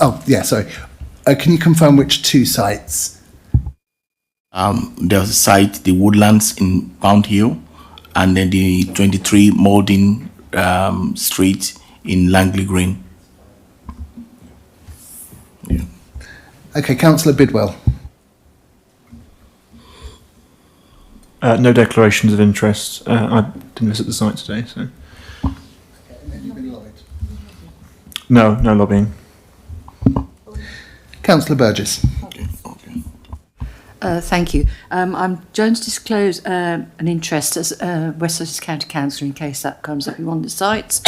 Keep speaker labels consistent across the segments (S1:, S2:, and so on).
S1: Oh, yeah, sorry. Can you confirm which two sites?
S2: There's a site, the Woodlands in Pound Hill, and then the 23 Maiden Street in Langley Green. Yeah.
S1: Okay, Councillor Bidwell.
S3: No declarations of interest. I didn't visit the site today, so.
S1: Have you been lobbied?
S3: No lobbying.
S1: Councillor Burgess.
S4: Thank you. I'm going to disclose an interest as West Sussex County Councillor in case that comes up in one of the sites.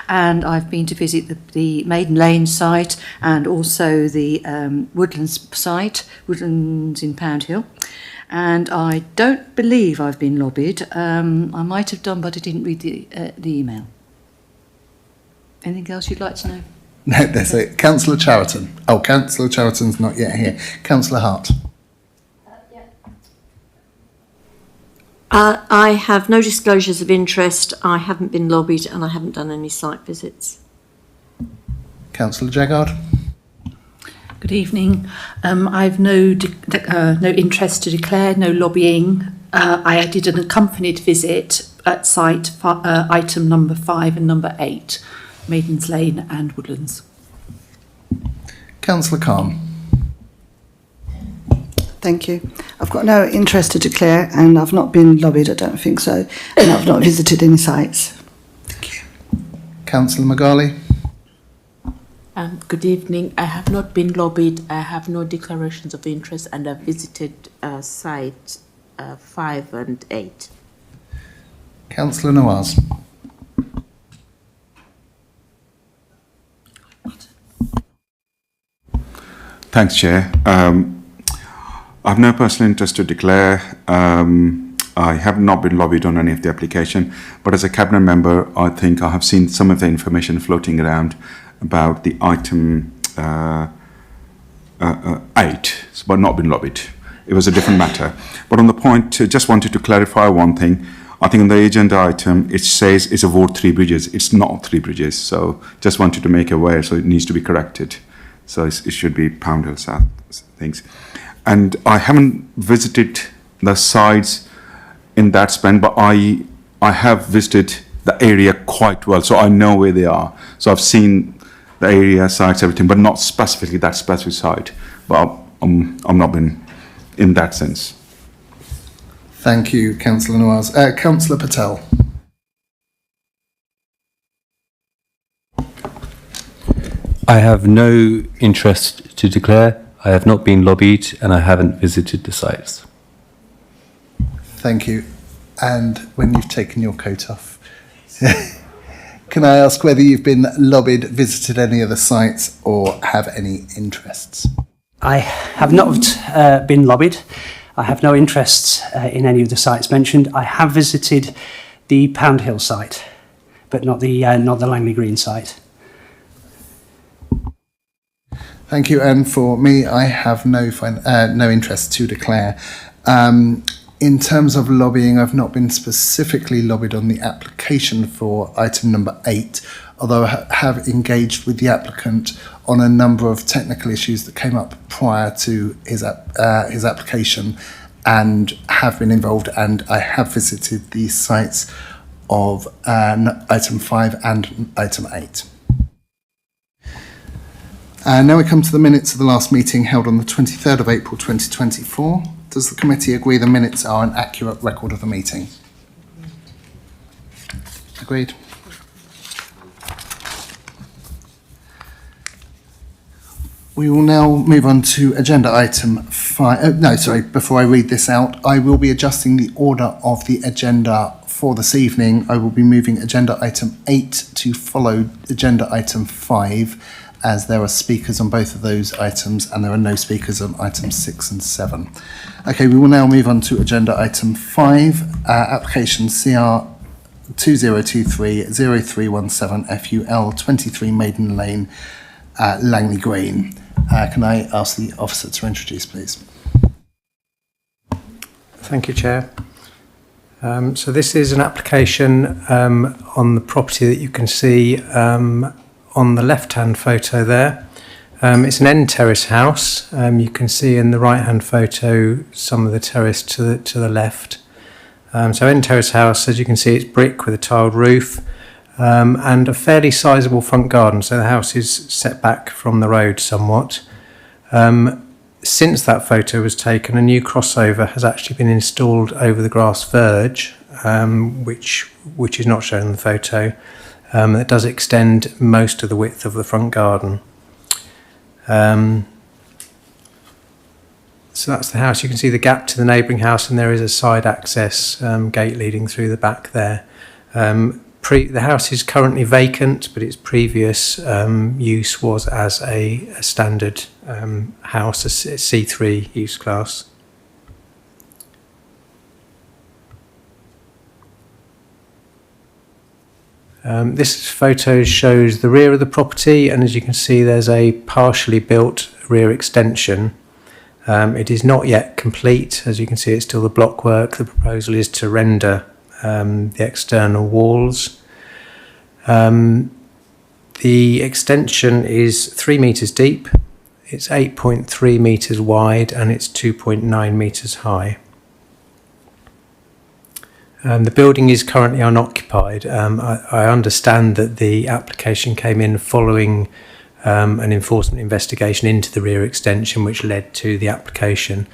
S4: And I've been to visit the Maiden Lane site and also the Woodlands site, Woodlands in Pound Hill. And I don't believe I've been lobbied. I might have done, but I didn't read the email. Anything else you'd like to know?
S1: No, that's it. Councillor Chariton. Oh, Councillor Chariton's not yet here. Councillor Hart.
S5: I have no disclosures of interest. I haven't been lobbied and I haven't done any site visits.
S1: Councillor Jaggard.
S6: Good evening. I've no interest to declare, no lobbying. I did an accompanied visit at site item number 5 and number 8, Maiden's Lane and Woodlands.
S1: Councillor Khan.
S7: Thank you. I've got no interest to declare and I've not been lobbied, I don't think so, and I've not visited any sites. Thank you.
S1: Councillor Magali.
S8: Good evening. I have not been lobbied. I have no declarations of interest and I've visited site 5 and 8.
S1: Councillor Nawaz.
S9: Thanks, Chair. I have no personal interest to declare. I have not been lobbied on any of the application, but as a cabinet member, I think I have seen some of the information floating around about the item 8, but not been lobbied. It was a different matter. But on the point, just wanted to clarify one thing. I think on the agenda item, it says it's award 3 bridges. It's not 3 bridges. So just wanted to make aware, so it needs to be corrected. So it should be Pound Hill South things. And I haven't visited the sites in that span, but I have visited the area quite well, so I know where they are. So I've seen the area, sites, everything, but not specifically that specific site. But I'm not been in that sense.
S1: Thank you, Councillor Nawaz. Councillor Patel.
S10: I have no interest to declare. I have not been lobbied and I haven't visited the sites.
S1: Thank you. And when you've taken your coat off, can I ask whether you've been lobbied, visited any of the sites or have any interests?
S11: I have not been lobbied. I have no interests in any of the sites mentioned. I have visited the Pound Hill site, but not the Langley Green site.
S1: Thank you. And for me, I have no interest to declare. In terms of lobbying, I've not been specifically lobbied on the application for item number 8, although I have engaged with the applicant on a number of technical issues that came up prior to his application and have been involved, and I have visited the sites of item 5 and item 8. Now we come to the minutes of the last meeting held on the 23rd of April 2024. Does the committee agree the minutes are an accurate record of the meeting? Agreed. We will now move on to agenda item 5. Before I read this out, I will be adjusting the order of the agenda for this evening. I will be moving agenda item 8 to follow agenda item 5, as there are speakers on both of those items and there are no speakers on items 6 and 7. Okay, we will now move on to agenda item 5, application CR 2023-0317 FUL 23 Maiden Lane, Langley Green. Can I ask the officer to introduce, please?
S12: Thank you, Chair. So this is an application on the property that you can see on the left-hand photo there. It's an end terrace house. You can see in the right-hand photo some of the terrace to the left. So end terrace house, as you can see, it's brick with a tiled roof and a fairly sizable front garden. So the house is set back from the road somewhat. Since that photo was taken, a new crossover has actually been installed over the grass verge, which is not shown in the photo. It does extend most of the width of the front garden. So that's the house. You can see the gap to the neighbouring house, and there is a side access gate leading through the back there. The house is currently vacant, but its previous use was as a standard house, a C3 use class. This photo shows the rear of the property, and as you can see, there's a partially built rear extension. It is not yet complete. As you can see, it's still the block work. The proposal is to render the external walls. The extension is 3 metres deep, it's 8.3 metres wide, and it's 2.9 metres high. The building is currently unoccupied. I understand that the application came in following an enforcement investigation into the rear extension, which led to the application.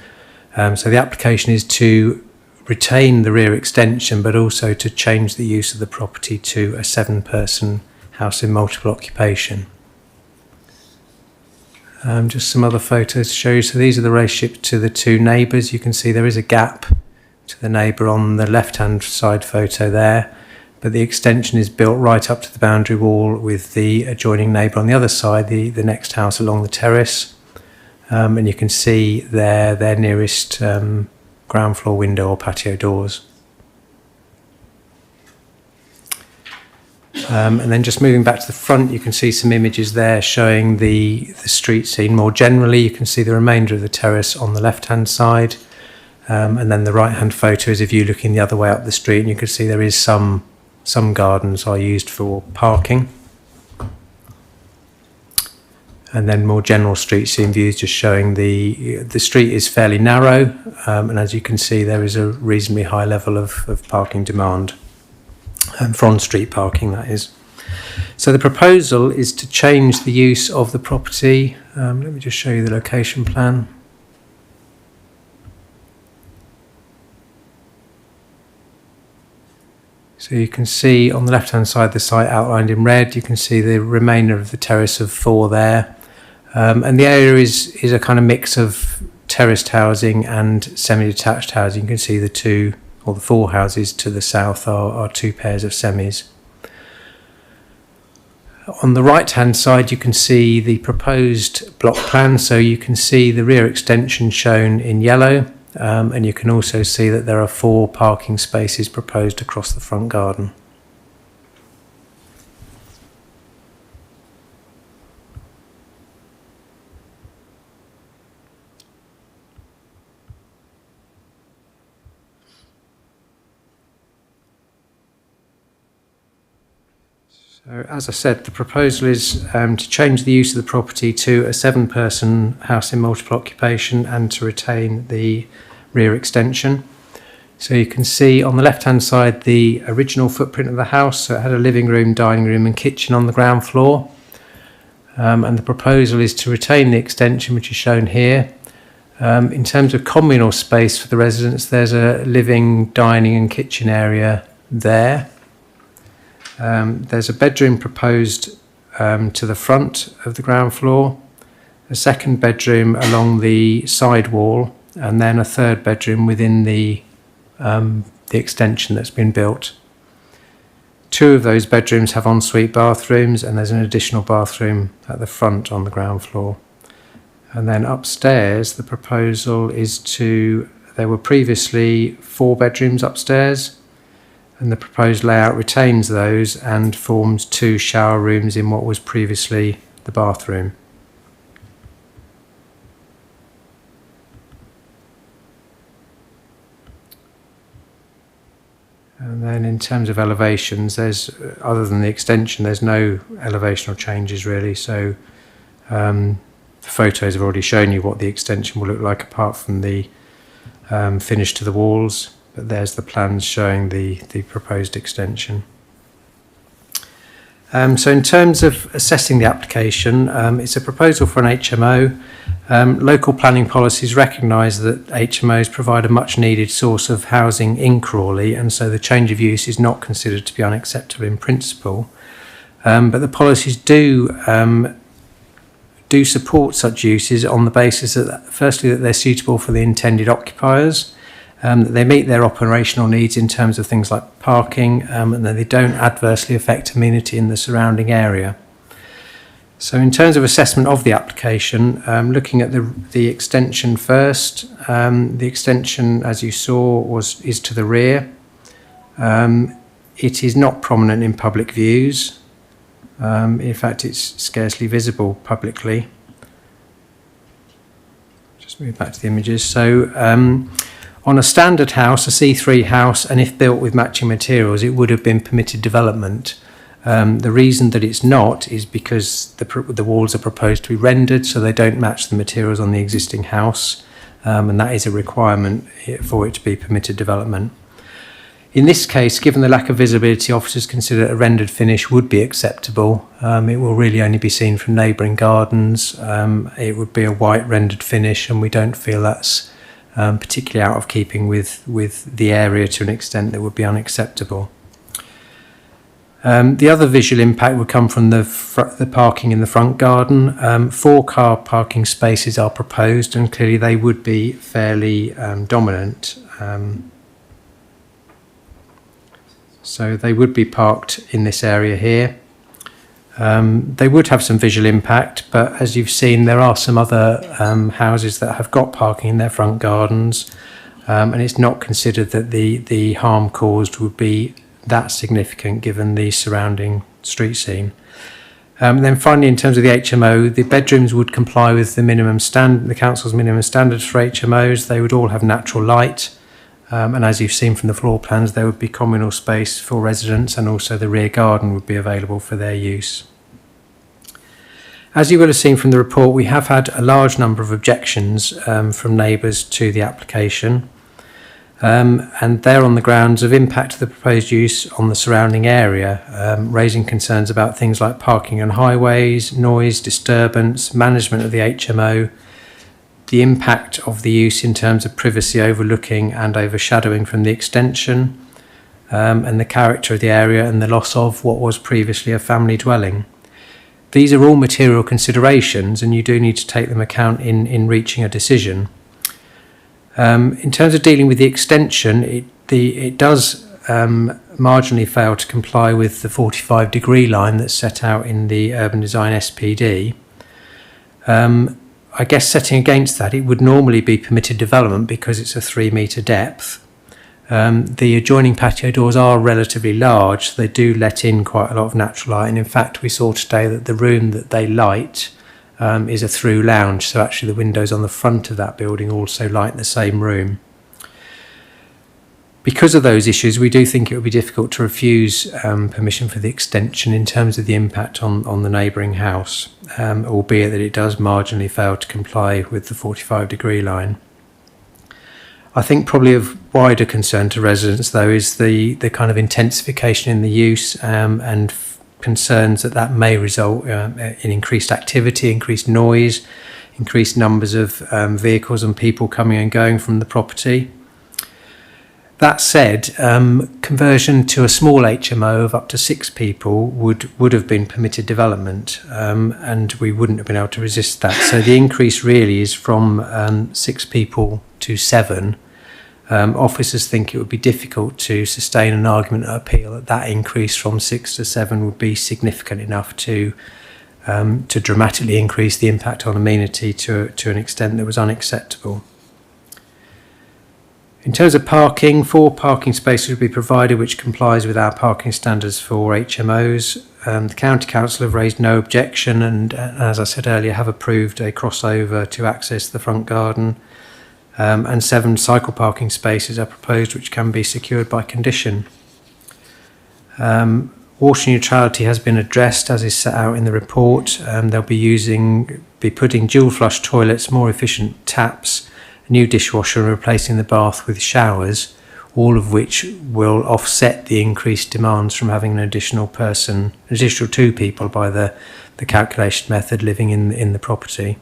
S12: So the application is to retain the rear extension, but also to change the use of the property to a 7-person house in multiple occupation. Just some other photos to show you. So these are the relationship to the two neighbours. You can see there is a gap to the neighbour on the left-hand side photo there, but the extension is built right up to the boundary wall with the adjoining neighbour on the other side, the next house along the terrace. And you can see there their nearest ground floor window or patio doors. And then just moving back to the front, you can see some images there showing the street scene more generally. You can see the remainder of the terrace on the left-hand side. And then the right-hand photo is a view looking the other way up the street, and you can see there is some gardens are used for parking. And then more general street scene views just showing the street is fairly narrow, and as you can see there is a reasonably high level of parking demand, for on-street parking that is. So the proposal is to change the use of the property. Let me just show you the location plan. So you can see on the left-hand side the site outlined in red. You can see the remainder of the terrace of 4 there. And the area is a kind of mix of terraced housing and semi-detached housing. You can see the 2 or the 4 houses to the south are 2 pairs of semis. On the right-hand side you can see the proposed block plan. So you can see the rear extension shown in yellow. And you can also see that there are 4 parking spaces proposed across the front garden. So, as I said, the proposal is to change the use of the property to a 7-person house in multiple occupation and to retain the rear extension. So you can see on the left-hand side the original footprint of the house. So it had a living room, dining room and kitchen on the ground floor. And the proposal is to retain the extension, which is shown here. In terms of communal space for the residents, there's a living, dining and kitchen area there. There's a bedroom proposed to the front of the ground floor, a second bedroom along the side wall, and then a third bedroom within the extension that's been built. 2 of those bedrooms have ensuite bathrooms, and there's an additional bathroom at the front on the ground floor. And then upstairs, the proposal is there were previously 4 bedrooms upstairs, and the proposed layout retains those and forms 2 shower rooms in what was previously the bathroom. And then in terms of elevations, other than the extension, there's no elevational changes really. So The photos have already shown you what the extension will look like apart from the finish to the walls, but there's the plans showing the proposed extension. So in terms of assessing the application, it's a proposal for an HMO. Local planning policies recognise that HMOs provide a much needed source of housing in Crawley, and so the change of use is not considered to be unacceptable in principle. But the policies do support such uses on the basis that, firstly, that they're suitable for the intended occupiers, that they meet their operational needs in terms of things like parking, and that they don't adversely affect amenity in the surrounding area. So in terms of assessment of the application, looking at the extension first, the extension, as you saw, is to the rear. It is not prominent in public views. In fact, it's scarcely visible publicly. Just move back to the images. So on a standard house, a C3 house, and if built with matching materials, it would have been permitted development. The reason that it's not is because the walls are proposed to be rendered, so they don't match the materials on the existing house, and that is a requirement for it to be permitted development. In this case, given the lack of visibility, officers consider a rendered finish would be acceptable. It will really only be seen from neighbouring gardens. It would be a white rendered finish, and we don't feel that's particularly out of keeping with the area to an extent that would be unacceptable. The other visual impact would come from the parking in the front garden. 4 car parking spaces are proposed, and clearly they would be fairly dominant. So they would be parked in this area here. They would have some visual impact, but as you've seen, there are some other houses that have got parking in their front gardens, and it's not considered that the harm caused would be that significant given the surrounding street scene. Then finally, in terms of the HMO, the bedrooms would comply with the council's minimum standards for HMOs. They would all have natural light. And as you've seen from the floor plans, there would be communal space for residents, and also the rear garden would be available for their use. As you will have seen from the report, we have had a large number of objections from neighbours to the application, and they're on the grounds of impact of the proposed use on the surrounding area, raising concerns about things like parking on highways, noise, disturbance, management of the HMO, the impact of the use in terms of privacy overlooking and overshadowing from the extension, and the character of the area and the loss of what was previously a family dwelling. These are all material considerations, and you do need to take them account in reaching a decision. In terms of dealing with the extension, it does marginally fail to comply with the 45-degree line that's set out in the Urban Design SPD. I guess setting against that, it would normally be permitted development because it's a 3-metre depth. The adjoining patio doors are relatively large, so they do let in quite a lot of natural light, and in fact we saw today that the room that they light is a through lounge, so actually the windows on the front of that building also light the same room. Because of those issues, we do think it would be difficult to refuse permission for the extension in terms of the impact on the neighbouring house, albeit that it does marginally fail to comply with the 45-degree line. I think probably of wider concern to residents, though, is the kind of intensification in the use and concerns that may result in increased activity, increased noise, increased numbers of vehicles and people coming and going from the property. That said, conversion to a small HMO of up to 6 people would have been permitted development, and we wouldn't have been able to resist that. So the increase really is from 6 people to 7. Officers think it would be difficult to sustain an argument at appeal that increase from 6 to 7 would be significant enough to dramatically increase the impact on amenity to an extent that was unacceptable. In terms of parking, 4 parking spaces will be provided, which complies with our parking standards for HMOs. The County Council have raised no objection and, as I said earlier, have approved a crossover to access the front garden. And 7 cycle parking spaces are proposed, which can be secured by condition. Water neutrality has been addressed as is set out in the report. They'll be putting dual flush toilets, more efficient taps, a new dishwasher, and replacing the bath with showers, all of which will offset the increased demands from having an additional 2 people by the calculation method living in the property.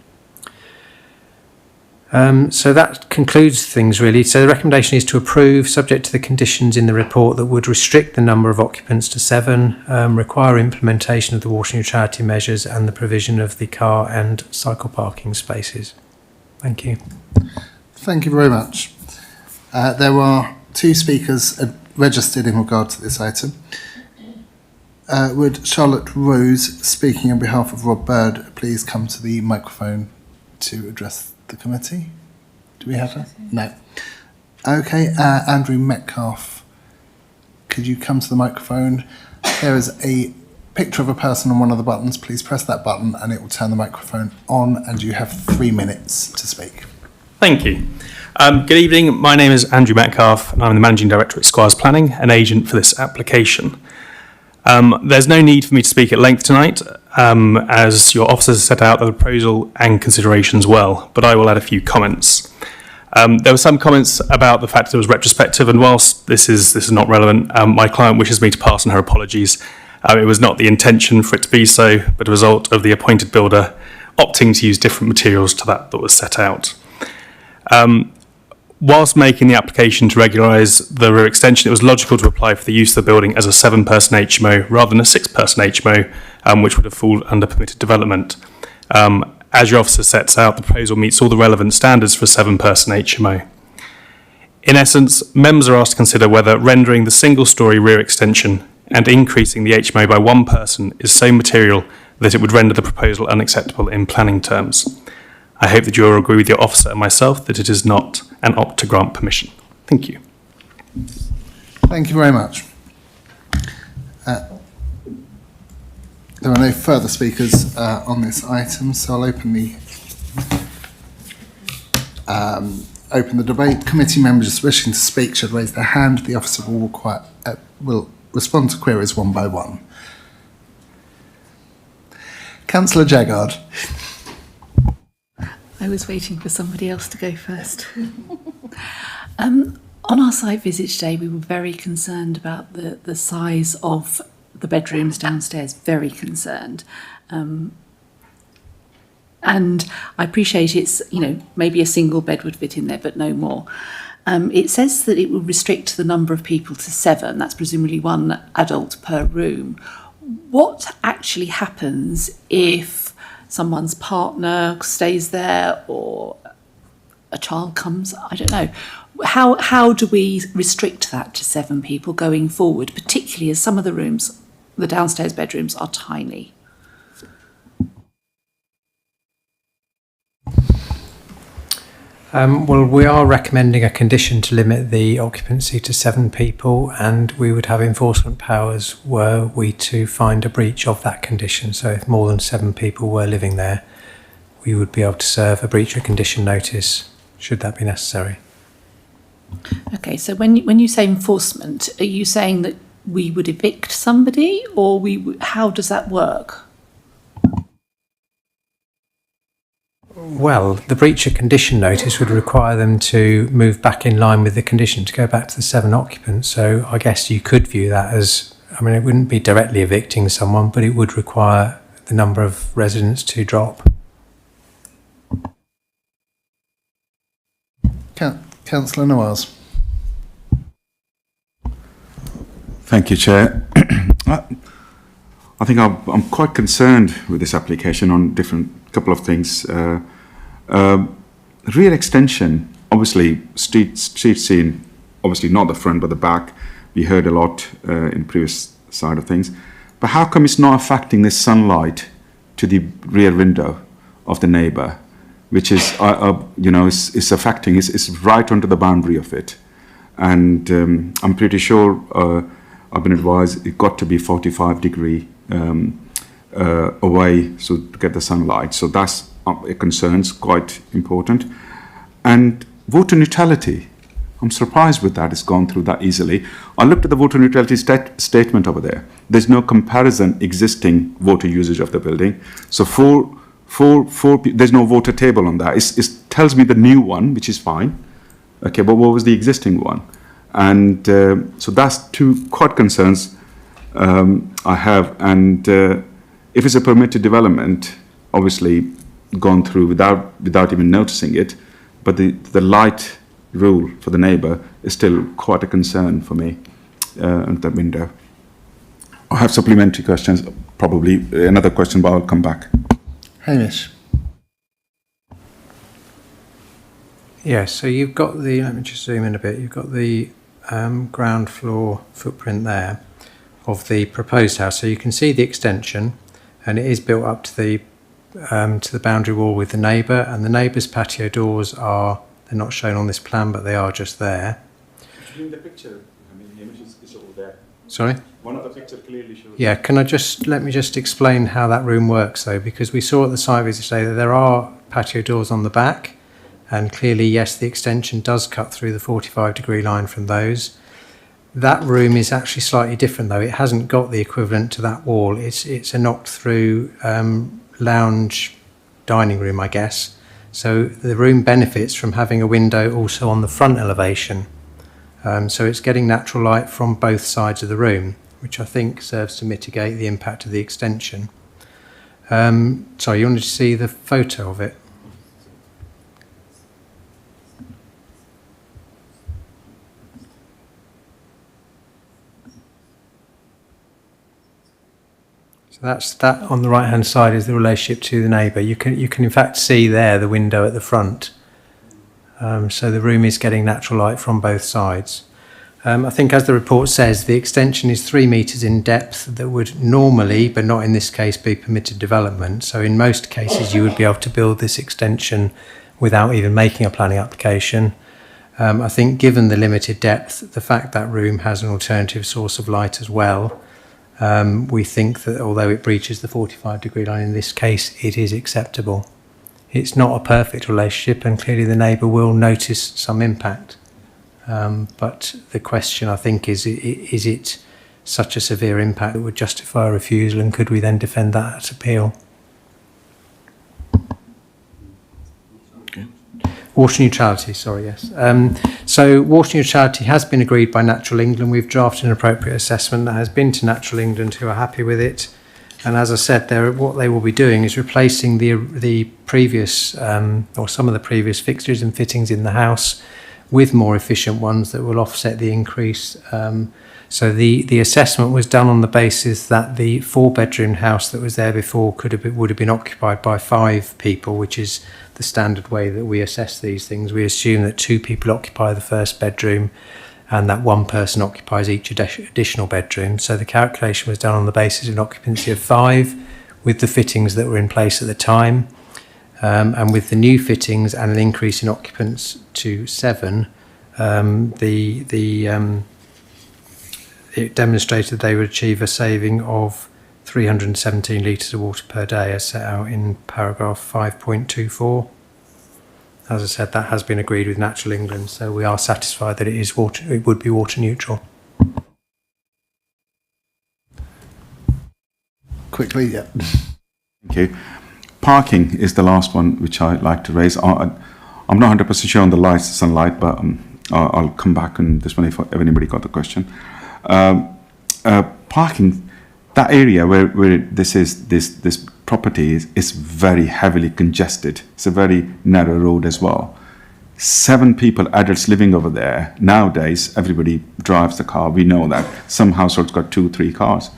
S12: So that concludes things really. So the recommendation is to approve, subject to the conditions in the report that would restrict the number of occupants to 7, require implementation of the water neutrality measures and the provision of the car and cycle parking spaces. Thank you.
S1: Thank you very much. There are 2 speakers registered in regard to this item. Would Charlotte Rose, speaking on behalf of Rob Bird, please come to the microphone to address the committee? Do we have her? No. Okay, Andrew Metcalf, could you come to the microphone? There is a picture of a person on one of the buttons. Please press that button and it will turn the microphone on, and you have 3 minutes to speak.
S13: Thank you. Good evening. My name is Andrew Metcalf and I'm the Managing Director at Squires Planning, an agent for this application. There's no need for me to speak at length tonight, as your officers set out the proposal and considerations well, but I will add a few comments. There were some comments about the fact that it was retrospective, and whilst this is not relevant, my client wishes me to pass on her apologies. It was not the intention for it to be so, but a result of the appointed builder opting to use different materials to that was set out. Whilst making the application to regularise the rear extension, it was logical to apply for the use of the building as a 7-person HMO rather than a 6-person HMO, which would have fallen under permitted development. As your officer sets out, the proposal meets all the relevant standards for a 7-person HMO. In essence, members are asked to consider whether rendering the single-storey rear extension and increasing the HMO by 1 person is so material that it would render the proposal unacceptable in planning terms. I hope that you will agree with your officer and myself that it is not an opt to grant permission. Thank you.
S1: Thank you very much. There are no further speakers on this item, so I'll open the debate. Committee members wishing to speak should raise their hand. The officer will respond to queries one by one. Councillor Jaggard.
S6: I was waiting for somebody else to go first. On our site visit today, we were very concerned about the size of the bedrooms downstairs, very concerned. And I appreciate it's, maybe a single bed would fit in there, but no more. It says that it will restrict the number of people to 7. That's presumably 1 adult per room. What actually happens if someone's partner stays there or a child comes? I don't know. How do we restrict that to 7 people going forward, particularly as some of the rooms, the downstairs bedrooms, are tiny?
S12: Well, we are recommending a condition to limit the occupancy to 7 people, and we would have enforcement powers were we to find a breach of that condition. So if more than 7 people were living there, we would be able to serve a breach of condition notice, should that be necessary.
S6: Okay, so when you say enforcement, are you saying that we would evict somebody, or how does that work?
S12: Well, the breach of condition notice would require them to move back in line with the condition, to go back to the 7 occupants. So I guess you could view that as, it wouldn't be directly evicting someone, but it would require the number of residents to drop.
S1: Councillor Nawaz.
S9: Thank you, Chair. I think I'm quite concerned with this application on couple of things. Rear extension, obviously street scene, obviously not the front but the back. We heard a lot in previous side of things. But how come it's not affecting the sunlight to the rear window of the neighbour, which is, it's affecting, it's right under the boundary of it. And I'm pretty sure I've been advised it got to be 45-degree away so to get the sunlight. So that's a concern, quite important. And water neutrality. I'm surprised with that. It's gone through that easily. I looked at the water neutrality statement over there. There's no comparison existing water usage of the building. So there's no water table on that. It tells me the new one, which is fine. Okay, but what was the existing one? And so that's two quite concerns I have. And if it's a permitted development, obviously gone through without even noticing it, but the light rule for the neighbour is still quite a concern for me at that window. I have supplementary questions, probably another question, but I'll come back.
S1: Hamish.
S12: Yeah, so you've got let me just zoom in a bit, you've got the ground floor footprint there of the proposed house. So you can see the extension, and it is built up to the boundary wall with the neighbour, and the neighbour's patio doors they're not shown on this plan, but they are just there.
S9: In the picture, the image is over there.
S12: Sorry?
S9: One of the pictures clearly shows.
S12: Yeah, let me just explain how that room works though, because we saw at the site visit today that there are patio doors on the back, and clearly, yes, the extension does cut through the 45-degree line from those. That room is actually slightly different though. It hasn't got the equivalent to that wall. It's a knocked through lounge dining room, I guess. So the room benefits from having a window also on the front elevation. So it's getting natural light from both sides of the room, which I think serves to mitigate the impact of the extension. Sorry, you wanted to see the photo of it? That's that on the right hand side is the relationship to the neighbour. You can in fact see there the window at the front. So the room is getting natural light from both sides. I think, as the report says, the extension is 3 metres in depth that would normally, but not in this case, be permitted development. So in most cases you would be able to build this extension without even making a planning application. I think given the limited depth, the fact that room has an alternative source of light as well, we think that although it breaches the 45-degree line in this case, it is acceptable. It's not a perfect relationship, and clearly the neighbour will notice some impact. But the question, I think, is it such a severe impact that would justify a refusal, and could we then defend that at appeal? Water neutrality, sorry, yes. So water neutrality has been agreed by Natural England. We've drafted an appropriate assessment that has been to Natural England, who are happy with it. And as I said, what they will be doing is replacing the previous, or some of the previous fixtures and fittings in the house with more efficient ones that will offset the increase. So the assessment was done on the basis that the 4-bedroom house that was there before would have been occupied by 5 people, which is the standard way that we assess these things. We assume that 2 people occupy the first bedroom and that 1 person occupies each additional bedroom. So the calculation was done on the basis of an occupancy of 5 with the fittings that were in place at the time. And with the new fittings and an increase in occupants to 7, it demonstrated they would achieve a saving of 317 litres of water per day, as set out in paragraph 5.24. As I said, that has been agreed with Natural England, so we are satisfied that it would be water neutral.
S1: Quickly, yeah.
S9: Thank you. Parking is the last one which I'd like to raise. I'm not 100% sure on the sunlight, but I'll come back on this one if anybody got the question. Parking, that area where this property is very heavily congested. It's a very narrow road as well. 7 people, adults living over there. Nowadays, everybody drives the car. We know that. Some households got 2-3 cars.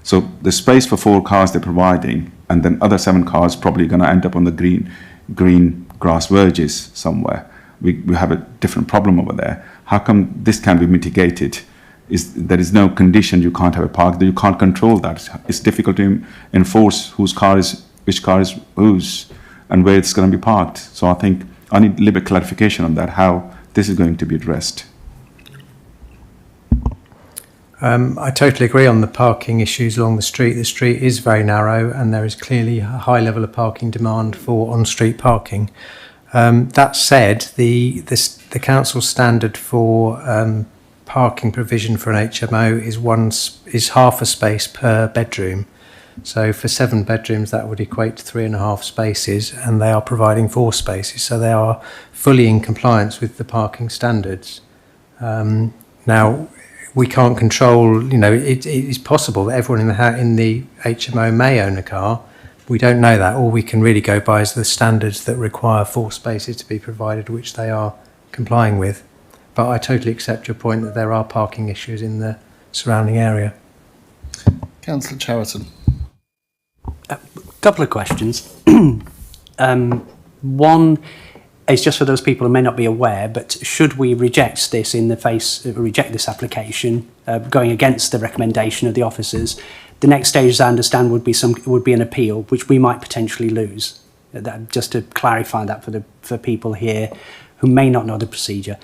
S9: So the space for 4 cars they're providing, and then other 7 cars probably going to end up on the green grass verges somewhere. We have a different problem over there. How come this can be mitigated? There is no condition you can't have a park, you can't control that. It's difficult to enforce which car is whose, and where it's going to be parked. So I think I need a little bit of clarification on that, how this is going to be addressed.
S12: I totally agree on the parking issues along the street. The street is very narrow, and there is clearly a high level of parking demand for on-street parking. That said, the council standard for parking provision for an HMO is half a space per bedroom. So for 7 bedrooms, that would equate to 3.5 spaces, and they are providing 4 spaces. So they are fully in compliance with the parking standards. Now, we can't control, it is possible that everyone in the HMO may own a car. We don't know that. All we can really go by is the standards that require 4 spaces to be provided, which they are complying with. But I totally accept your point that there are parking issues in the surrounding area.
S1: Councillor Cheriton.
S11: Couple of questions. One is just for those people who may not be aware, but should we reject this reject this application, going against the recommendation of the officers, the next stage, as I understand, would be an appeal, which we might potentially lose. Just to clarify that for people here who may not know the procedure.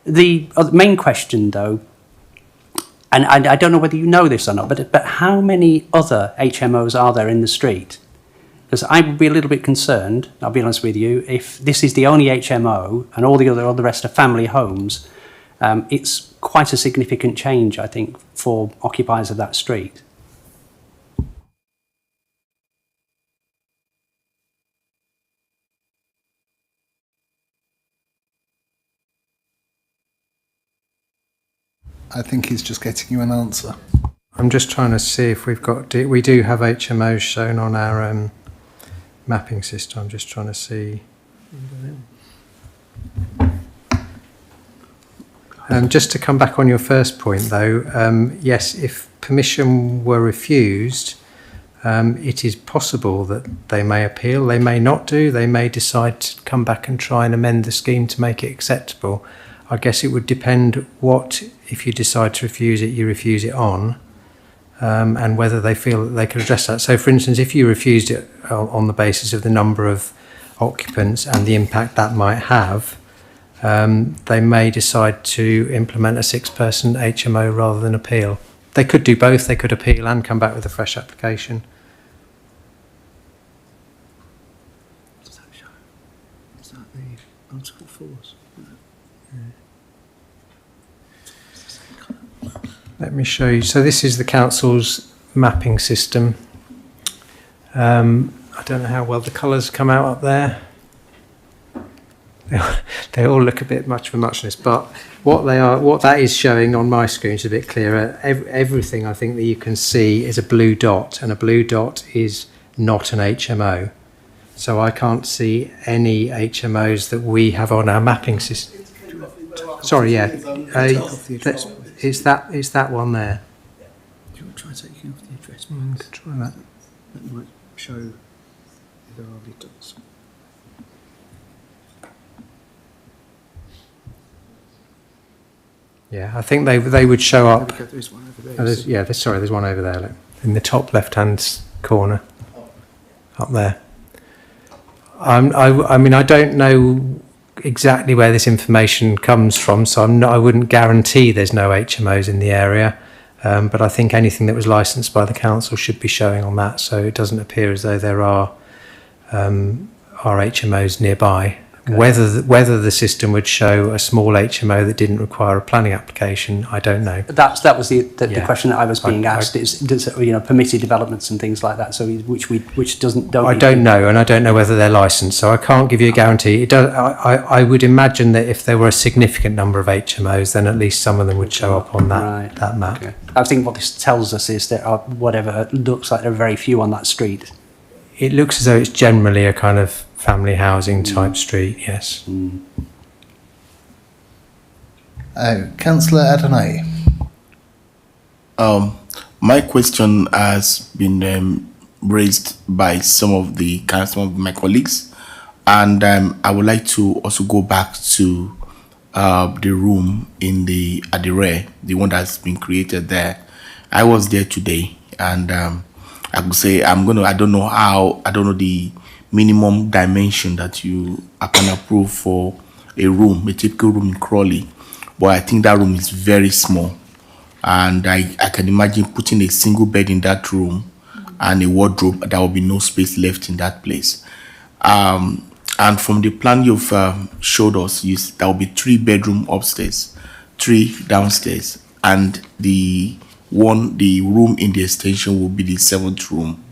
S11: The main question, though, and I don't know whether you know this or not, but how many other HMOs are there in the street? Because I would be a little bit concerned, I'll be honest with you, if this is the only HMO and all the rest are family homes, it's quite a significant change, I think, for occupiers of that street.
S1: I think he's just getting you an answer.
S12: I'm just trying to see if we do have HMOs shown on our mapping system. I'm just trying to see. Just to come back on your first point, though, yes, if permission were refused, it is possible that they may appeal. They may not do. They may decide to come back and try and amend the scheme to make it acceptable. I guess it would depend if you decide to refuse it, you refuse it on, and whether they feel that they can address that. So, for instance, if you refused it on the basis of the number of occupants and the impact that might have, they may decide to implement a 6-person HMO rather than appeal. They could do both. They could appeal and come back with a fresh application.
S14: Does that show? Is that the Article 4s?
S12: Let me show you. So this is the council's mapping system. I don't know how well the colours come out up there. They all look a bit much of a muchness, but what that is showing on my screen is a bit clearer. Everything I think that you can see is a blue dot, and a blue dot is not an HMO. So I can't see any HMOs that we have on our mapping system. Sorry, yeah. Is that one there?
S14: Do you want to try taking off the address?
S12: Try that.
S14: That might show if there are any dots.
S12: Yeah, I think they would show up.
S14: There's one over there.
S12: There's one over there, look, in the top left-hand corner, up there. I mean, I don't know exactly where this information comes from, so I wouldn't guarantee there's no HMOs in the area, but I think anything that was licensed by the council should be showing on that, so it doesn't appear as though there are HMOs nearby. Okay. Whether the system would show a small HMO that didn't require a planning application, I don't know.
S11: That was the question that I was being asked. Does permitted developments and things like that. So which doesn't.
S12: I don't know, and I don't know whether they're licensed. So I can't give you a guarantee. It does. I would imagine that if there were a significant number of HMOs, then at least some of them would show up on that map.
S11: Okay. I think what this tells us is there are looks like there are very few on that street.
S12: It looks as though it's generally a kind of family housing type street, yes.
S1: Councillor Adonai.
S2: My question has been raised by some of my colleagues, and I would like to also go back to the room at the rear, the one that's been created there. I was there today, and I could say I don't know the minimum dimension that you can approve for a typical room in Crawley, but I think that room is very small, and I can imagine putting a single bed in that room and a wardrobe. There will be no space left in that place. and from the plan you've showed us, there will be 3 bedroom upstairs, 3 downstairs, and the room in the extension will be the 7th room.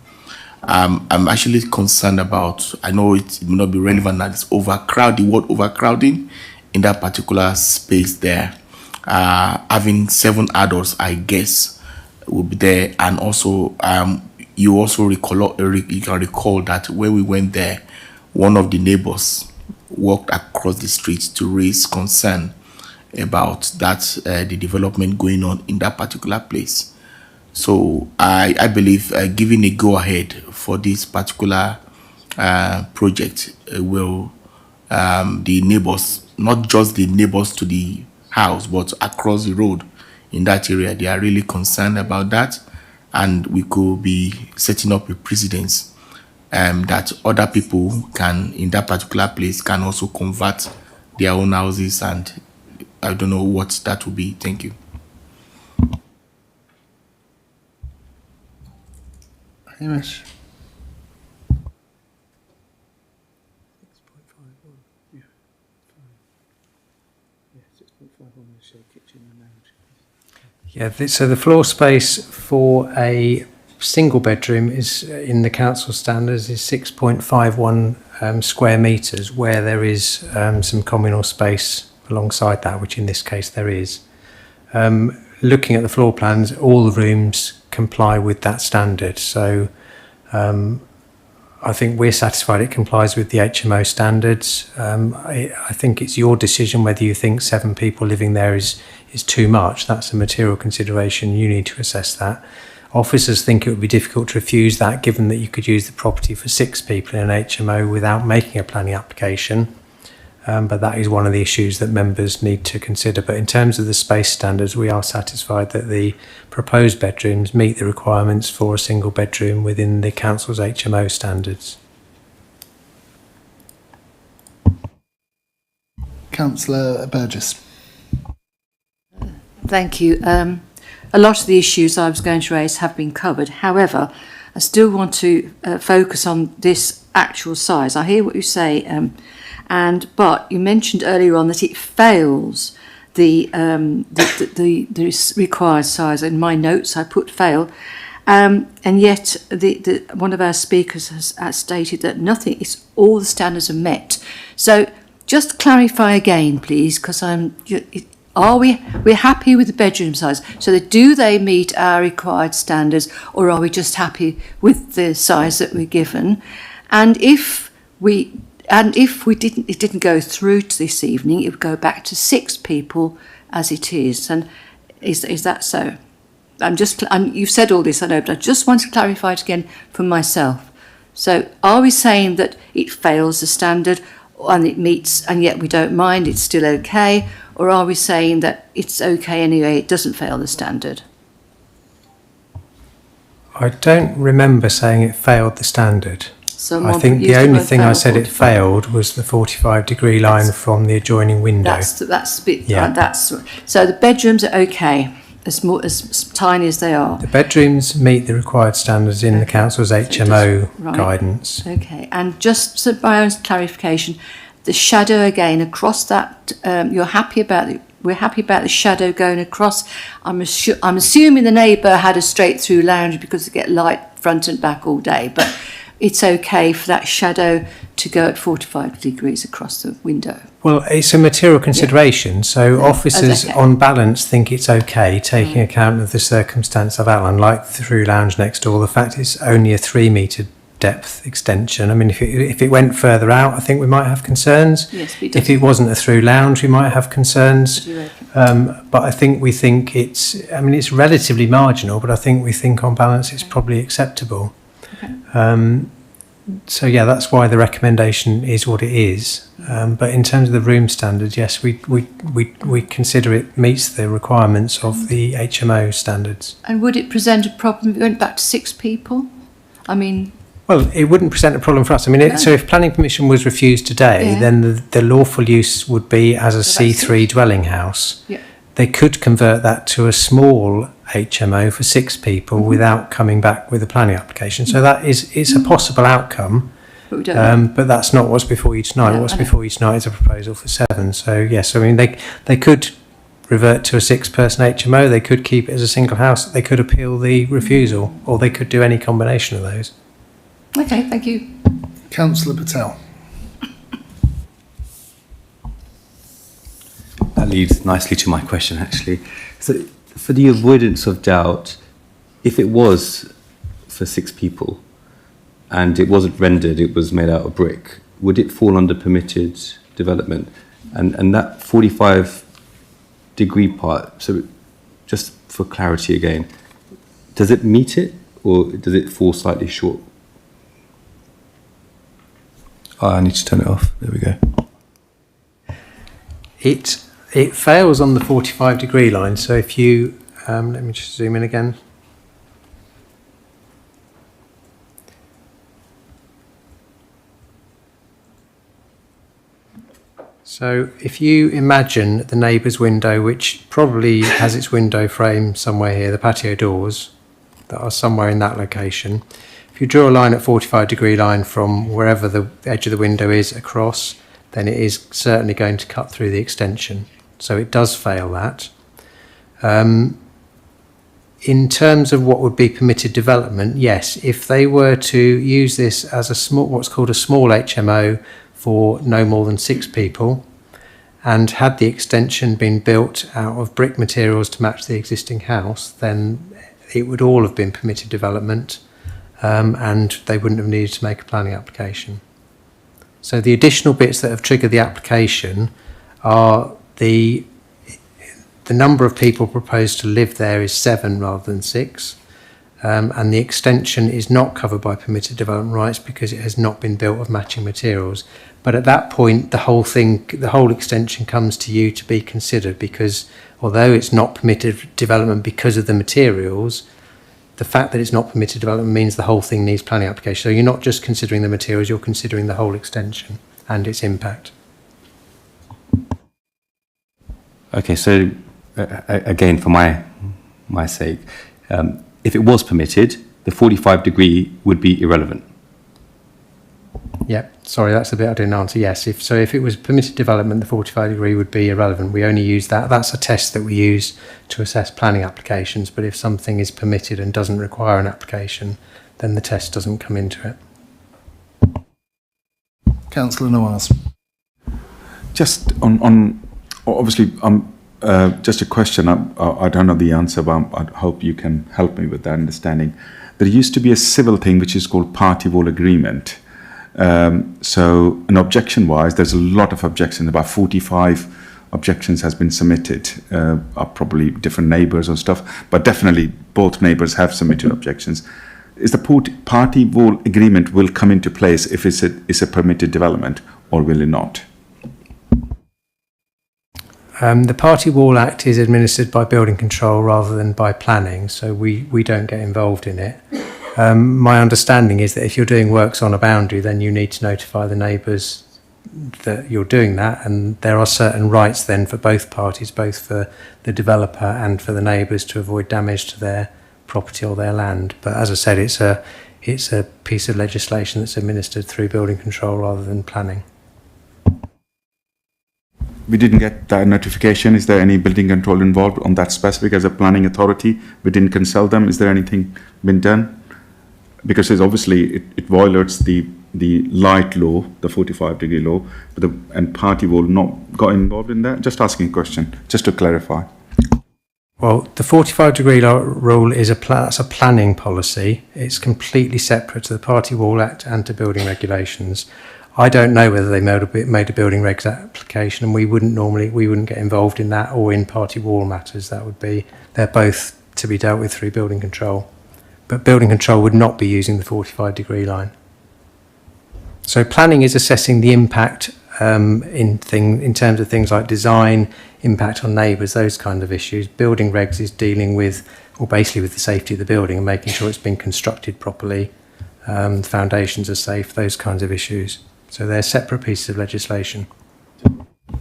S2: I'm actually concerned about, I know it may not be relevant, that it's overcrowding in that particular space there. Having 7 adults, I guess, will be there. And also, you also you can recall that when we went there, one of the neighbors walked across the street to raise concern about that the development going on in that particular place. So I believe giving a go-ahead for this particular project will the neighbors, not just the neighbors to the house, but across the road in that area, they are really concerned about that, and we could be setting up a precedence that other people can, in that particular place, can also convert their own houses, and I don't know what that will be. Thank you.
S1: Hamish.
S12: Yeah, so the floor space for a single bedroom is, in the council standards, is 6.51 square metres, where there is some communal space alongside that, which in this case there is. Looking at the floor plans, all the rooms comply with that standard. So I think we're satisfied it complies with the HMO standards. I think it's your decision whether you think 7 people living there is too much. That's a material consideration. You need to assess that. Officers think it would be difficult to refuse that, given that you could use the property for 6 people in an HMO without making a planning application. But that is one of the issues that members need to consider. But in terms of the space standards, we are satisfied that the proposed bedrooms meet the requirements for a single bedroom within the council's HMO standards.
S1: Councillor Burgess.
S4: Thank you. A lot of the issues I was going to raise have been covered. However, I still want to focus on this actual size. I hear what you say, but you mentioned earlier on that it fails the required size. In my notes, I put fail, and yet one of our speakers has stated that nothing. It's all the standards are met. So just clarify again, please, because we're happy with the bedroom size? So do they meet our required standards, or are we just happy with the size that we're given? And if it didn't go through to this evening, it would go back to 6 people as it is. And is that so? You've said all this, I know, but I just want to clarify it again for myself. So are we saying that it fails the standard and it meets, and yet we don't mind, it's still okay? Or are we saying that it's okay anyway, it doesn't fail the standard?
S12: I don't remember saying it failed the standard.
S4: Someone
S12: I think the only thing I said it failed was the 45-degree line from the adjoining window.
S4: That's a bit. Yeah. So the bedrooms are okay, as tiny as they are.
S12: The bedrooms meet the required standards in the council's HMO guidance.
S4: Okay, and just so my own clarification, the shadow again across that. We're happy about the shadow going across. I'm assuming the neighbour had a straight through lounge because they get light front and back all day, but it's okay for that shadow to go at 45 degrees across the window.
S12: Well, it's a material consideration, so officers on balance think it's okay, taking account of the circumstance of Alan, like the through lounge next door, the fact it's only a 3-metre depth extension. I mean, if it went further out, I think we might have concerns.
S4: Yes, but
S12: if it wasn't a through lounge, we might have concerns. But I think we think it's relatively marginal, but I think we think on balance it's probably acceptable. Okay. So yeah, that's why the recommendation is what it is. But in terms of the room standards, yes, we consider it meets the requirements of the HMO standards.
S4: And would it present a problem if it went back to 6 people? I mean...
S12: Well, it wouldn't present a problem for us. I mean, so if planning permission was refused today, then the lawful use would be as a C3 dwelling house.
S4: Yeah.
S12: They could convert that to a small HMO for 6 people without coming back with a planning application. So that is a possible outcome,
S4: But we don't know.
S12: But that's not what's before you tonight.
S4: No,
S12: What's
S4: I know.
S12: before you tonight is a proposal for 7. So yes, I mean they could revert to a 6-person HMO. They could keep it as a single house. They could appeal the refusal, or they could do any combination of those.
S4: Okay, thank you.
S1: Councillor Patel.
S10: That leads nicely to my question, actually. So, for the avoidance of doubt, if it was for 6 people and it wasn't rendered, it was made out of brick, would it fall under permitted development? And that 45-degree part, so just for clarity again, does it meet it or does it fall slightly short? Oh, I need to turn it off. There we go.
S12: It fails on the 45-degree line. So if you let me just zoom in again. So if you imagine the neighbour's window, which probably has its window frame somewhere here, the patio doors that are somewhere in that location. If you draw a line at 45-degree line from wherever the edge of the window is across, then it is certainly going to cut through the extension. So it does fail that. In terms of what would be permitted development, yes, if they were to use this as a small, what's called a small HMO for no more than 6 people, and had the extension been built out of brick materials to match the existing house, then it would all have been permitted development, and they wouldn't have needed to make a planning application. So the additional bits that have triggered the application are the number of people proposed to live there is 7 rather than 6, and the extension is not covered by permitted development rights because it has not been built of matching materials. But at that point, the whole extension comes to you to be considered, because although it's not permitted development because of the materials, the fact that it's not permitted development means the whole thing needs planning application. So you're not just considering the materials, you're considering the whole extension and its impact.
S10: Okay, so again, for my sake, if it was permitted, the 45-degree would be irrelevant.
S12: Yeah, sorry, that's the bit I didn't answer. Yes, if it was permitted development, the 45-degree would be irrelevant. We only use that. That's a test that we use to assess planning applications. But if something is permitted and doesn't require an application, then the test doesn't come into it.
S1: Councillor Nawaz.
S9: Just on obviously, just a question. I don't know the answer, but I hope you can help me with that understanding. There used to be a civil thing which is called party wall agreement. So, an objection-wise, there's a lot of objections. About 45 objections has been submitted. Are probably different neighbours or stuff, but definitely both neighbours have submitted objections. Is the party wall agreement will come into place if it's a permitted development, or will it not?
S12: The Party Wall Act is administered by building control rather than by planning, so we don't get involved in it. My understanding is that if you're doing works on a boundary, then you need to notify the neighbours that you're doing that, and there are certain rights then for both parties, both for the developer and for the neighbours, to avoid damage to their property or their land. But as I said, it's a piece of legislation that's administered through building control rather than planning.
S9: We didn't get that notification. Is there any building control involved on that specific as a planning authority? We didn't consult them. Is there anything been done? Because it's obviously it violates the light law, the 45-degree law, but and party will not got involved in that. Just asking a question, just to clarify.
S12: Well, the 45-degree rule is that's a planning policy. It's completely separate to the Party Wall Act and to building regulations. I don't know whether they made a building regs application, and we wouldn't get involved in that or in party wall matters. They're both to be dealt with through building control. But building control would not be using the 45-degree line. So planning is assessing the impact in terms of things like design, impact on neighbours, those kind of issues. Building regs is dealing with, or basically with, the safety of the building and making sure it's been constructed properly, the foundations are safe, those kinds of issues. So they're separate pieces of legislation.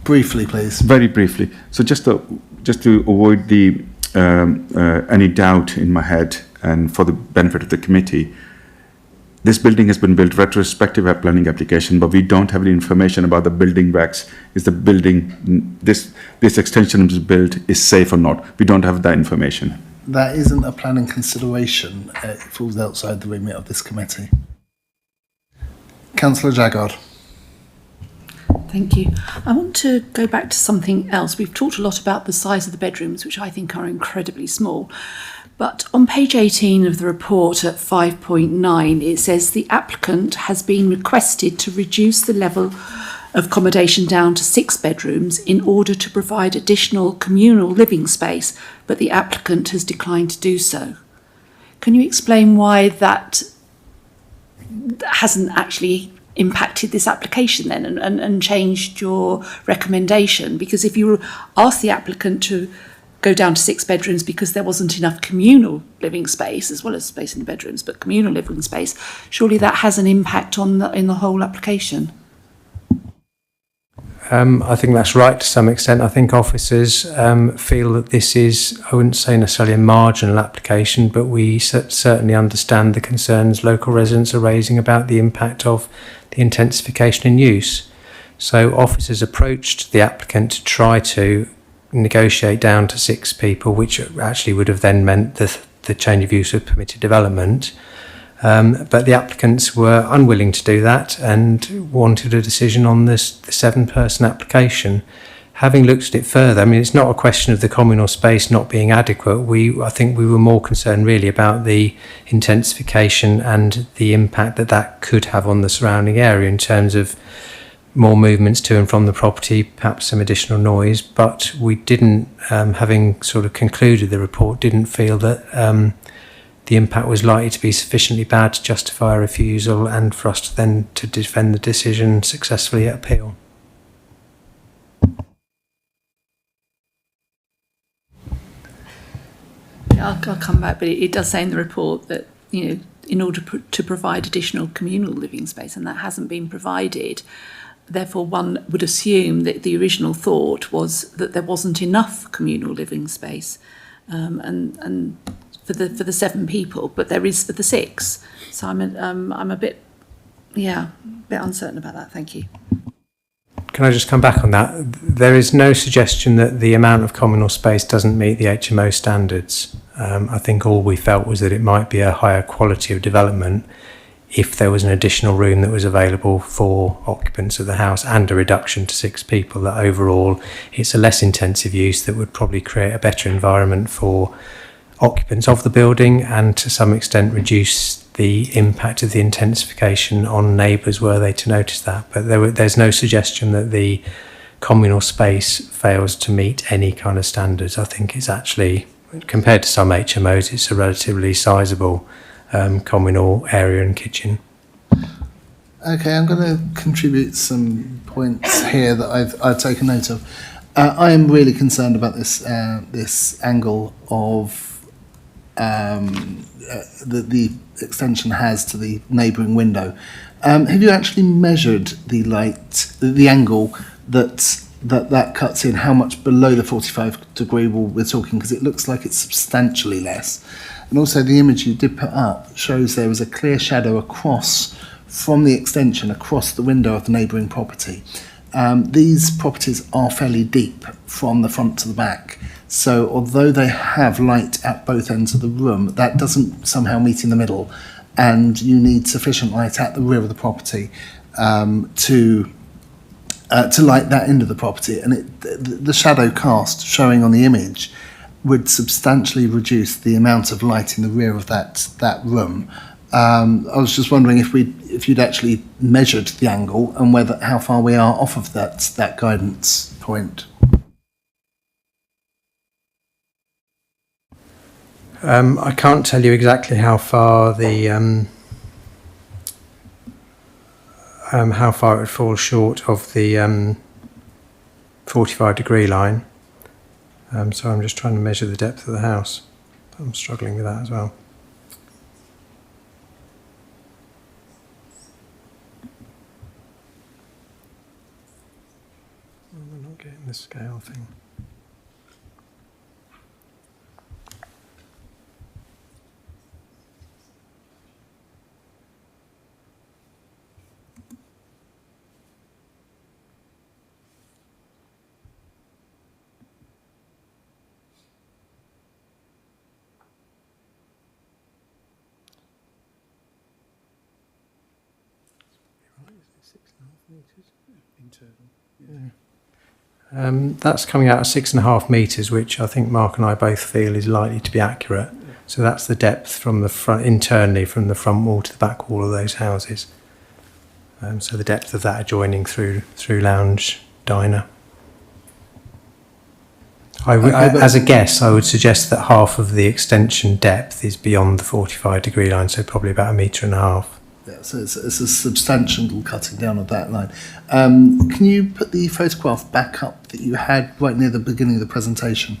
S1: Briefly, please.
S9: Very briefly. So just to avoid the any doubt in my head, and for the benefit of the committee, this building has been built retrospective at planning application, but we don't have any information about the building regs. Is the building, this extension is built, is safe or not? We don't have that information.
S1: That isn't a planning consideration. It falls outside the remit of this committee. Councillor Jaggard.
S6: Thank you. I want to go back to something else. We've talked a lot about the size of the bedrooms, which I think are incredibly small. But on page 18 of the report at 5.9, it says the applicant has been requested to reduce the level of accommodation down to 6 bedrooms in order to provide additional communal living space, but the applicant has declined to do so. Can you explain why that hasn't actually impacted this application then and changed your recommendation? Because if you asked the applicant to go down to 6 bedrooms because there wasn't enough communal living space, as well as space in the bedrooms, but communal living space, surely that has an impact on in the whole application.
S12: I think that's right to some extent. I think officers feel that this is, I wouldn't say necessarily a marginal application, but we certainly understand the concerns local residents are raising about the impact of the intensification in use. So officers approached the applicant to try to negotiate down to 6 people, which actually would have then meant the change of use of permitted development. But the applicants were unwilling to do that and wanted a decision on the 7-person application. Having looked at it further, I mean, it's not a question of the communal space not being adequate. I think we were more concerned really about the intensification and the impact that could have on the surrounding area in terms of more movements to and from the property, perhaps some additional noise. But we didn't, having sort of concluded the report, didn't feel that the impact was likely to be sufficiently bad to justify a refusal and for us to then to defend the decision successfully at appeal.
S6: I'll come back, but it does say in the report that, you know, in order to provide additional communal living space, and that hasn't been provided. Therefore, one would assume that the original thought was that there wasn't enough communal living space, and for the 7 people, but there is for the 6. So I'm a bit uncertain about that. Thank you.
S12: Can I just come back on that? There is no suggestion that the amount of communal space doesn't meet the HMO standards. I think all we felt was that it might be a higher quality of development if there was an additional room that was available for occupants of the house and a reduction to 6 people, that overall it's a less intensive use that would probably create a better environment for occupants of the building and to some extent reduce the impact of the intensification on neighbours were they to notice that. But there's no suggestion that the communal space fails to meet any kind of standards. I think it's actually, compared to some HMOs, it's a relatively sizable communal area and kitchen.
S1: Okay, I'm going to contribute some points here that I've taken note of. I am really concerned about this angle of the extension has to the neighbouring window. Have you actually measured the angle that cuts in? How much below the 45-degree wall we're talking? Because it looks like it's substantially less. And also the image you did put up shows there was a clear shadow across from the extension across the window of the neighbouring property. These properties are fairly deep from the front to the back. So although they have light at both ends of the room, that doesn't somehow meet in the middle, and you need sufficient light at the rear of the property to light that end of the property. And the shadow cast showing on the image would substantially reduce the amount of light in the rear of that room. I was just wondering if you'd actually measured the angle and how far we are off of that guidance point.
S12: I can't tell you exactly how far how far it would fall short of the 45-degree line. So I'm just trying to measure the depth of the house. I'm struggling with that as well. I'm not getting the scale thing. That's coming out at 6.5 metres, which I think Mark and I both feel is likely to be accurate. So that's the depth from the front, internally from the front wall to the back wall of those houses. So the depth of that adjoining through lounge, diner. As a guess, I would suggest that half of the extension depth is beyond the 45-degree line, so probably about 1.5 metres.
S1: Yeah, so it's a substantial cutting down of that line. Can you put the photograph back up that you had right near the beginning of the presentation?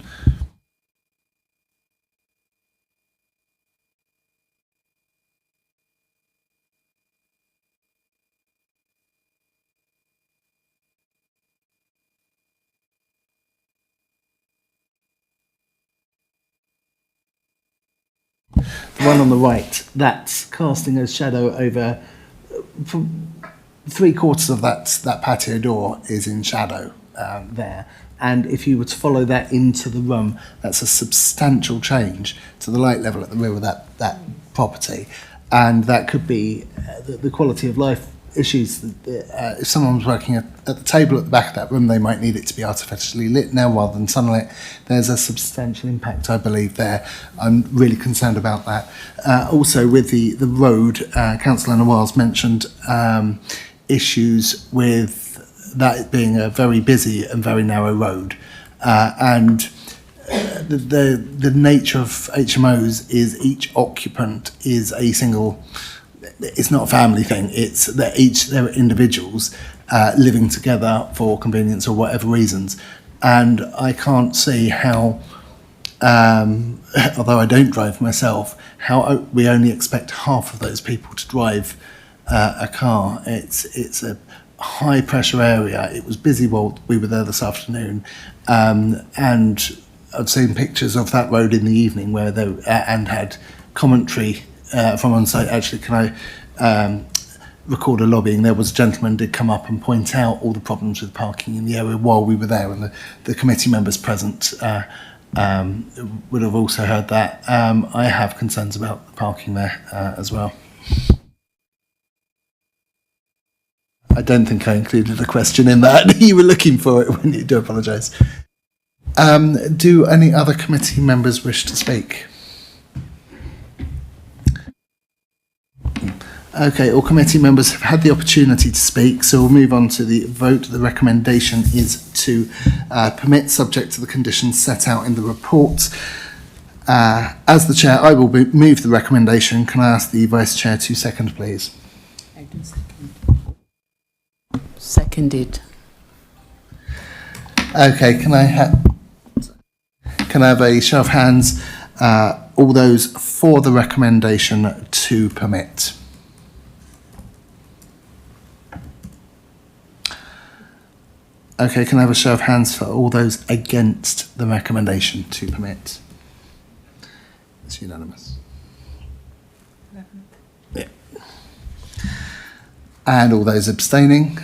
S1: The one on the right, that's casting a shadow over, from 3/4 of that patio door is in shadow there. And if you were to follow that into the room, that's a substantial change to the light level at the rear of that property. And that could be the quality of life issues. If someone was working at the table at the back of that room, they might need it to be artificially lit now rather than sunlit. There's a substantial impact, I believe, there. I'm really concerned about that. Also, with the road, Councillor Nawaz mentioned issues with that being a very busy and very narrow road. And the nature of HMOs is each occupant is a single. It's not a family thing. It's that they're individuals living together for convenience or whatever reasons. And I can't see how, although I don't drive myself, how we only expect half of those people to drive a car. It's a high pressure area. It was busy while we were there this afternoon, and I've seen pictures of that road in the evening where they and had commentary from on site. Actually, can I record a lobbying? There was a gentleman did come up and point out all the problems with parking in the area while we were there, and the committee members present would have also heard that. I have concerns about the parking there as well. I don't think I included a question in that. You were looking for it when you do apologise. Do any other committee members wish to speak? Okay, all committee members have had the opportunity to speak, so we'll move on to the vote. The recommendation is to permit, subject to the conditions set out in the report. As the chair, I will move the recommendation. Can I ask the vice chair to second, please?
S8: I do second. Seconded.
S1: Okay, can I have a show of hands? All those for the recommendation to permit. Okay, can I have a show of hands for all those against the recommendation to permit? It's unanimous. Yeah. And all those abstaining?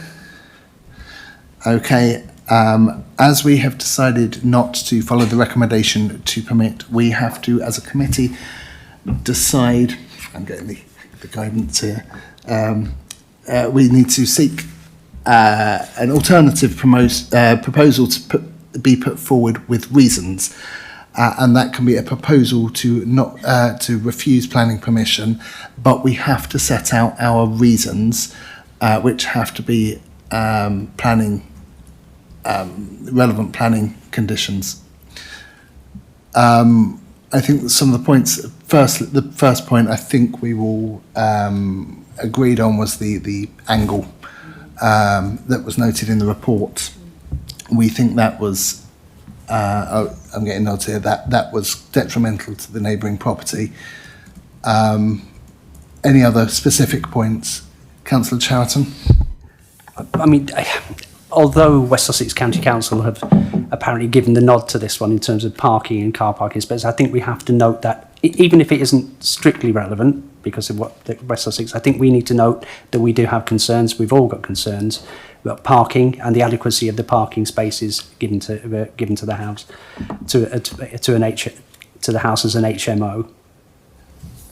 S1: Okay, as we have decided not to follow the recommendation to permit, we have to, as a committee, decide, I'm getting the guidance here, we need to seek an alternative proposal to be put forward with reasons, and that can be a proposal to not to refuse planning permission, but we have to set out our reasons, which have to be relevant planning conditions. I think some of the points. The first point I think we all agreed on was the angle that was noted in the report. We think that was, I'm getting nods here, that was detrimental to the neighbouring property. Any other specific points? Councillor Chariton?
S11: I mean, although West Sussex County Council have apparently given the nod to this one in terms of parking and car parking spaces, I think we have to note that even if it isn't strictly relevant because of what the West Sussex, I think we need to note that we do have concerns. We've all got concerns about parking and the adequacy of the parking spaces given to the house, to the house as an HMO.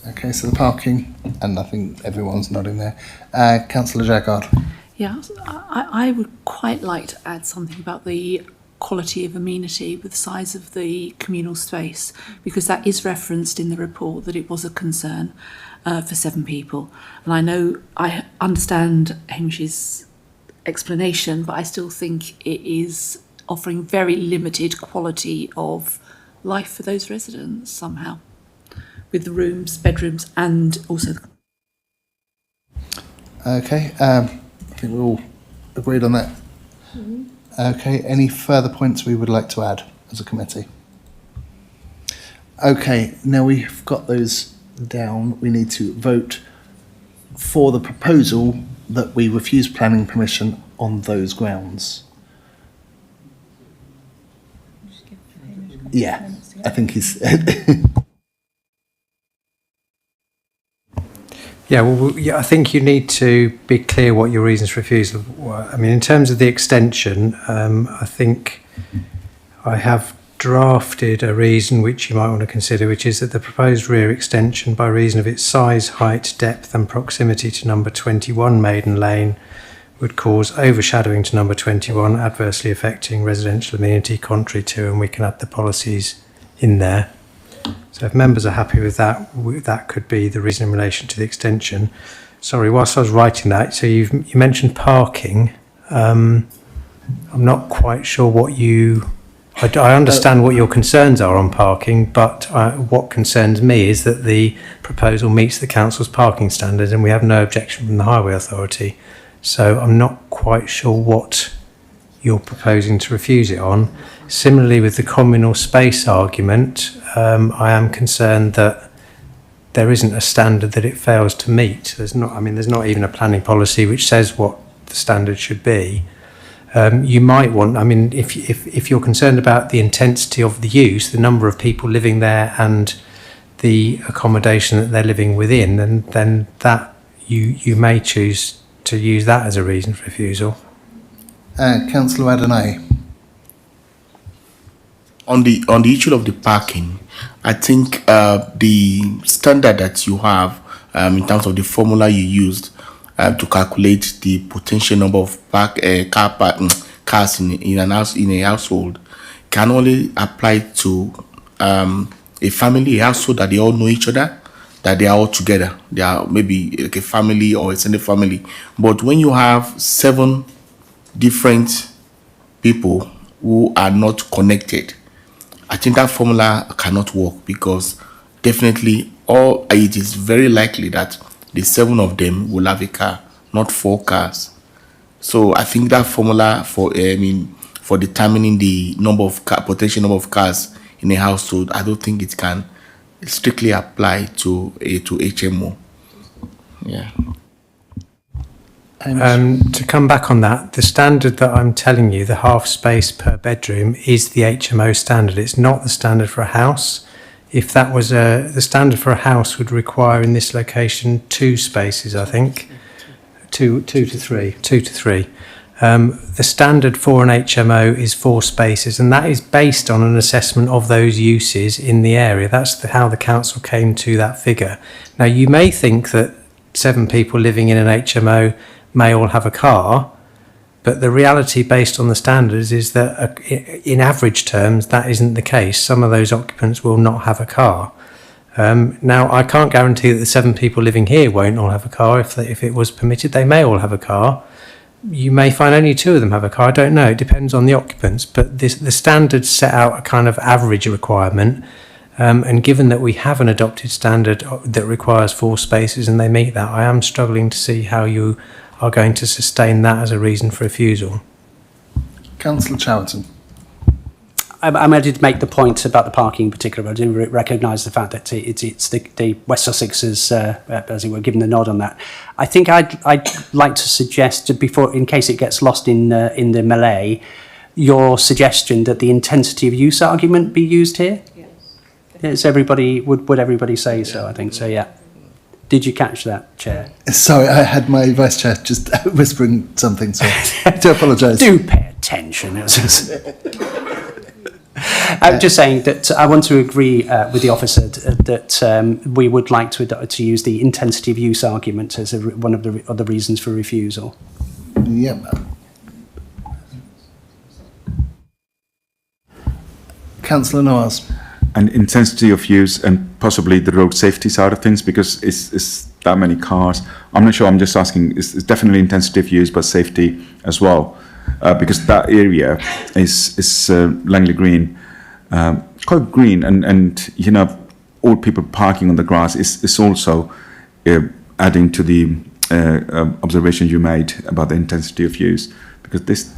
S1: Okay, so the parking, and I think everyone's nodding there. Councillor Jaggard.
S6: Yeah, I would quite like to add something about the quality of amenity with the size of the communal space, because that is referenced in the report that it was a concern for 7 people. And I know, I understand Hamish's explanation, but I still think it is offering very limited quality of life for those residents somehow, with the rooms, bedrooms, and also the...
S1: Okay, I think we're all agreed on that.
S5: Mm-hmm.
S1: Okay, any further points we would like to add as a committee? Okay, now we've got those down, we need to vote for the proposal that we refuse planning permission on those grounds. Yeah, I think he's...
S12: Yeah, well, yeah, I think you need to be clear what your reasons for refusal were. I mean, in terms of the extension, I think I have drafted a reason which you might want to consider, which is that the proposed rear extension, by reason of its size, height, depth and proximity to number 21 Maiden Lane, would cause overshadowing to number 21, adversely affecting residential amenity contrary to, and we can add the policies in there. So if members are happy with that, that could be the reason in relation to the extension. Sorry, whilst I was writing that, so you mentioned parking. I'm not quite sure what I understand what your concerns are on parking, but what concerns me is that the proposal meets the council's parking standards and we have no objection from the Highway Authority. So I'm not quite sure what you're proposing to refuse it on. Similarly, with the communal space argument, I am concerned that there isn't a standard that it fails to meet. There's not even a planning policy which says what the standard should be. You might want, if you're concerned about the intensity of the use, the number of people living there and the accommodation that they're living within, then that you may choose to use that as a reason for refusal.
S1: Councillor Adonai.
S2: On the issue of the parking, I think the standard that you have in terms of the formula you used to calculate the potential number of cars in a household can only apply to a family, a household that they all know each other, that they are all together. They are maybe like a family or extended family. But when you have 7 different people who are not connected, I think that formula cannot work, because definitely it is very likely that the 7 of them will have a car, not 4 cars. So I think that formula for determining the potential number of cars in a household, I don't think it can strictly apply to HMO. Yeah.
S12: To come back on that, the standard that I'm telling you, the half space per bedroom, is the HMO standard. It's not the standard for a house. If that was the standard for a house would require in this location 2 spaces, I think. 2 to 3. 2 to 3. The standard for an HMO is 4 spaces, and that is based on an assessment of those uses in the area. That's how the council came to that figure. Now, you may think that 7 people living in an HMO may all have a car, but the reality based on the standards is that in average terms that isn't the case. Some of those occupants will not have a car. Now, I can't guarantee that the 7 people living here won't all have a car. If it was permitted, they may all have a car. You may find only 2 of them have a car. I don't know. It depends on the occupants. But the standards set out a kind of average requirement. And given that we have an adopted standard that requires 4 spaces and they meet that, I am struggling to see how you are going to sustain that as a reason for refusal.
S1: Councillor Chowerton.
S11: I did make the point about the parking in particular, but I do recognise the fact that it's the West Sussexes, as it were, given the nod on that. I think I'd like to suggest, before, in case it gets lost in the melee, your suggestion that the intensity of use argument be used here. Yes. Would everybody say so? I think so. Yeah. Did you catch that, Chair?
S1: Sorry, I had my Vice Chair just whispering something, so I do apologise.
S11: Do pay attention. I'm just saying that I want to agree with the officer that we would like to use the intensity of use argument as one of the reasons for refusal.
S1: Yep. Councillor Noaz.
S9: And intensity of use and possibly the road safety side of things, because it's that many cars. I'm not sure, I'm just asking, it's definitely intensity of use, but safety as well. Because that area is Langley Green, quite green, and you know, old people parking on the grass is also adding to the observation you made about the intensity of use, because this.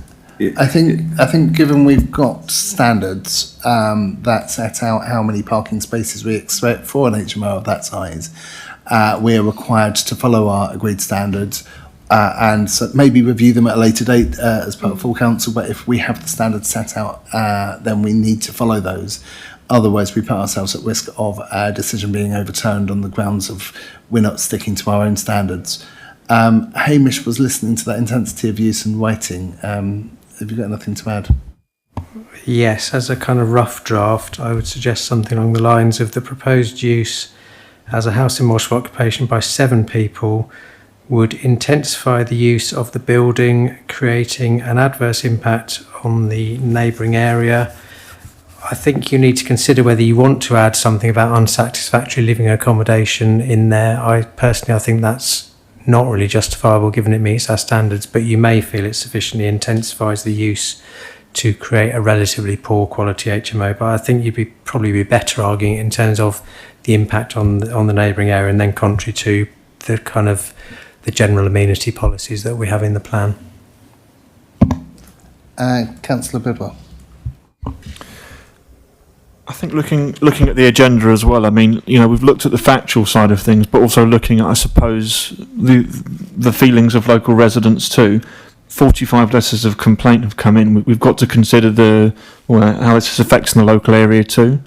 S1: I think given we've got standards that set out how many parking spaces we expect for an HMO of that size, we're required to follow our agreed standards and so maybe review them at a later date as part of full council. But if we have the standards set out, then we need to follow those. Otherwise, we put ourselves at risk of a decision being overturned on the grounds of we're not sticking to our own standards. Hamish was listening to that intensity of use and writing. Have you got anything to add?
S12: Yes, as a kind of rough draft, I would suggest something along the lines of the proposed use as a house in multiple occupation by 7 people would intensify the use of the building, creating an adverse impact on the neighbouring area. I think you need to consider whether you want to add something about unsatisfactory living accommodation in there. I think that's not really justifiable given it meets our standards, but you may feel it sufficiently intensifies the use to create a relatively poor quality HMO. But I think you'd probably be better arguing it in terms of the impact on the neighbouring area, and then contrary to the kind of the general amenity policies that we have in the plan.
S1: Councillor Bidwell.
S3: I think looking at the agenda as well, I mean, you know, we've looked at the factual side of things, but also looking at, I suppose, the feelings of local residents too. 45 letters of complaint have come in. We've got to consider how this affects the local area too.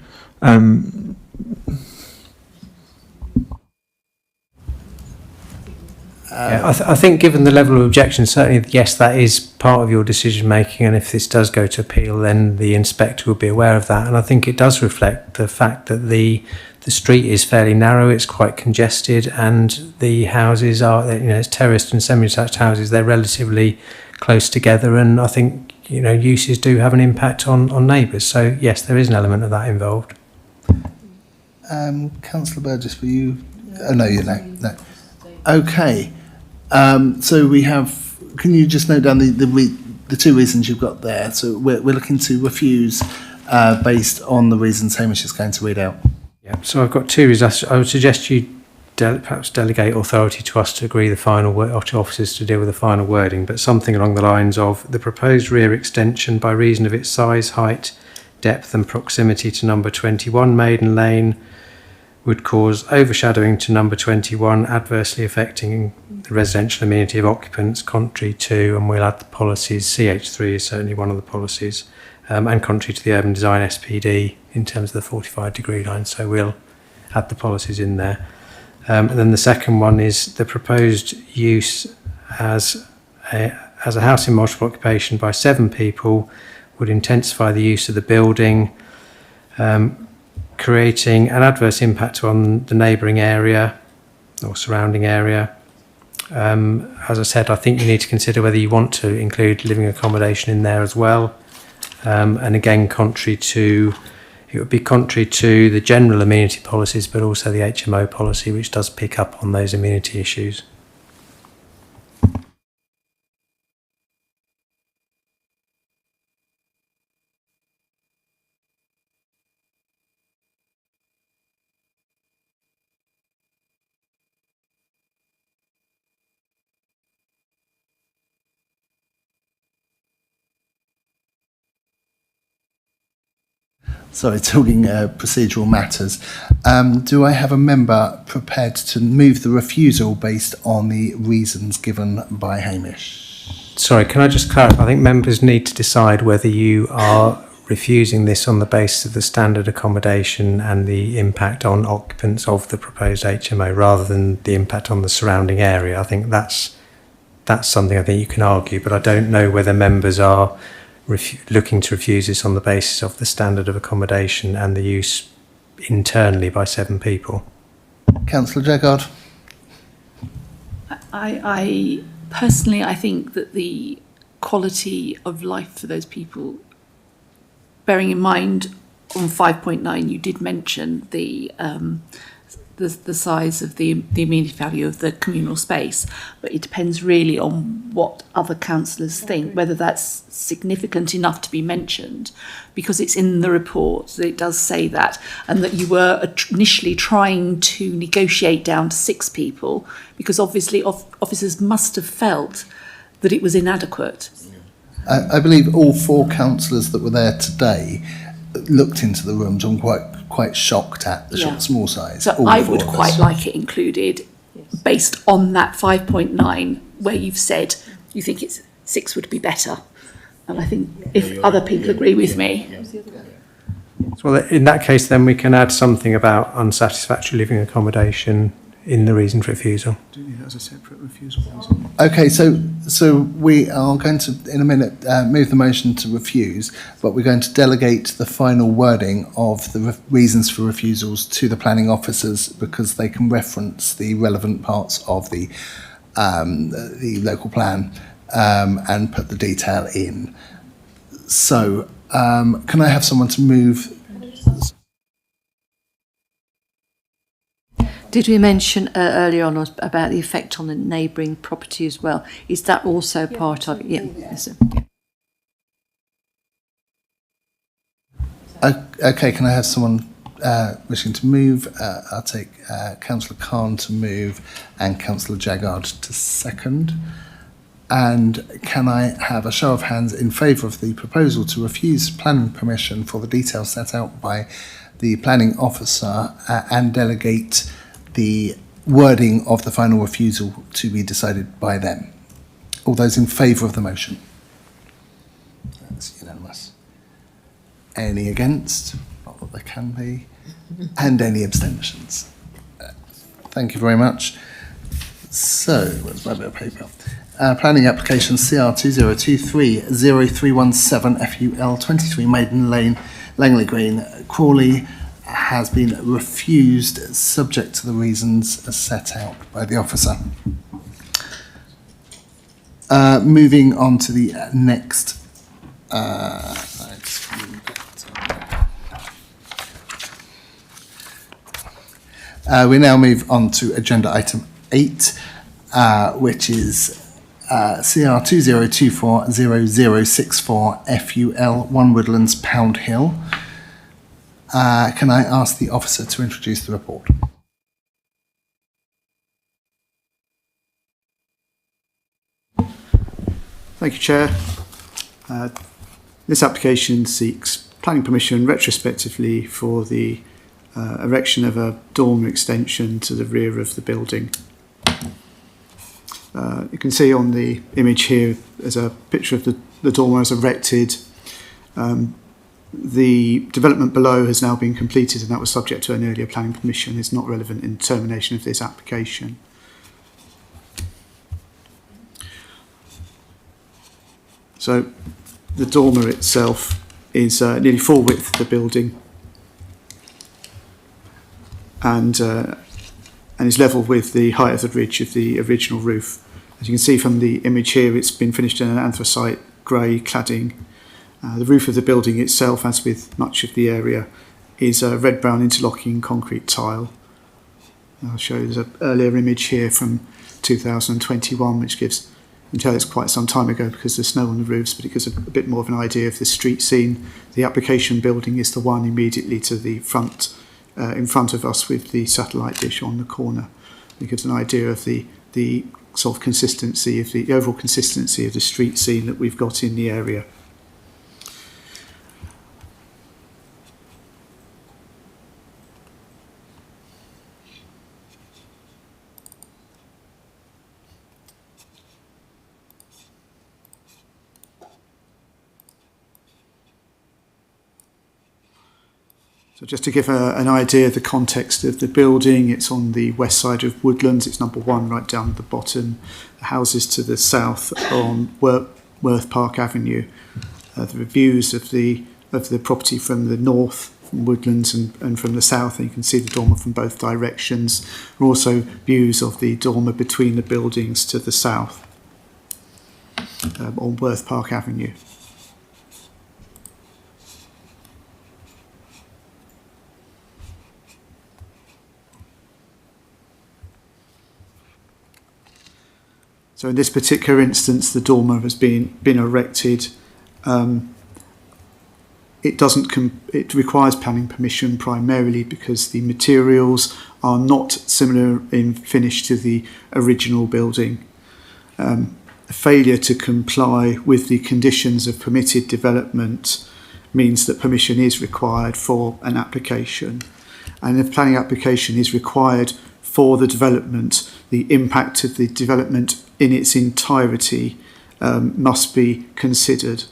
S12: I think given the level of objection, certainly, yes, that is part of your decision making, and if this does go to appeal, then the inspector will be aware of that. And I think it does reflect the fact that the street is fairly narrow, it's quite congested, and the houses are, you know, it's terraced and semi-detached houses, they're relatively close together, and I think, you know, uses do have an impact on neighbours. So yes, there is an element of that involved.
S1: Councillor Burgess, were you? Oh no, no. Okay. So we have. Can you just note down the 2 reasons you've got there? So we're looking to refuse based on the reasons Hamish is going to read out.
S12: Yeah. So I've got 2 reasons. I would suggest you perhaps delegate authority to us to agree the final or to officers to deal with the final wording, but something along the lines of the proposed rear extension by reason of its size, height, depth, and proximity to number 21 Maiden Lane would cause overshadowing to number 21, adversely affecting the residential amenity of occupants, contrary to, and we'll add the policies, CH3 is certainly one of the policies, and contrary to the urban design SPD in terms of the 45-degree line, so we'll add the policies in there. And then the second one is the proposed use as a house in multiple occupation by 7 people would intensify the use of the building, creating an adverse impact on the neighbouring area or surrounding area. As I said, I think you need to consider whether you want to include living accommodation in there as well. And again, it would be contrary to the general amenity policies, but also the HMO policy, which does pick up on those amenity issues.
S1: Sorry, talking procedural matters. Do I have a member prepared to move the refusal based on the reasons given by Hamish?
S12: Sorry, can I just clarify? I think members need to decide whether you are refusing this on the basis of the standard accommodation and the impact on occupants of the proposed HMO rather than the impact on the surrounding area. I think that's something I think you can argue, but I don't know whether members are looking to refuse this on the basis of the standard of accommodation and the use internally by 7 people.
S1: Councillor Jaggard.
S6: I Personally, I think that the quality of life for those people, bearing in mind on 5.9 you did mention the size of the immediate value of the communal space, but it depends really on what other councillors think, whether that's significant enough to be mentioned, because it's in the report that it does say that, and that you were initially trying to negotiate down to 6 people, because obviously officers must have felt that it was inadequate.
S1: I believe all 4 councillors that were there today looked into the rooms and quite shocked at the small size.
S6: So I would quite like it included, based on that 5.9, where you've said you think it's 6 would be better. And I think if other people agree with me.
S12: Well, in that case, then we can add something about unsatisfactory living accommodation in the reason for refusal.
S14: Do you need that as a separate refusal?
S1: Okay, so we are going to, in a minute, move the motion to refuse, but we're going to delegate the final wording of the reasons for refusals to the planning officers, because they can reference the relevant parts of the local plan and put the detail in. So, can I have someone to move?
S4: Did we mention earlier on about the effect on the neighbouring property as well? Is that also part of it? Yeah. Yes,
S1: Okay, can I have someone wishing to move? I'll take Councillor Khan to move and Councillor Jaggard to second. And can I have a show of hands in favour of the proposal to refuse planning permission for the details set out by the planning officer and delegate the wording of the final refusal to be decided by them? All those in favour of the motion? That's unanimous. Any against? Not that there can be. And any abstentions? Thank you very much. So, where's my bit of paper? Planning application CR 2023-0317 FUL 23 Maiden Lane, Langley Green, Crawley, has been refused subject to the reasons set out by the officer. Moving on to the next we now move on to agenda item 8, which is CR 2024-0064 FUL 1 Woodlands Pound Hill. Can I ask the officer to introduce the report?
S14: Thank you, Chair. This application seeks planning permission retrospectively for the erection of a dormer extension to the rear of the building. You can see on the image here there's a picture of the dormer as erected. The development below has now been completed, and that was subject to an earlier planning permission. It's not relevant in termination of this application. So the dormer itself is nearly full width of the building and is level with the height of the ridge of the original roof. As you can see from the image here, it's been finished in an anthracite grey cladding. The roof of the building itself, as with much of the area, is a red-brown interlocking concrete tile. I'll show you an earlier image here from 2021, which gives, you can tell it's quite some time ago because there's snow on the roofs, but it gives a bit more of an idea of the street scene. The application building is the one immediately to the front, in front of us, with the satellite dish on the corner. It gives an idea of the sort of consistency, of the overall consistency of the street scene that we've got in the area. So just to give an idea of the context of the building, it's on the west side of Woodlands. It's number 1 right down at the bottom. The houses to the south on Worth Park Avenue. The views of the property from the north, from Woodlands, and from the south, and you can see the dormer from both directions. There are also views of the dormer between the buildings to the south. on Worth Park Avenue. So in this particular instance, the dormer has been erected. It requires planning permission primarily because the materials are not similar in finish to the original building. A failure to comply with the conditions of permitted development means that permission is required for an application. And if planning application is required for the development, the impact of the development in its entirety must be considered.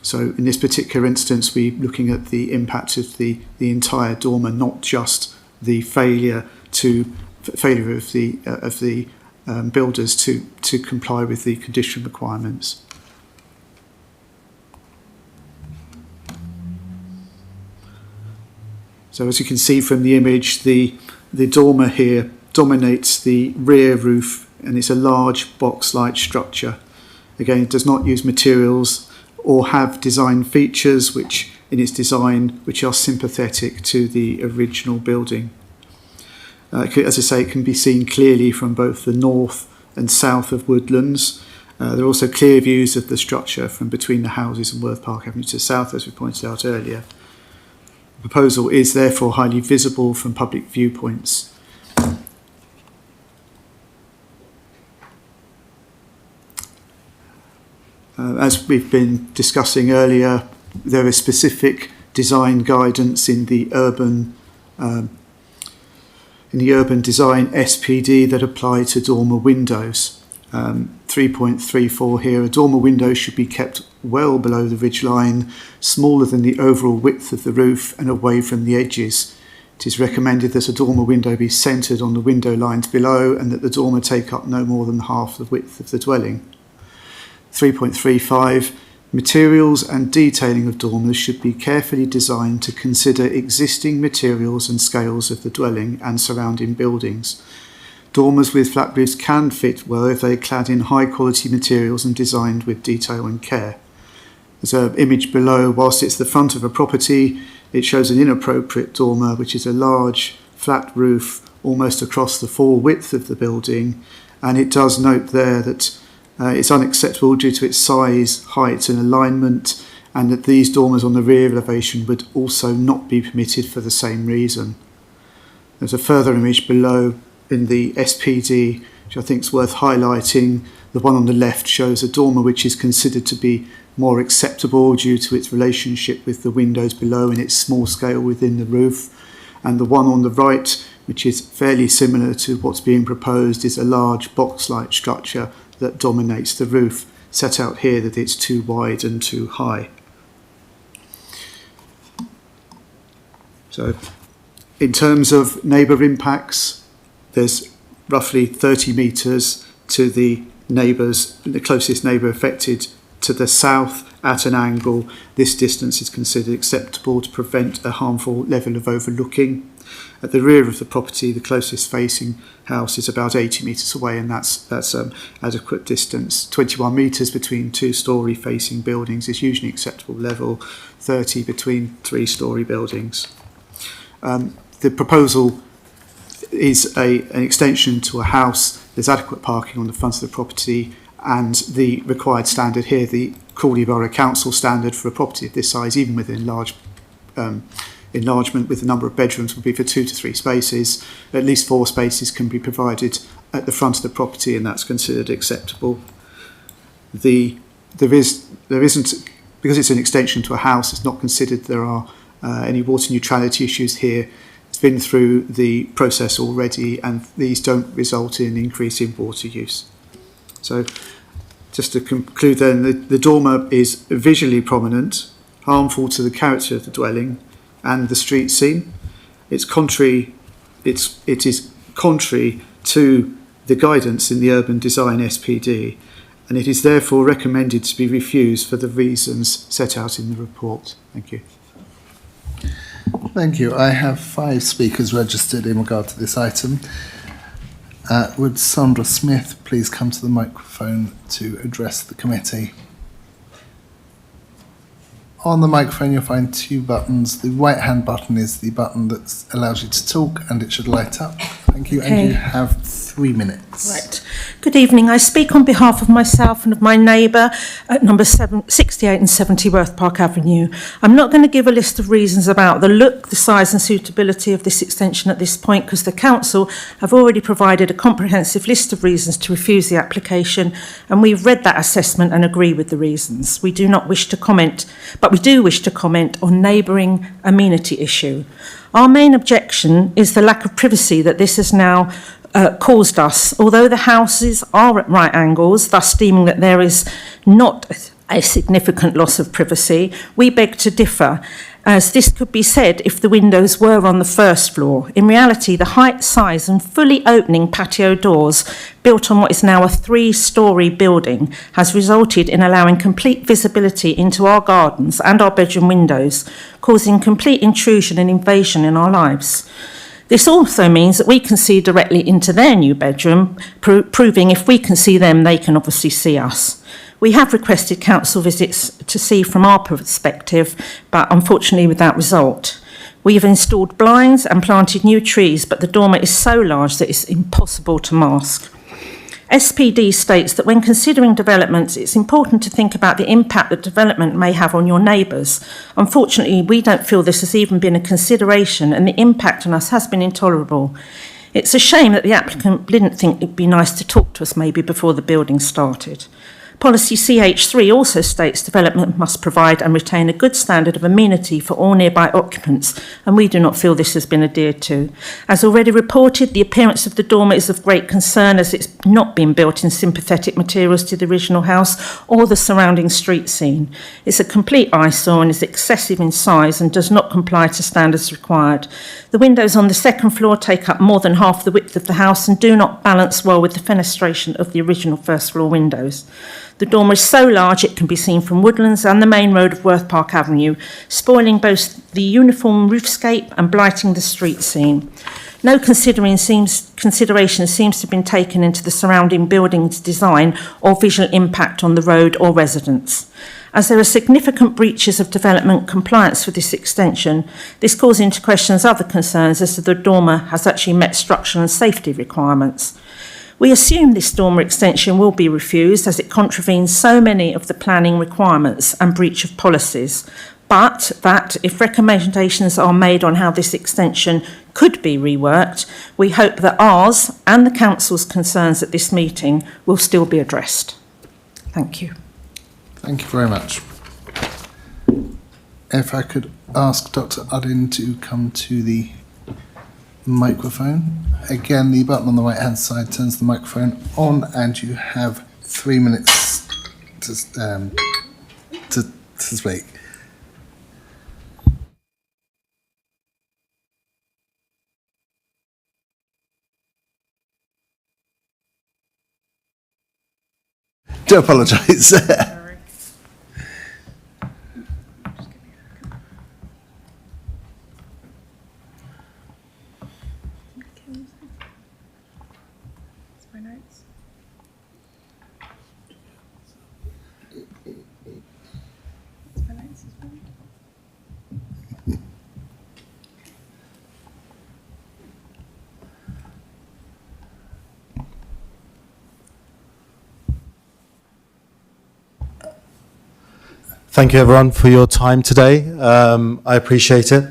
S14: So in this particular instance, we're looking at the impact of the entire dormer, not just the failure of the builders to comply with the condition requirements. So as you can see from the image, the dormer here dominates the rear roof, and it's a large box-like structure. Again, it does not use materials or have design features which are sympathetic to the original building. As I say, it can be seen clearly from both the north and south of Woodlands. There are also clear views of the structure from between the houses and Worth Park Avenue to the south, as we pointed out earlier. The proposal is therefore highly visible from public viewpoints. As we've been discussing earlier, there is specific design guidance in the urban design SPD that apply to dormer windows. 3.34 here, a dormer window should be kept well below the ridge line, smaller than the overall width of the roof and away from the edges. It is recommended that a dormer window be centred on the window lines below and that the dormer take up no more than half the width of the dwelling. 3.35, materials and detailing of dormers should be carefully designed to consider existing materials and scales of the dwelling and surrounding buildings. Dormers with flat roofs can fit well if they are clad in high quality materials and designed with detail and care. There's an image below. Whilst it's the front of a property, it shows an inappropriate dormer, which is a large flat roof almost across the full width of the building, and it does note there that it's unacceptable due to its size, height and alignment, and that these dormers on the rear elevation would also not be permitted for the same reason. There's a further image below in the SPD, which I think is worth highlighting. The one on the left shows a dormer which is considered to be more acceptable due to its relationship with the windows below and its small scale within the roof. And the one on the right, which is fairly similar to what's being proposed, is a large box-like structure that dominates the roof, set out here that it's too wide and too high. So in terms of neighbour impacts, there's roughly 30 metres to the closest neighbour affected to the south at an angle. This distance is considered acceptable to prevent a harmful level of overlooking. At the rear of the property, the closest facing house is about 80 metres away, and that's adequate distance. 21 metres between two-storey facing buildings is usually acceptable level, 30 between three-storey buildings. The proposal is an extension to a house. There's adequate parking on the front of the property, and the required standard here, the Crawley Borough Council standard for a property of this size, even with enlargement with the number of bedrooms, would be for 2 to 3 spaces. At least 4 spaces can be provided at the front of the property, and that's considered acceptable. There isn't, because it's an extension to a house, it's not considered there are any water neutrality issues here. It's been through the process already, and these don't result in increase in water use. So just to conclude then, the dormer is visually prominent, harmful to the character of the dwelling and the street scene. It is contrary to the guidance in the Urban Design SPD, and it is therefore recommended to be refused for the reasons set out in the report. Thank you.
S1: Thank you. I have 5 speakers registered in regard to this item. Would Sandra Smith please come to the microphone to address the committee? On the microphone you'll find two buttons. The right hand button is the button that allows you to talk and it should light up. Thank you.
S15: Okay.
S1: And you have 3 minutes.
S15: Right. Good evening. I speak on behalf of myself and of my neighbour at number 68 and 70 Worth Park Avenue. I'm not going to give a list of reasons about the look, the size and suitability of this extension at this point because the council have already provided a comprehensive list of reasons to refuse the application and we've read that assessment and agree with the reasons. We do not wish to comment, but we do wish to comment on neighbouring amenity issue. Our main objection is the lack of privacy that this has now caused us. Although the houses are at right angles, thus deeming that there is not a significant loss of privacy, we beg to differ, as this could be said if the windows were on the first floor. In reality, the height, size and fully opening patio doors built on what is now a 3-storey building has resulted in allowing complete visibility into our gardens and our bedroom windows, causing complete intrusion and invasion in our lives. This also means that we can see directly into their new bedroom, proving if we can see them, they can obviously see us. We have requested council visits to see from our perspective, but unfortunately without result. We have installed blinds and planted new trees, but the dormer is so large that it's impossible to mask. SPD states that when considering developments, it's important to think about the impact that development may have on your neighbours. Unfortunately, we don't feel this has even been a consideration and the impact on us has been intolerable. It's a shame that the applicant didn't think it'd be nice to talk to us maybe before the building started. Policy CH3 also states development must provide and retain a good standard of amenity for all nearby occupants, and we do not feel this has been adhered to. As already reported, the appearance of the dormer is of great concern as it's not been built in sympathetic materials to the original house or the surrounding street scene. It's a complete eyesore and is excessive in size and does not comply to standards required. The windows on the second floor take up more than half the width of the house and do not balance well with the fenestration of the original first floor windows. The dormer is so large it can be seen from Woodlands and the main road of Worth Park Avenue, spoiling both the uniform roofscape and blighting the street scene. No consideration seems to have been taken into the surrounding building's design or visual impact on the road or residents. As there are significant breaches of development compliance with this extension, this calls into question other concerns as to the dormer has actually met structural and safety requirements. We assume this dormer extension will be refused as it contravenes so many of the planning requirements and breach of policies, but that if recommendations are made on how this extension could be reworked, we hope that ours and the council's concerns at this meeting will still be addressed. Thank you.
S1: Thank you very much. If I could ask Dr. Uddin to come to the microphone. Again, the button on the right hand side turns the microphone on and you have 3 minutes to speak. Do apologise.
S16: Thank you everyone for your time today. I appreciate it.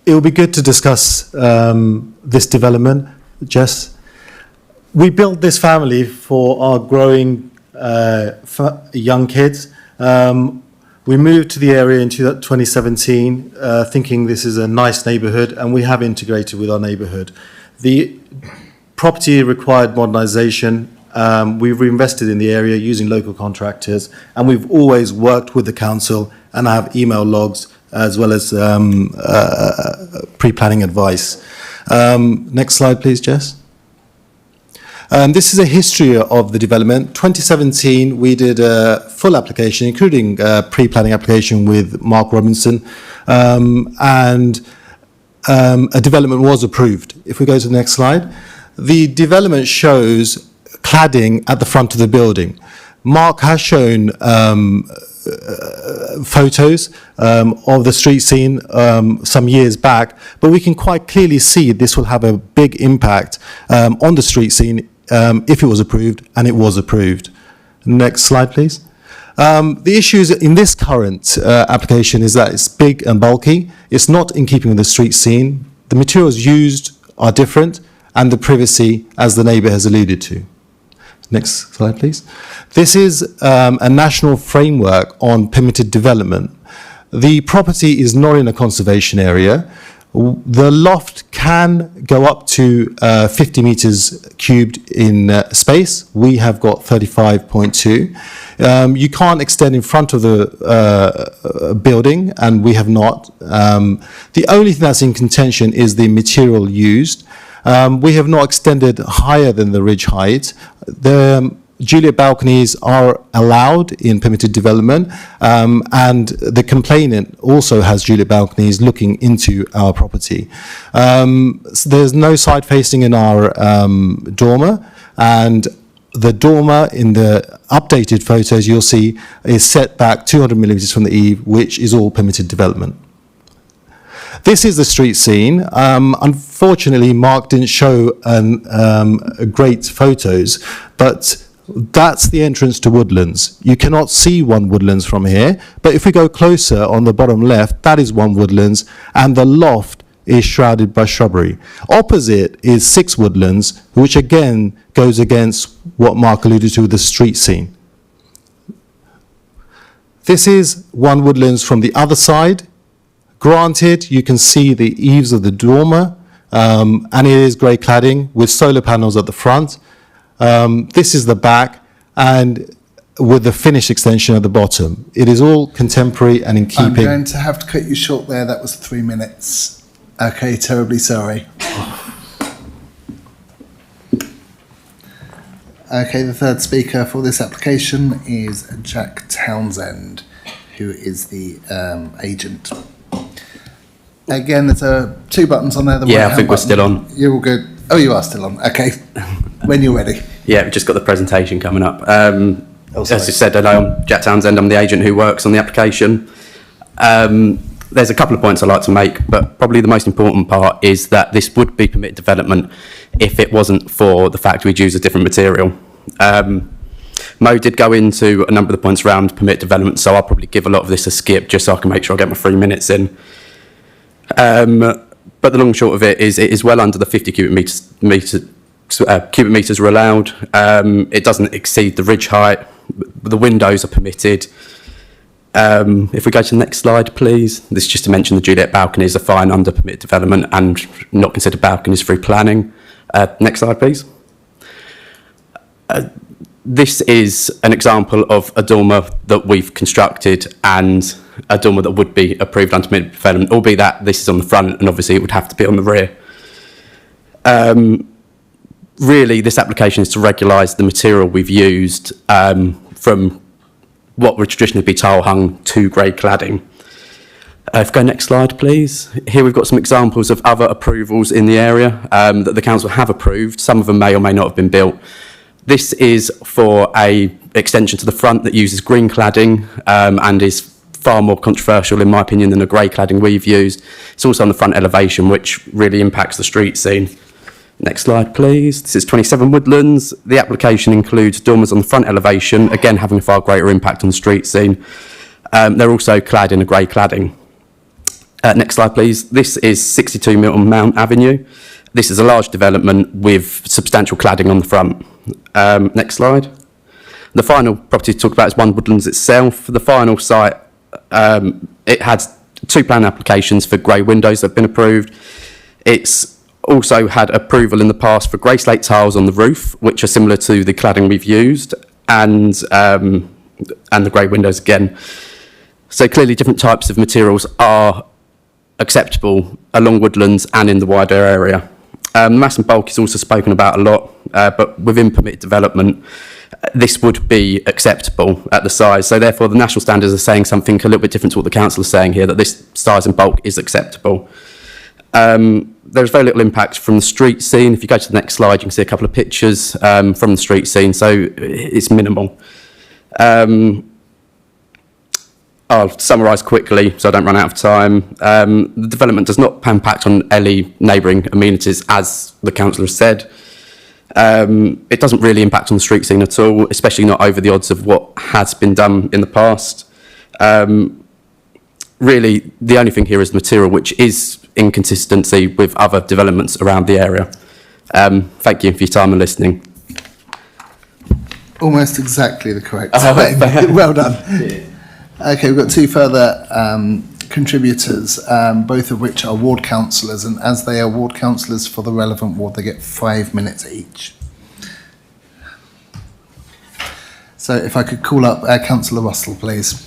S16: It will be good to discuss this development. Jess, we built this family for our growing young kids. We moved to the area in 2017 thinking this is a nice neighbourhood, and we have integrated with our neighbourhood. The property required modernisation. We've reinvested in the area using local contractors, and we've always worked with the council and have email logs as well as pre-planning advice. Next slide, please, Jess. This is a history of the development. 2017, we did a full application, including pre-planning application with Mark Robinson, and a development was approved. If we go to the next slide. the development shows cladding at the front of the building. Mark has shown photos of the street scene some years back, but we can quite clearly see this will have a big impact on the street scene if it was approved, and it was approved. Next slide, please. The issues in this current application is that it's big and bulky. It's not in keeping with the street scene. The materials used are different, and the privacy, as the neighbour has alluded to. Next slide, please. This is a national framework on permitted development. The property is not in a conservation area. The loft can go up to 50 metres cubed in space. We have got 35.2. You can't extend in front of the building, and we have not. The only thing that's in contention is the material used. We have not extended higher than the ridge height. The Juliet balconies are allowed in permitted development, and the complainant also has Juliet balconies looking into our property. There's no side facing in our dormer, and the dormer in the updated photos you'll see is set back 200 millimetres from the eave, which is all permitted development. This is the street scene. Unfortunately, Mark didn't show great photos, but that's the entrance to Woodlands. You cannot see one Woodlands from here, but if we go closer on the bottom left, that is one Woodlands, and the loft is shrouded by shrubbery. Opposite is 6 Woodlands, which again goes against what Mark alluded to with the street scene. This is one Woodlands from the other side. Granted, you can see the eaves of the dormer, and it is grey cladding with solar panels at the front. This is the back, and with the finished extension at the bottom. It is all contemporary and in keeping.
S1: I'm going to have to cut you short there. That was 3 minutes. Okay, terribly sorry. Okay, the third speaker for this application is Jack Townsend, who is the agent. Again, there's 2 buttons on there. The
S17: I think we're still on.
S1: You're all good. Oh, you are still on. Okay. When you're ready.
S17: Yeah, we've just got the presentation coming up. As you said, hello, I'm Jack Townsend. I'm the agent who works on the application. There's a couple of points I'd like to make, but probably the most important part is that this would be permitted development if it wasn't for the fact we'd use a different material. Mo did go into a number of the points around permitted development, so I'll probably give a lot of this a skip just so I can make sure I get my 3 minutes in. But the long and short of it is well under the 50 cubic metres are allowed. It doesn't exceed the ridge height. The windows are permitted. If we go to the next slide, please. This is just to mention the Juliet balconies are fine under permitted development and not considered balconies through planning. Next slide, please. This is an example of a dormer that we've constructed and a dormer that would be approved under permitted development, albeit that this is on the front and obviously it would have to be on the rear. Really, this application is to regularise the material we've used from what would traditionally be tile hung to grey cladding. If we go next slide, please. Here we've got some examples of other approvals in the area that the council have approved. Some of them may or may not have been built. This is for a extension to the front that uses green cladding and is far more controversial, in my opinion, than the grey cladding we've used. It's also on the front elevation, which really impacts the street scene. Next slide, please. This is 27 Woodlands. The application includes dormers on the front elevation, again having a far greater impact on the street scene. They're also clad in a grey cladding. Next slide, please. This is 62 Milton Mount Avenue. This is a large development with substantial cladding on the front. Next slide. The final property to talk about is One Woodlands itself. The final site, it had 2 plan applications for grey windows that have been approved. It's also had approval in the past for grey slate tiles on the roof, which are similar to the cladding we've used, and the grey windows again. So clearly different types of materials are acceptable along Woodlands and in the wider area. Mass and bulk is also spoken about a lot, but within permitted development, this would be acceptable at the size. So therefore, the national standards are saying something a little bit different to what the council is saying here, that this size and bulk is acceptable. there's very little impact from the street scene. If you go to the next slide, you can see a couple of pictures from the street scene, so it's minimal. I'll summarise quickly so I don't run out of time. The development does not impact on any neighbouring amenities, as the councillor has said. It doesn't really impact on the street scene at all, especially not over the odds of what has been done in the past. Really, the only thing here is the material, which is in consistency with other developments around the area. Thank you for your time and listening.
S1: Almost exactly the correct time. Well done. Yeah. Okay, we've got two further contributors, both of which are ward councillors, and as they are ward councillors for the relevant ward, they get 5 minutes each. So if I could call up Councillor Russell, please.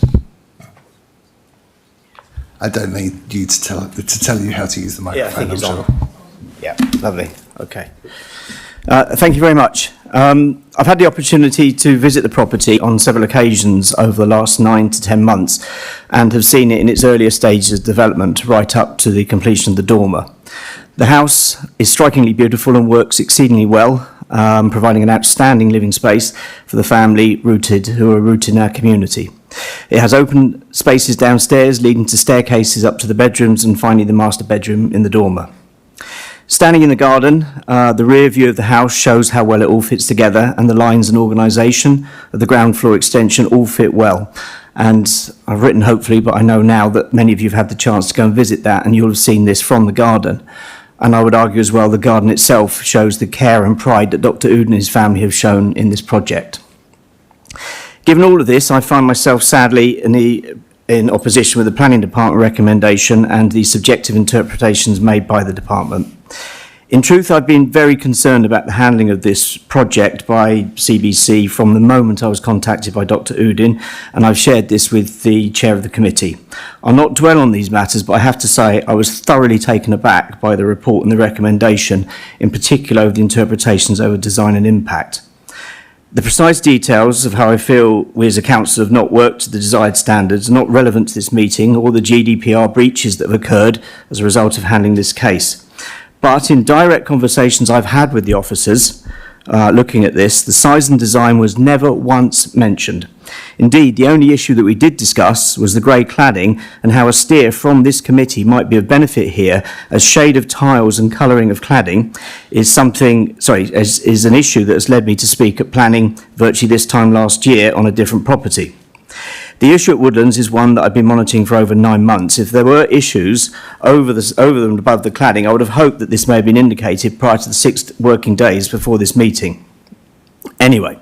S1: I don't need you to tell you how to use the microphone.
S18: Yeah, I think it's
S1: I'm
S18: on.
S1: sure.
S18: Yeah, lovely. Okay. Thank you very much. I've had the opportunity to visit the property on several occasions over the last 9 to 10 months and have seen it in its earlier stages of development right up to the completion of the dormer. The house is strikingly beautiful and works exceedingly well, providing an outstanding living space for the family who are rooted in our community. It has open spaces downstairs leading to staircases up to the bedrooms and finally the master bedroom in the dormer. Standing in the garden, the rear view of the house shows how well it all fits together, and the lines and organisation of the ground floor extension all fit well. And I've written hopefully, but I know now that many of you have had the chance to go and visit that, and you'll have seen this from the garden. And I would argue as well the garden itself shows the care and pride that Dr. Oud and his family have shown in this project. Given all of this, I find myself sadly in opposition with the planning department recommendation and the subjective interpretations made by the department. In truth, I've been very concerned about the handling of this project by CBC from the moment I was contacted by Dr. Udin, and I've shared this with the chair of the committee. I'll not dwell on these matters, but I have to say I was thoroughly taken aback by the report and the recommendation, in particular of the interpretations over design and impact. The precise details of how I feel we as a council have not worked to the desired standards are not relevant to this meeting or the GDPR breaches that have occurred as a result of handling this case. But in direct conversations I've had with the officers looking at this, the size and design was never once mentioned. Indeed, the only issue that we did discuss was the grey cladding and how a steer from this committee might be of benefit here, as shade of tiles and colouring of cladding is an issue that has led me to speak at planning virtually this time last year on a different property. The issue at Woodlands is one that I've been monitoring for over 9 months. If there were issues over and above the cladding, I would have hoped that this may have been indicated prior to the 6 working days before this meeting. Anyway,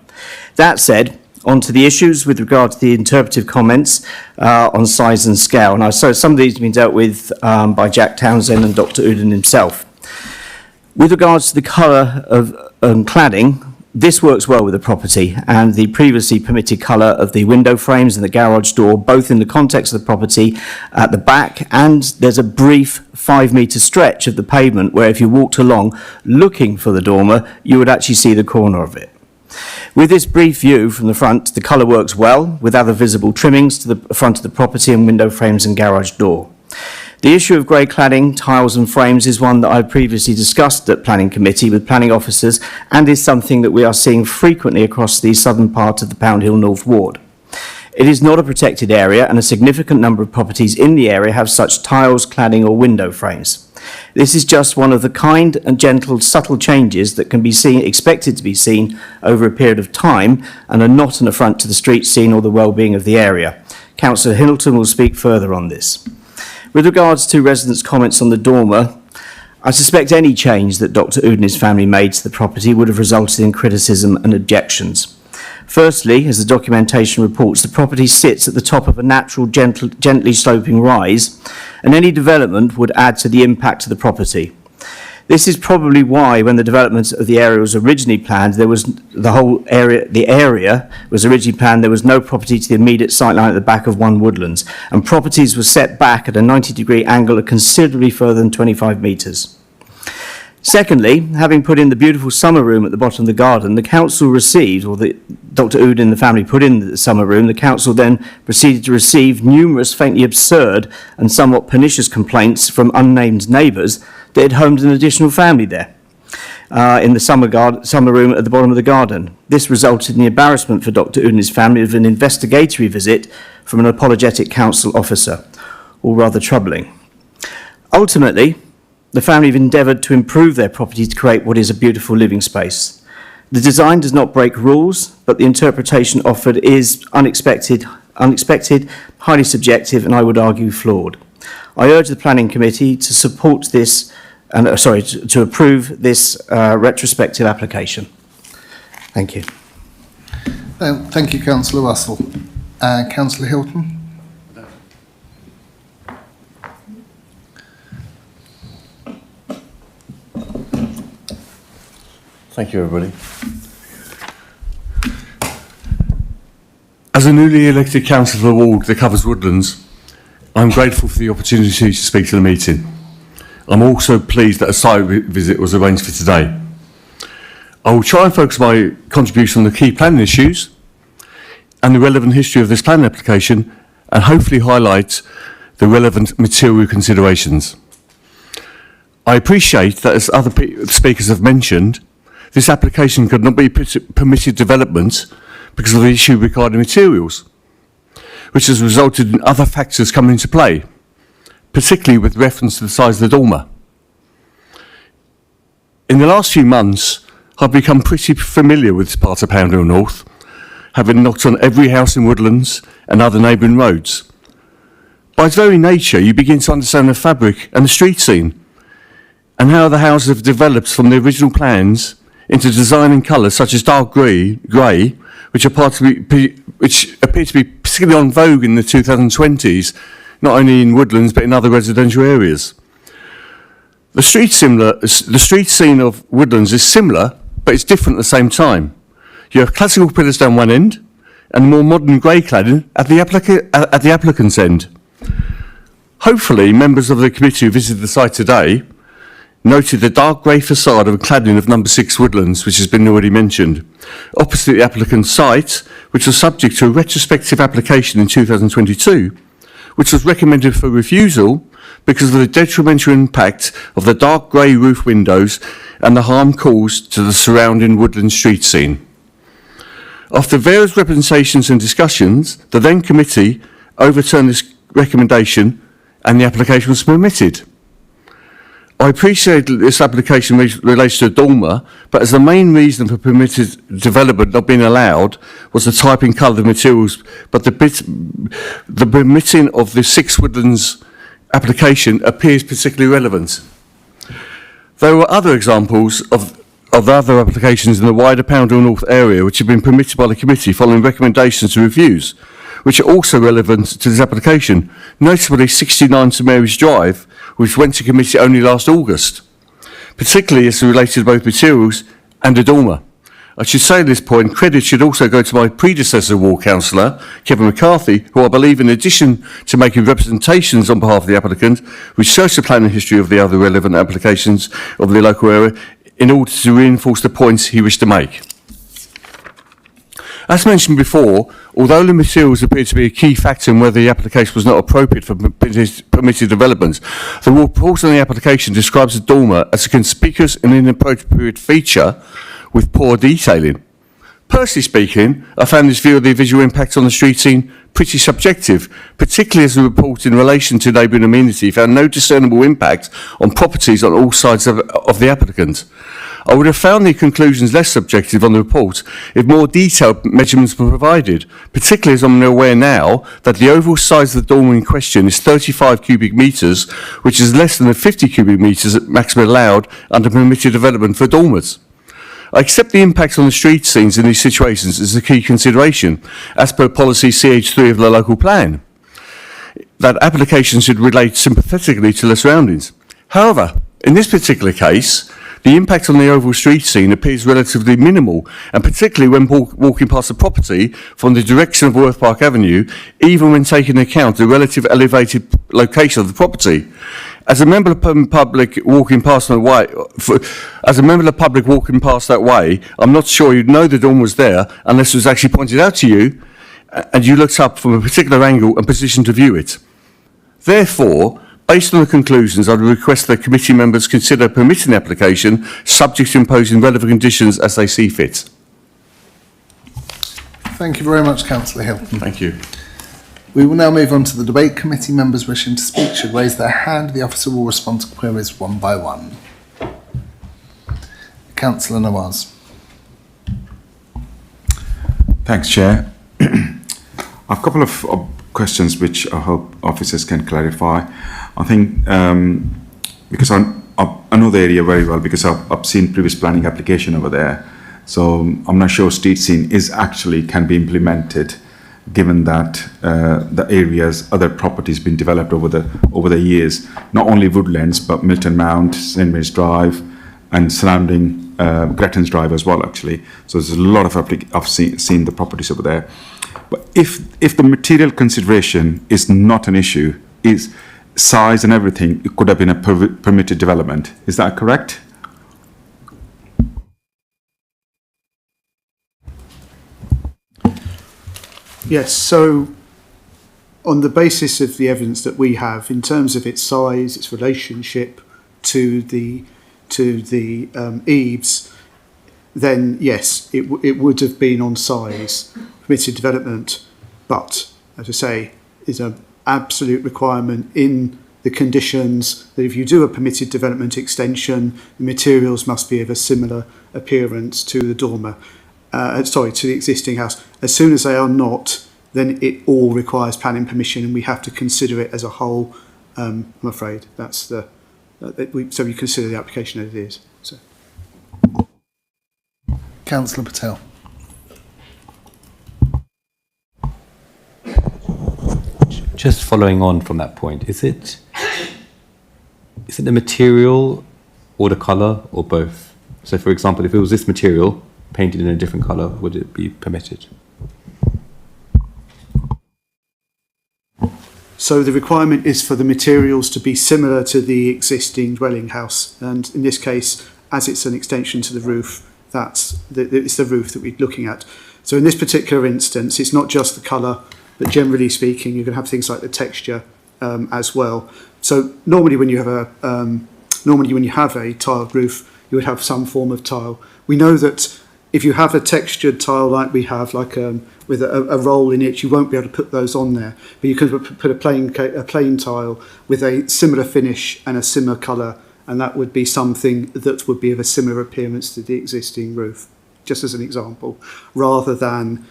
S18: that said, on to the issues with regard to the interpretive comments on size and scale. Now, so some of these have been dealt with by Jack Townsend and Dr. Udin himself. With regards to the colour of cladding, this works well with the property, and the previously permitted colour of the window frames and the garage door, both in the context of the property at the back, and there's a brief 5-metre stretch of the pavement where if you walked along looking for the dormer, you would actually see the corner of it. With this brief view from the front, the colour works well with other visible trimmings to the front of the property and window frames and garage door. The issue of grey cladding, tiles and frames is one that I've previously discussed at Planning Committee with planning officers and is something that we are seeing frequently across the southern part of the Pound Hill North Ward. It is not a protected area, and a significant number of properties in the area have such tiles, cladding or window frames. This is just one of the kind and gentle, subtle changes that can be expected to be seen over a period of time and are not an affront to the street scene or the well-being of the area. Councillor Hilton will speak further on this. With regards to residents' comments on the dormer, I suspect any change that Dr. Oud and his family made to the property would have resulted in criticism and objections. Firstly, as the documentation reports, the property sits at the top of a natural, gently sloping rise, and any development would add to the impact of the property. This is probably why, when the development of the area was originally planned, there was the area was originally planned, there was no property to the immediate sightline at the back of Woodlands, and properties were set back at a 90-degree angle at considerably further than 25 metres. Secondly, having put in the beautiful summer room at the bottom of the garden, the council received, or Dr. Oud and the family put in the summer room, the council then proceeded to receive numerous faintly absurd and somewhat pernicious complaints from unnamed neighbours that had homed an additional family there in the summer room at the bottom of the garden. This resulted in the embarrassment for Dr. Oud and his family of an investigatory visit from an apologetic council officer, all rather troubling. Ultimately, the family have endeavoured to improve their property to create what is a beautiful living space. The design does not break rules, but the interpretation offered is unexpected, highly subjective, and I would argue flawed. I urge the Planning Committee to support this, to approve this retrospective application. Thank you.
S1: Thank you, Councillor Russell. Councillor Hilton.
S19: Thank you, everybody. As a newly elected councillor for the ward that covers Woodlands, I'm grateful for the opportunity to speak to the meeting. I'm also pleased that a site visit was arranged for today. I will try and focus my contribution on the key planning issues and the relevant history of this planning application, and hopefully highlight the relevant material considerations. I appreciate that, as other speakers have mentioned, this application could not be permitted development because of the issue regarding materials, which has resulted in other factors coming into play, particularly with reference to the size of the dormer. In the last few months, I've become pretty familiar with this part of Pound Hill North, having knocked on every house in Woodlands and other neighbouring roads. By its very nature, you begin to understand the fabric and the street scene, and how the houses have developed from the original plans into design and colours such as dark grey, which appear to be particularly on vogue in the 2020s, not only in Woodlands but in other residential areas. The street scene of Woodlands is similar, but it's different at the same time. You have classical pillars down one end and more modern grey cladding at the applicant's end. Hopefully, members of the committee who visited the site today noted the dark grey facade of cladding of number 6 Woodlands, which has been already mentioned, opposite the applicant's site, which was subject to a retrospective application in 2022, which was recommended for refusal because of the detrimental impact of the dark grey roof windows and the harm caused to the surrounding woodland street scene. After various representations and discussions, the then committee overturned this recommendation and the application was permitted. I appreciate that this application relates to a dormer, but as the main reason for permitted development not being allowed was the type and colour of the materials, but the permitting of the 6 Woodlands application appears particularly relevant. There were other examples of other applications in the wider Pound Hill North area which have been permitted by the committee following recommendations to reviews, which are also relevant to this application, notably 69 St Mary's Drive, which went to committee only last August, particularly as related to both materials and a dormer. I should say at this point, credit should also go to my predecessor ward councillor, Kevin McCarthy, who I believe, in addition to making representations on behalf of the applicant, researched the planning history of the other relevant applications of the local area in order to reinforce the points he wished to make. As mentioned before, although the materials appear to be a key factor in whether the application was not appropriate for permitted development, the report on the application describes the dormer as a conspicuous and inappropriate feature with poor detailing. Personally speaking, I found this view of the visual impact on the street scene pretty subjective, particularly as the report in relation to neighbouring amenity found no discernible impact on properties on all sides of the applicant. I would have found the conclusions less subjective on the report if more detailed measurements were provided, particularly as I'm aware now that the overall size of the dormer in question is 35 cubic metres, which is less than the 50 cubic metres maximum allowed under permitted development for dormers. I accept the impact on the street scenes in these situations is a key consideration, as per policy CH3 of the local plan, that applications should relate sympathetically to the surroundings. However, in this particular case, the impact on the overall street scene appears relatively minimal, and particularly when walking past the property from the direction of Worth Park Avenue, even when taking into account the relative elevated location of the property. As a member of the public walking past that way, I'm not sure you'd know the dorm was there unless it was actually pointed out to you and you looked up from a particular angle and position to view it. Therefore, based on the conclusions, I would request that committee members consider permitting the application, subject to imposing relevant conditions as they see fit.
S1: Thank you very much, Councillor Hilton.
S19: Thank you.
S1: We will now move on to the debate. Committee members wishing to speak should raise their hand. The officer will respond to queries one by one. Councillor Nawaz.
S9: Thanks, Chair. A couple of questions which I hope officers can clarify. I think because I know the area very well because I've seen previous planning application over there. So I'm not sure street scene can be implemented, given that the areas, other properties been developed over the years, not only Woodlands but Milton Mount, St Mary's Drive, and surrounding Gretton's Drive as well. Actually, so there's a lot of I've seen the properties over there. But if the material consideration is not an issue, is size and everything, it could have been a permitted development. Is that correct?
S14: Yes, so on the basis of the evidence that we have, in terms of its size, its relationship to the eaves, then yes, it would have been on size, permitted development, but as I say, is an absolute requirement in the conditions that if you do a permitted development extension, the materials must be of a similar appearance to the dormer. To the existing house. As soon as they are not, then it all requires planning permission, and we have to consider it as a whole. I'm afraid that's so we consider the application as it is. So.
S1: Councillor Patel.
S10: Just following on from that point, is it the material or the colour or both? So, for example, if it was this material painted in a different colour, would it be permitted?
S14: So the requirement is for the materials to be similar to the existing dwelling house, and in this case, as it's an extension to the roof, it's the roof that we're looking at. So in this particular instance, it's not just the colour, but generally speaking, you can have things like the texture as well. So normally when you have a tiled roof, you would have some form of tile. We know that if you have a textured tile like we have, with a roll in it, you won't be able to put those on there. But you can put a plain tile with a similar finish and a similar colour, and that would be something that would be of a similar appearance to the existing roof, just as an example, rather than,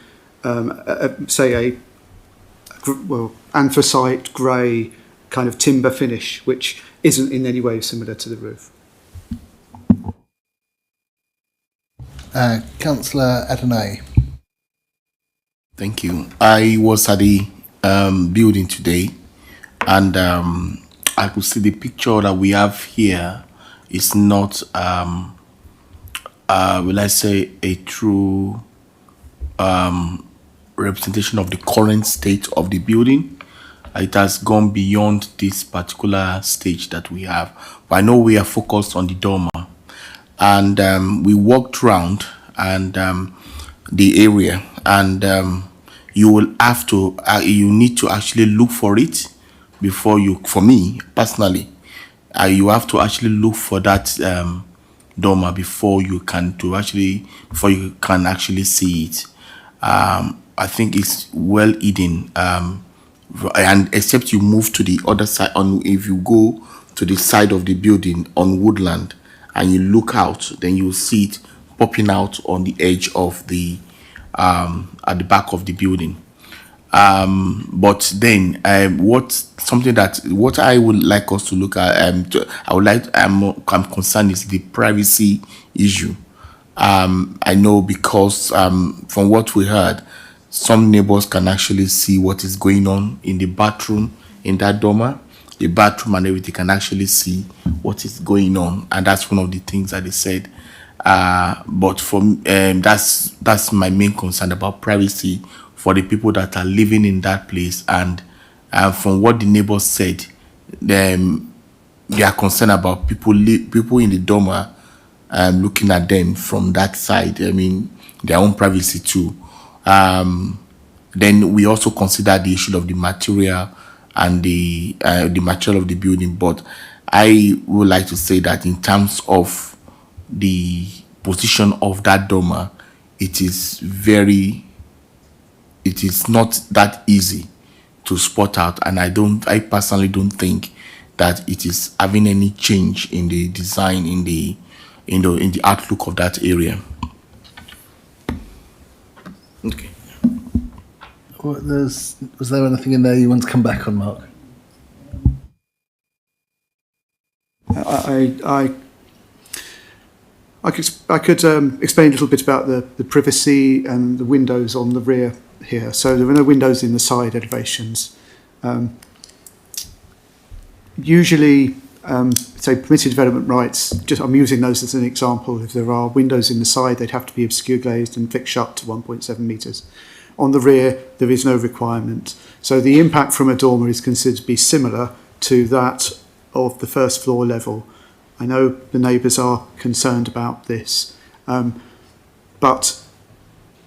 S14: anthracite grey kind of timber finish, which isn't in any way similar to the roof.
S1: Councillor Adonai.
S2: Thank you. I was at the building today, and I could see the picture that we have here is not, will I say, a true representation of the current state of the building. It has gone beyond this particular stage that we have. But I know we are focused on the dormer. And we walked around and the area, and you will have to, you need to actually look for it before you, for me personally, you have to actually look for that dormer before you can actually see it. I think it's well hidden, and except you move to the other side, if you go to the side of the building on Woodland, and you look out, then you'll see it popping out on the edge of the at the back of the building. But then what I would like us to look at, I'm concerned is the privacy issue. I know because from what we heard, some neighbors can actually see what is going on in the bathroom in that dormer. The bathroom and everything can actually see what is going on, and that's one of the things that they said. But for that's my main concern about privacy for the people that are living in that place, and from what the neighbors said, they are concerned about people in the dormer looking at them from that side. I mean, their own privacy too. Then we also consider the issue of the material and the material of the building. But I would like to say that in terms of the position of that dormer, it is not that easy to spot out, and I personally don't think that it is having any change in the design, in the outlook of that area.
S1: Okay. Was there anything in there you want to come back on, Mark?
S14: I could explain a little bit about the privacy and the windows on the rear here. So there are no windows in the side elevations. Usually, say permitted development rights, I'm using those as an example. If there are windows in the side, they'd have to be obscure glazed and fixed shut to 1.7 metres. On the rear, there is no requirement. So the impact from a dormer is considered to be similar to that of the first floor level. I know the neighbours are concerned about this, but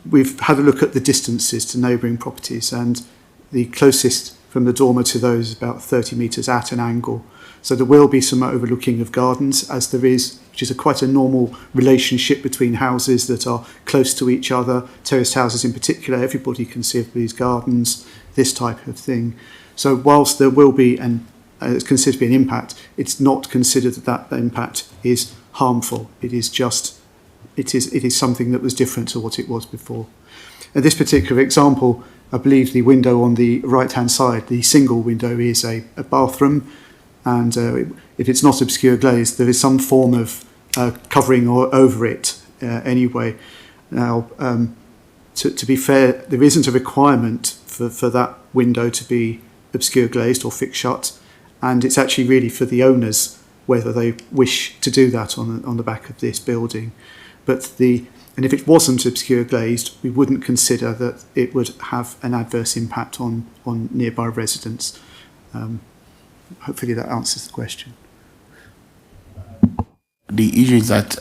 S14: we've had a look at the distances to neighbouring properties, and the closest from the dormer to those is about 30 metres at an angle. So there will be some overlooking of gardens, as there is, which is quite a normal relationship between houses that are close to each other, terraced houses in particular. Everybody can see everybody's gardens, this type of thing. So whilst there will be it's considered to be an impact, it's not considered that impact is harmful. It is something that was different to what it was before. In this particular example, I believe the window on the right-hand side, the single window, is a bathroom, and if it's not obscure glazed, there is some form of covering over it anyway. Now, to be fair, there isn't a requirement for that window to be obscure glazed or fixed shut, and it's actually really for the owners whether they wish to do that on the back of this building. And if it wasn't obscure glazed, we wouldn't consider that it would have an adverse impact on nearby residents. Hopefully that answers the question.
S2: The issue is that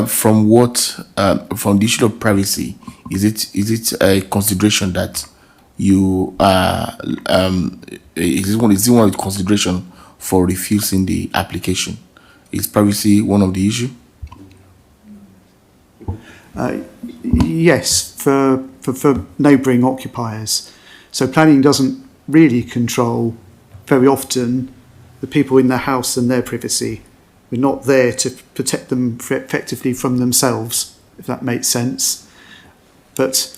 S2: from the issue of privacy, is it a consideration that you is it one of the consideration for refusing the application? Is privacy one of the issue?
S14: Yes, for neighbouring occupiers. So planning doesn't really control very often the people in their house and their privacy. We're not there to protect them effectively from themselves, if that makes sense. But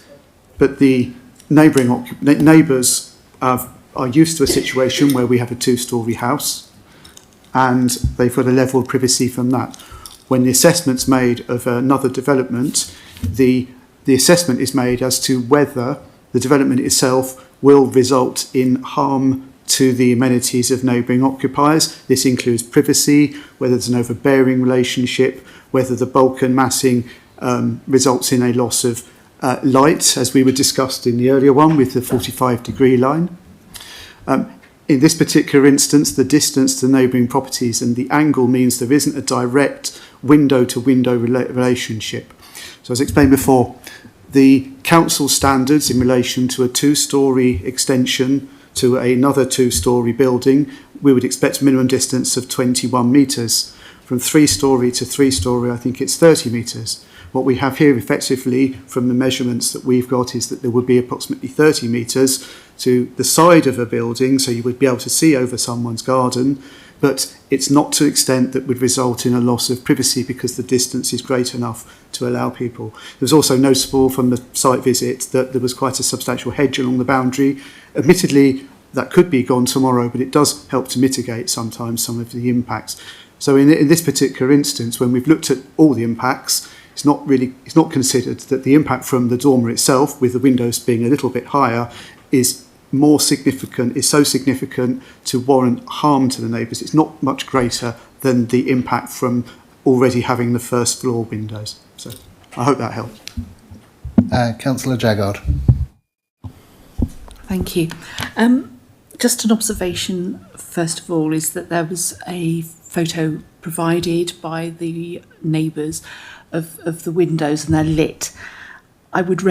S14: the neighbours are used to a situation where we have a two-storey house, and they've got a level of privacy from that. When the assessment's made of another development, the assessment is made as to whether the development itself will result in harm to the amenities of neighbouring occupiers. This includes privacy, whether there's an overbearing relationship, whether the bulk and massing results in a loss of light, as we were discussed in the earlier one with the 45-degree line. In this particular instance, the distance to neighbouring properties and the angle means there isn't a direct window-to-window relationship. So as explained before, the council standards in relation to a two-storey extension to another two-storey building, we would expect a minimum distance of 21 metres. From three-storey to three-storey, I think it's 30 metres. What we have here effectively from the measurements that we've got is that there would be approximately 30 metres to the side of a building, so you would be able to see over someone's garden, but it's not to an extent that would result in a loss of privacy because the distance is great enough to allow people. There was also noticeable from the site visit that there was quite a substantial hedge along the boundary. Admittedly, that could be gone tomorrow, but it does help to mitigate sometimes some of the impacts. So in this particular instance, when we've looked at all the impacts, it's not considered that the impact from the dormer itself, with the windows being a little bit higher, is so significant to warrant harm to the neighbours. It's not much greater than the impact from already having the first floor windows. So I hope that helped.
S1: Councillor Jaggard.
S6: Thank you. Just an observation, first of all, is that there was a photo provided by the neighbours of the windows, and they're lit. I would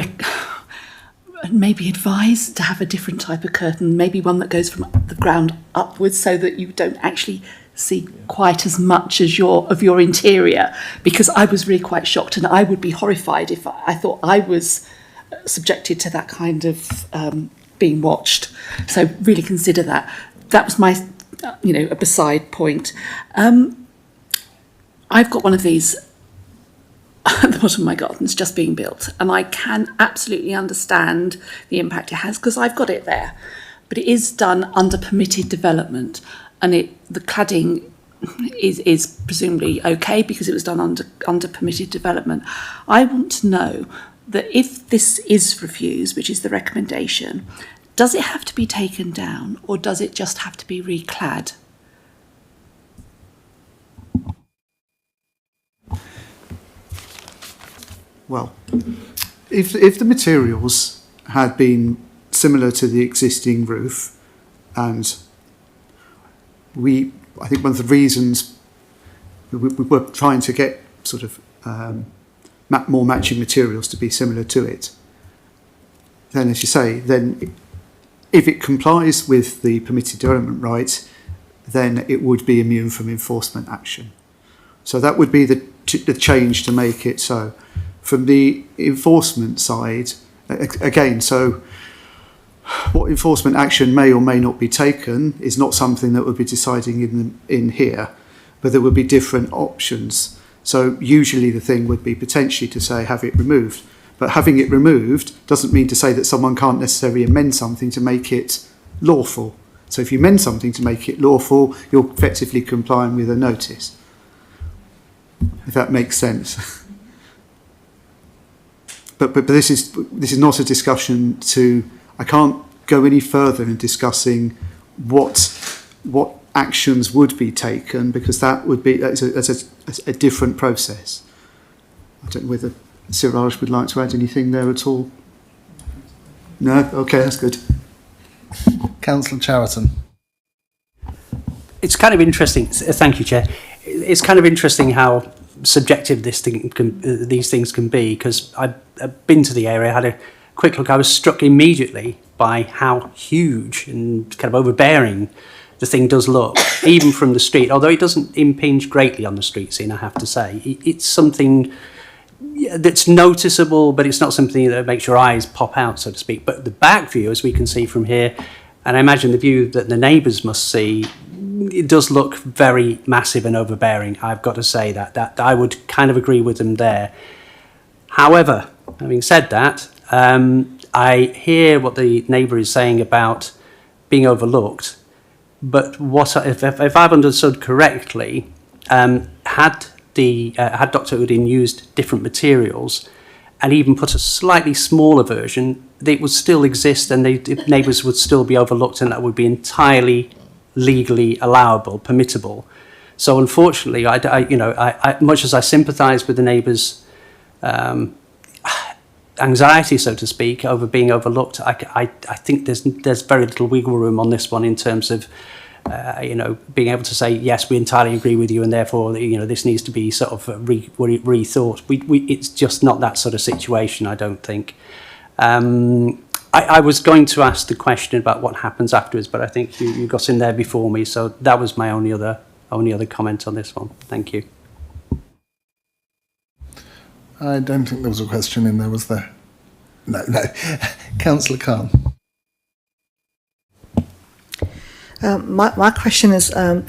S6: maybe advise to have a different type of curtain, maybe one that goes from the ground upwards, so that you don't actually see quite as much as of your interior, because I was really quite shocked, and I would be horrified if I thought I was subjected to that kind of being watched. So really consider that. That was my, a beside point. I've got one of these at the bottom of my garden. It's just being built, and I can absolutely understand the impact it has because I've got it there. But it is done under permitted development, and the cladding is presumably okay because it was done under permitted development. I want to know that if this is refused, which is the recommendation, does it have to be taken down, or does it just have to be reclad?
S14: Well, if the materials had been similar to the existing roof, and I think one of the reasons we were trying to get sort of more matching materials to be similar to it, then, as you say, then if it complies with the permitted development right, then it would be immune from enforcement action. So that would be the change to make it so. From the enforcement side, again, so what enforcement action may or may not be taken is not something that would be deciding in here, but there would be different options. So usually the thing would be potentially to say have it removed, but having it removed doesn't mean to say that someone can't necessarily amend something to make it lawful. So if you amend something to make it lawful, you're effectively complying with a notice, if that makes sense. But this is not a discussion to. I can't go any further in discussing what actions would be taken, because that's a different process. I don't know whether Siraj would like to add anything there at all. No? Okay, that's good.
S1: Councillor Chariton.
S11: It's kind of interesting. Thank you, Chair. It's kind of interesting how subjective these things can be, because I've been to the area, had a quick look. I was struck immediately by how huge and kind of overbearing the thing does look, even from the street, although it doesn't impinge greatly on the street scene, I have to say. It's something that's noticeable, but it's not something that makes your eyes pop out, so to speak. But the back view, as we can see from here, and I imagine the view that the neighbours must see, it does look very massive and overbearing. I've got to say that I would kind of agree with them there. However, having said that, I hear what the neighbour is saying about being overlooked, but if I've understood correctly, had Dr. Udin used different materials and even put a slightly smaller version, it would still exist, and the neighbours would still be overlooked, and that would be entirely legally allowable, permittable. So unfortunately, I much as I sympathise with the neighbours' anxiety, so to speak, over being overlooked, I think there's very little wiggle room on this one in terms of being able to say yes, we entirely agree with you, and therefore this needs to be sort of rethought. It's just not that sort of situation, I don't think. I was going to ask the question about what happens afterwards, but I think you got in there before me, so that was my only other comment on this one. Thank you.
S1: I don't think there was a question in there, was there? No. Councillor Khan.
S7: My question is, I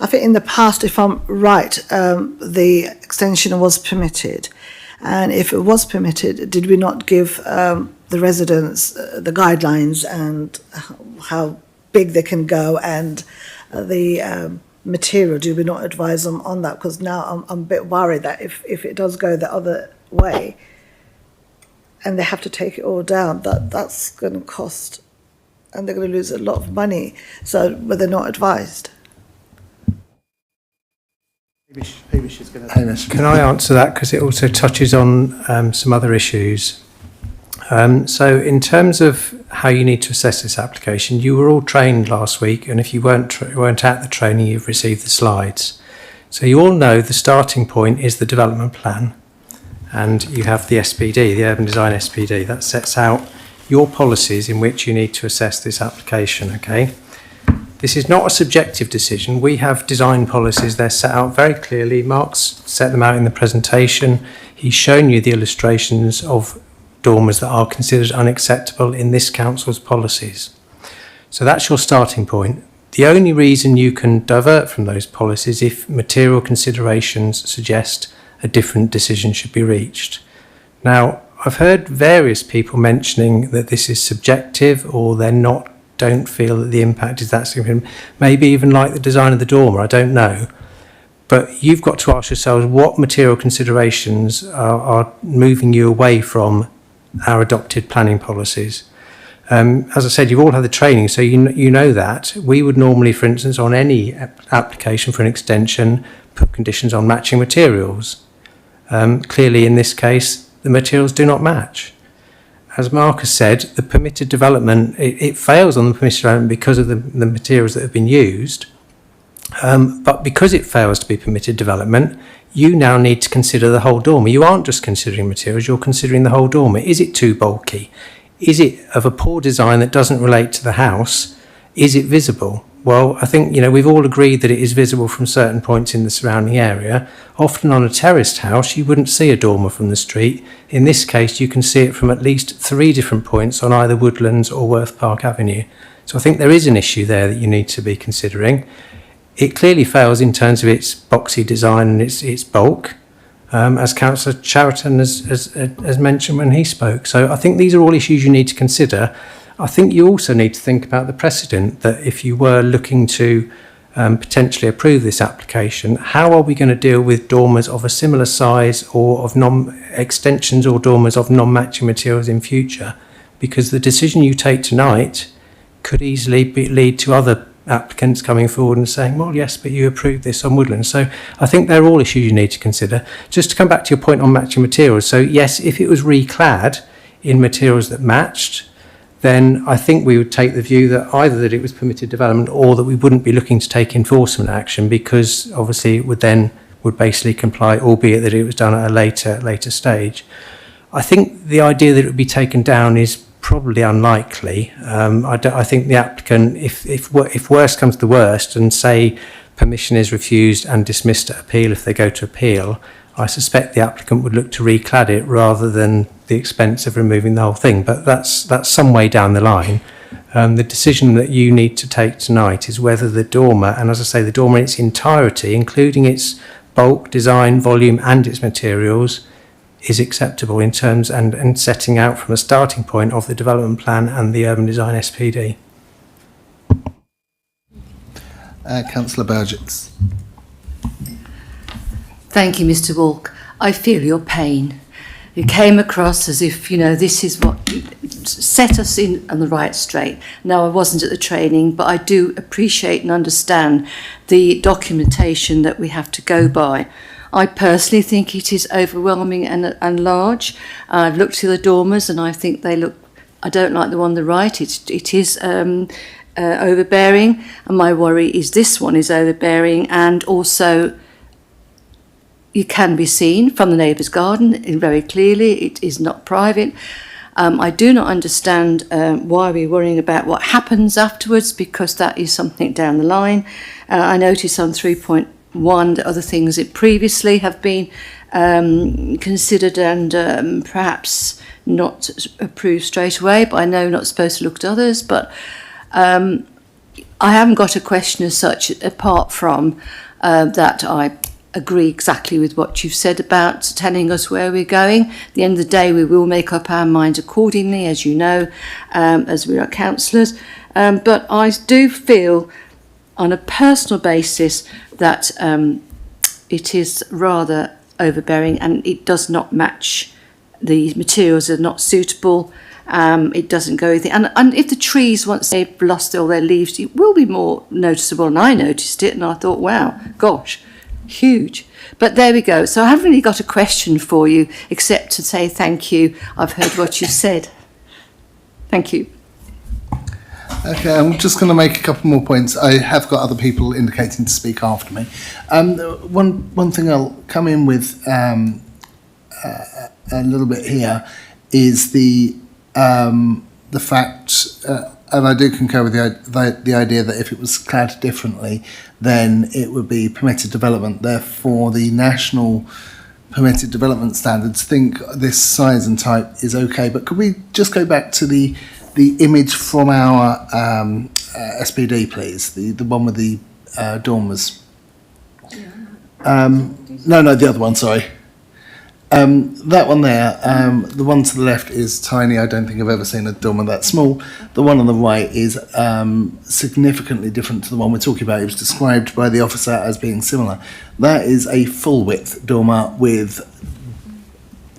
S7: think in the past, if I'm right, the extension was permitted. And if it was permitted, did we not give the residents the guidelines and how big they can go and the material? Do we not advise them on that? Because now I'm a bit worried that if it does go the other way and they have to take it all down, that's going to cost, and they're going to lose a lot of money. So were they not advised?
S14: Hamish is going to...
S12: Can I answer that? Because it also touches on some other issues. So in terms of how you need to assess this application, you were all trained last week, and if you weren't at the training, you've received the slides. So you all know the starting point is the development plan, and you have the SPD, the Urban Design SPD, that sets out your policies in which you need to assess this application, okay? This is not a subjective decision. We have design policies, they're set out very clearly. Mark's set them out in the presentation. He's shown you the illustrations of dormers that are considered unacceptable in this council's policies. So that's your starting point. The only reason you can divert from those policies if material considerations suggest a different decision should be reached. Now, I've heard various people mentioning that this is subjective, or don't feel that the impact is that significant. Maybe even like the design of the dormer, I don't know. But you've got to ask yourselves what material considerations are moving you away from our adopted planning policies. As I said, you've all had the training, so you know that. We would normally, for instance, on any application for an extension, put conditions on matching materials. Clearly, in this case, the materials do not match. As Mark has said, the permitted development, it fails on the permitted development because of the materials that have been used. But because it fails to be permitted development, you now need to consider the whole dormer. You aren't just considering materials, you're considering the whole dormer. Is it too bulky? Is it of a poor design that doesn't relate to the house? Is it visible? Well, I think, we've all agreed that it is visible from certain points in the surrounding area. Often on a terraced house, you wouldn't see a dormer from the street. In this case, you can see it from at least 3 different points on either Woodlands or Worth Park Avenue. So I think there is an issue there that you need to be considering. It clearly fails in terms of its boxy design and its bulk, as Councillor Chariton has mentioned when he spoke. So I think these are all issues you need to consider. I think you also need to think about the precedent that if you were looking to potentially approve this application, how are we going to deal with dormers of a similar size or of extensions or dormers of non-matching materials in future? Because the decision you take tonight could easily lead to other applicants coming forward and saying, well, yes, but you approved this on Woodlands. So I think they're all issues you need to consider. Just to come back to your point on matching materials. So yes, if it was reclad in materials that matched, then I think we would take the view that either that it was permitted development or that we wouldn't be looking to take enforcement action, because obviously it would basically comply, albeit that it was done at a later stage. I think the idea that it would be taken down is probably unlikely. I think the applicant, if worst comes to worst and say permission is refused and dismissed at appeal if they go to appeal, I suspect the applicant would look to reclad it rather than the expense of removing the whole thing. But that's some way down the line. The decision that you need to take tonight is whether the dormer, and as I say, the dormer in its entirety, including its bulk, design, volume and its materials, is acceptable in terms and setting out from a starting point of the development plan and the urban design SPD.
S1: Councillor Burgess.
S4: Thank you, Mr. Walk. I feel your pain. You came across as if, this is what set us on the right straight. Now, I wasn't at the training, but I do appreciate and understand the documentation that we have to go by. I personally think it is overwhelming and large. I've looked at the dormers and I think they look, I don't like the one on the right. It is overbearing, and my worry is this one is overbearing, and also you can be seen from the neighbour's garden very clearly. It is not private. I do not understand why we're worrying about what happens afterwards, because that is something down the line. I noticed on 3.1 that other things that previously have been considered and perhaps not approved straight away, but I know not supposed to look at others. But I haven't got a question as such, apart from that I agree exactly with what you've said about telling us where we're going. At the end of the day, we will make up our minds accordingly, as you know, as we are councillors. But I do feel, on a personal basis, that it is rather overbearing and it does not match. The materials are not suitable. It doesn't go with it. And if the trees, once they've lost all their leaves, it will be more noticeable. And I noticed it and I thought, wow, gosh, huge. But there we go. So I haven't really got a question for you, except to say thank you. I've heard what you said. Thank you.
S1: Okay, I'm just going to make a couple more points. I have got other people indicating to speak after me. One thing I'll come in with a little bit here is the fact, and I do concur with the idea that if it was clad differently, then it would be permitted development. Therefore, the national permitted development standards think this size and type is okay. But could we just go back to the image from our SPD, please? The one with the dormers. No, the other one, sorry. That one there, the one to the left is tiny. I don't think I've ever seen a dormer that small. The one on the right is significantly different to the one we're talking about. It was described by the officer as being similar. That is a full width dormer with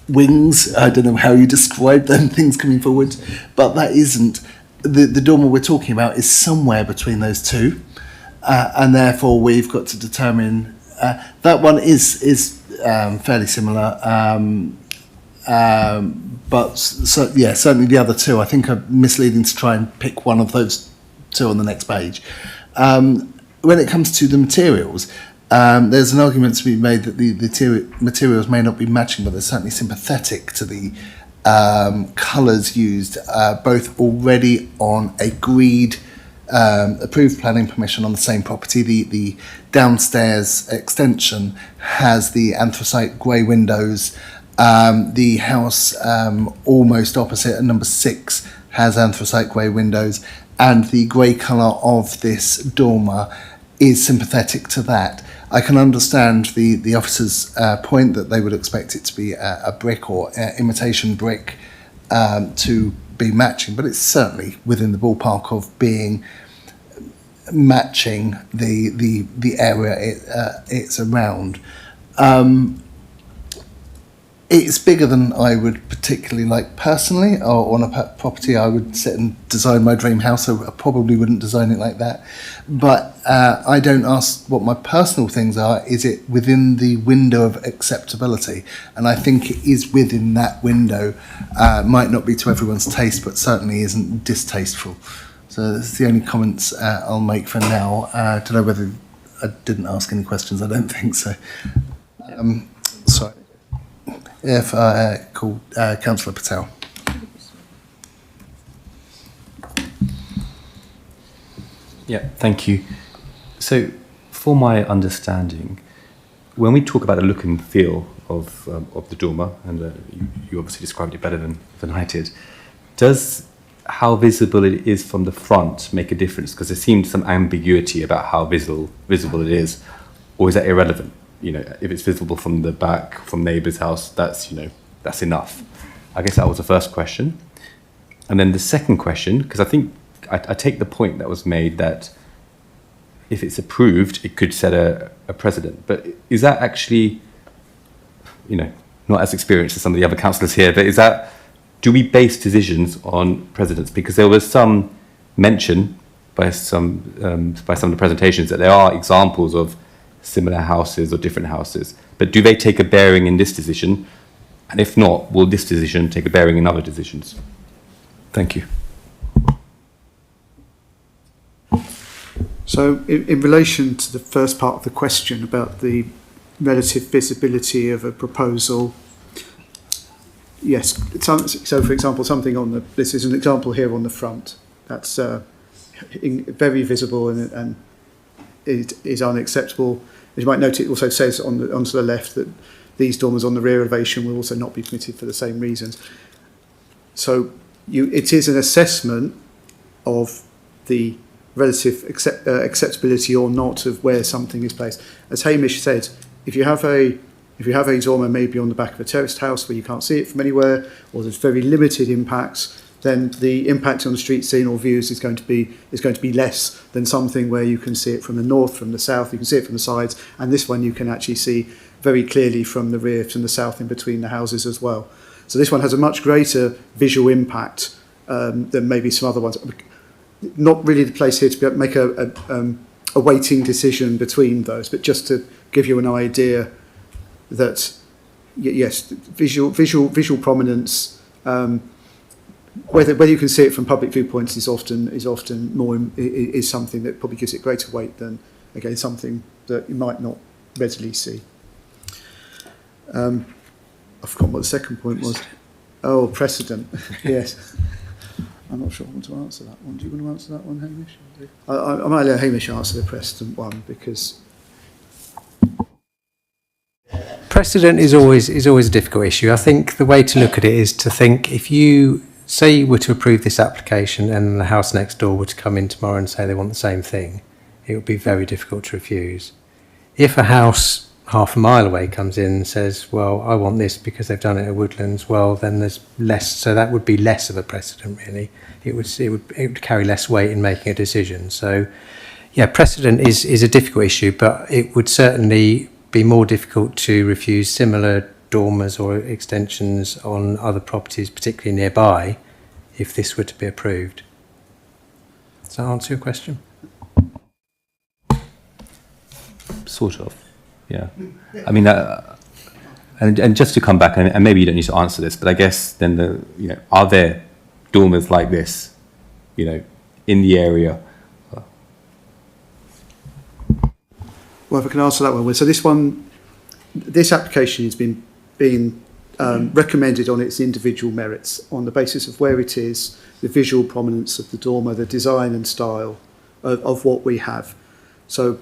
S1: wings. I don't know how you describe them, things coming forward, but that isn't. The dormer we're talking about is somewhere between those two, and therefore we've got to determine that one is fairly similar, but certainly the other two I think are misleading to try and pick one of those two on the next page. When it comes to the materials, there's an argument to be made that the materials may not be matching, but they're certainly sympathetic to the colours used, both already on agreed approved planning permission on the same property. The downstairs extension has the anthracite grey windows. The house almost opposite at number 6 has anthracite grey windows, and the grey colour of this dormer is sympathetic to that. I can understand the officer's point that they would expect it to be a brick or imitation brick to be matching, but it's certainly within the ballpark of being matching the area it's around. It's bigger than I would particularly like personally, or on a property I would sit and design my dream house, so I probably wouldn't design it like that. But I don't ask what my personal things are, is it within the window of acceptability? And I think it is within that window. Might not be to everyone's taste, but certainly isn't distasteful. So that's the only comments I'll make for now. I don't know whether I didn't ask any questions, I don't think so. Sorry. If I call Councillor Patel.
S10: Yeah, thank you. So, for my understanding, when we talk about the look and feel of the dormer, and you obviously described it better than I did, does how visible it is from the front make a difference? Because there seemed some ambiguity about how visible it is, or is that irrelevant? You know, if it's visible from the back, from neighbour's house, that's enough. I guess that was the first question. And then the second question, because I think I take the point that was made that if it's approved, it could set a precedent. But is that actually, not as experienced as some of the other councillors here, but do we base decisions on precedents? Because there was some mention by some of the presentations that there are examples of similar houses or different houses, but do they take a bearing in this decision? And if not, will this decision take a bearing in other decisions? Thank you.
S14: So in relation to the first part of the question about the relative visibility of a proposal, yes, so for example, something on this is an example here on the front, that's very visible and it is unacceptable. As you might note, it also says onto the left that these dormers on the rear elevation will also not be permitted for the same reasons. So it is an assessment of the relative acceptability or not of where something is placed. As Hamish said, if you have a dormer maybe on the back of a terraced house where you can't see it from anywhere, or there's very limited impacts, then the impact on the street scene or views is going to be less than something where you can see it from the north, from the south, you can see it from the sides, and this one you can actually see very clearly from the rear, from the south, in between the houses as well. So this one has a much greater visual impact than maybe some other ones. Not really the place here to be able to make a weighting decision between those, but just to give you an idea that yes, visual prominence, whether you can see it from public viewpoints is often more is something that probably gives it greater weight than again something that you might not readily see. I've forgotten what the second point was. Oh, precedent. Yes. I'm not sure I want to answer that one. Do you want to answer that one, Hamish? I might let Hamish answer the precedent one because
S12: precedent is always a difficult issue. I think the way to look at it is to think if you say you were to approve this application and the house next door were to come in tomorrow and say they want the same thing, it would be very difficult to refuse. If a house half a mile away comes in and says, well, I want this because they've done it at Woodlands, well, then there's less, so that would be less of a precedent, really. It would carry less weight in making a decision. So, yeah, precedent is a difficult issue, but it would certainly be more difficult to refuse similar dormers or extensions on other properties, particularly nearby, if this were to be approved. Does that answer your question?
S10: Sort of. Yeah, I mean, and just to come back, and maybe you don't need to answer this, but I guess then are there dormers like this, in the area?
S14: Well, if I can answer that one. So this application has been recommended on its individual merits on the basis of where it is, the visual prominence of the dormer, the design and style of what we have. So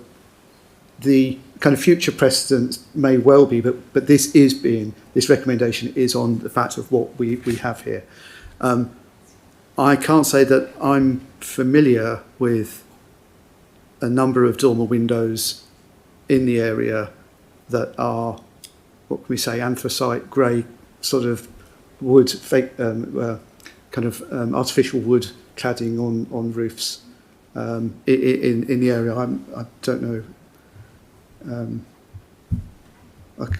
S14: the kind of future precedents may well be, but this recommendation is on the fact of what we have here. I can't say that I'm familiar with a number of dormer windows in the area that are, what can we say, anthracite grey, sort of wood, fake, kind of artificial wood cladding on roofs in the area. I don't know. I'm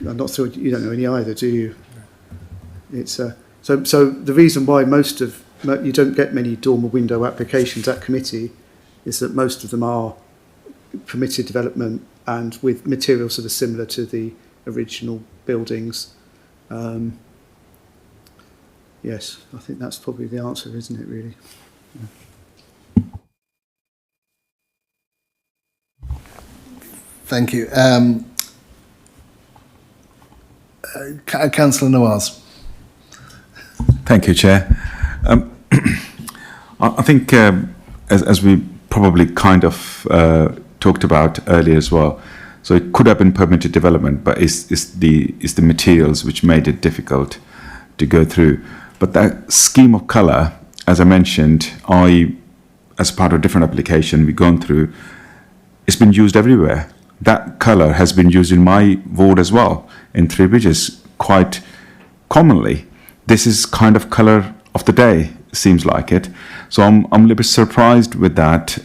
S14: not sure you don't know any either, do you? It's so the reason why you don't get many dormer window applications at committee is that most of them are permitted development and with materials that are similar to the original buildings. Yes, I think that's probably the answer, isn't it, really? Yeah.
S1: Thank you. Councillor Nawaz.
S9: Thank you, Chair. I think, as we probably kind of talked about earlier as well, so it could have been permitted development, but it's the materials which made it difficult to go through. But that scheme of colour, as I mentioned, as part of a different application we've gone through, it's been used everywhere. That colour has been used in my ward as well, in Three Bridges, quite commonly. This is kind of colour of the day, seems like it. So I'm a little bit surprised with that.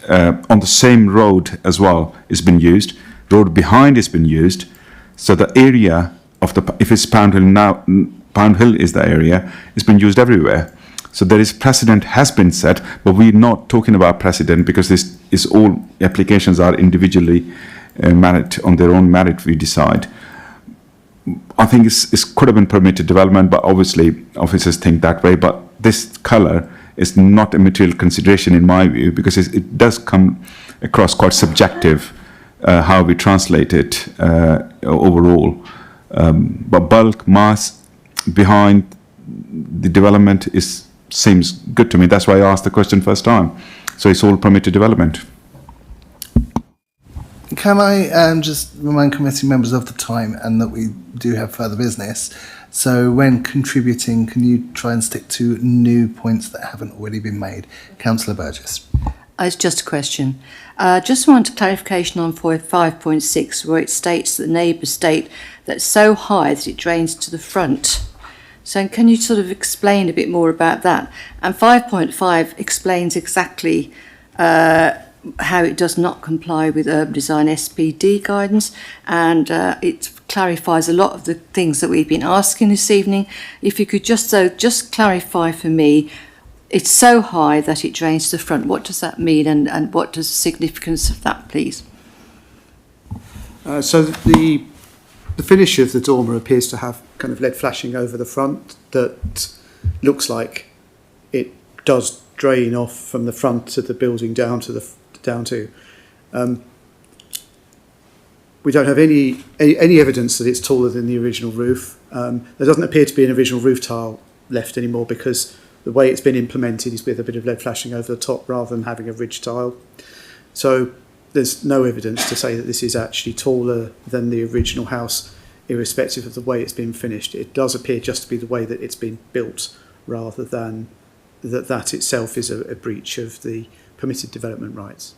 S9: On the same road as well, it's been used. Road behind has been used. So the area of if it's Pound Hill now, Pound Hill is the area, it's been used everywhere. So there is precedent has been set, but we're not talking about precedent because this is all applications are individually merit on their own merit we decide. I think it could have been permitted development, but obviously officers think that way. But this colour is not a material consideration in my view because it does come across quite subjective how we translate it overall. But bulk mass behind the development seems good to me. That's why I asked the question first time. So it's all permitted development.
S1: Can I just remind committee members of the time and that we do have further business? So when contributing, can you try and stick to new points that haven't already been made? Councillor Burgess.
S4: It's just a question. Just want a clarification on 5.6 where it states that the neighbours state that it's so high that it drains to the front. So can you sort of explain a bit more about that? And 5.5 explains exactly how it does not comply with urban design SPD guidance, and it clarifies a lot of the things that we've been asking this evening. If you could just clarify for me, it's so high that it drains to the front. What does that mean, and what does the significance of that, please?
S14: So the finish of the dormer appears to have kind of lead flashing over the front that looks like it does drain off from the front of the building down to we don't have any evidence that it's taller than the original roof. There doesn't appear to be an original roof tile left anymore because the way it's been implemented is with a bit of lead flashing over the top rather than having a ridge tile. So there's no evidence to say that this is actually taller than the original house, irrespective of the way it's been finished. It does appear just to be the way that it's been built rather than that itself is a breach of the permitted development rights.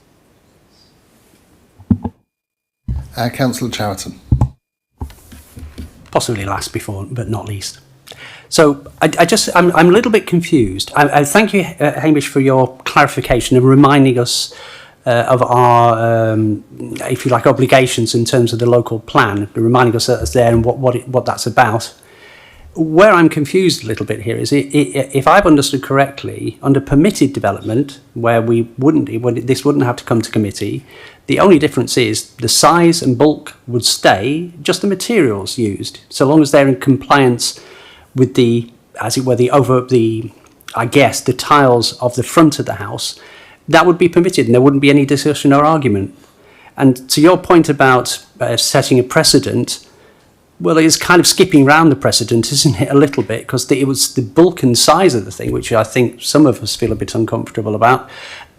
S1: Councillor Chowerton.
S11: Possibly last before, but not least. So I'm a little bit confused. I thank you, Hamish, for your clarification and reminding us of our, if you like, obligations in terms of the local plan, reminding us that it's there and what that's about. Where I'm confused a little bit here is if I've understood correctly, under permitted development, where this wouldn't have to come to committee, the only difference is the size and bulk would stay, just the materials used, so long as they're in compliance with the tiles of the front of the house, that would be permitted and there wouldn't be any discussion or argument. And to your point about setting a precedent, well, it's kind of skipping around the precedent, isn't it, a little bit, because it was the bulk and size of the thing, which I think some of us feel a bit uncomfortable about,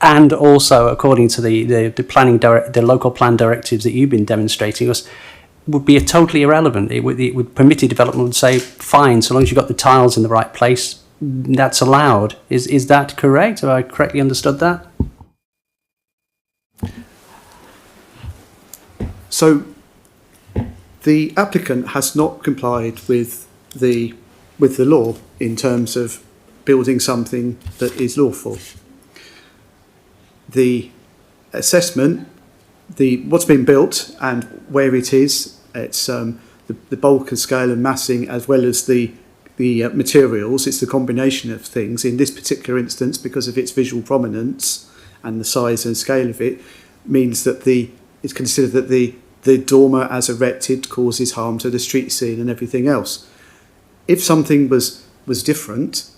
S11: and also, according to the local plan directives that you've been demonstrating us, would be totally irrelevant. It would permitted development would say, fine, so long as you've got the tiles in the right place, that's allowed. Is that correct? Have I correctly understood that?
S14: So the applicant has not complied with the law in terms of building something that is lawful. The assessment, what's been built and where it is, it's the bulk and scale and massing as well as the materials, it's the combination of things. In this particular instance, because of its visual prominence and the size and scale of it, means that it's considered that the dormer as erected causes harm to the street scene and everything else. If something was different,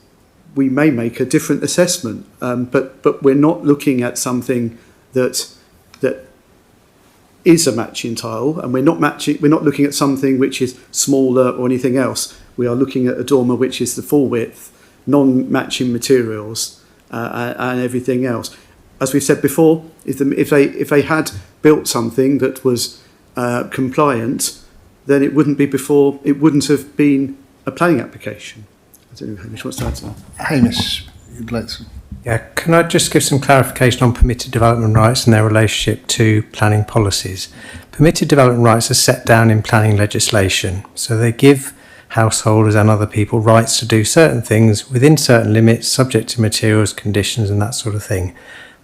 S14: we may make a different assessment, but we're not looking at something that is a matching tile, and we're not looking at something which is smaller or anything else. We are looking at a dormer which is the full width, non-matching materials, and everything else. As we've said before, if they had built something that was compliant, then it wouldn't have been a planning application. I don't know if Hamish wants to add to that.
S1: Hamish, you'd like to?
S12: Yeah, can I just give some clarification on permitted development rights and their relationship to planning policies? Permitted development rights are set down in planning legislation, so they give householders and other people rights to do certain things within certain limits, subject to materials, conditions and that sort of thing.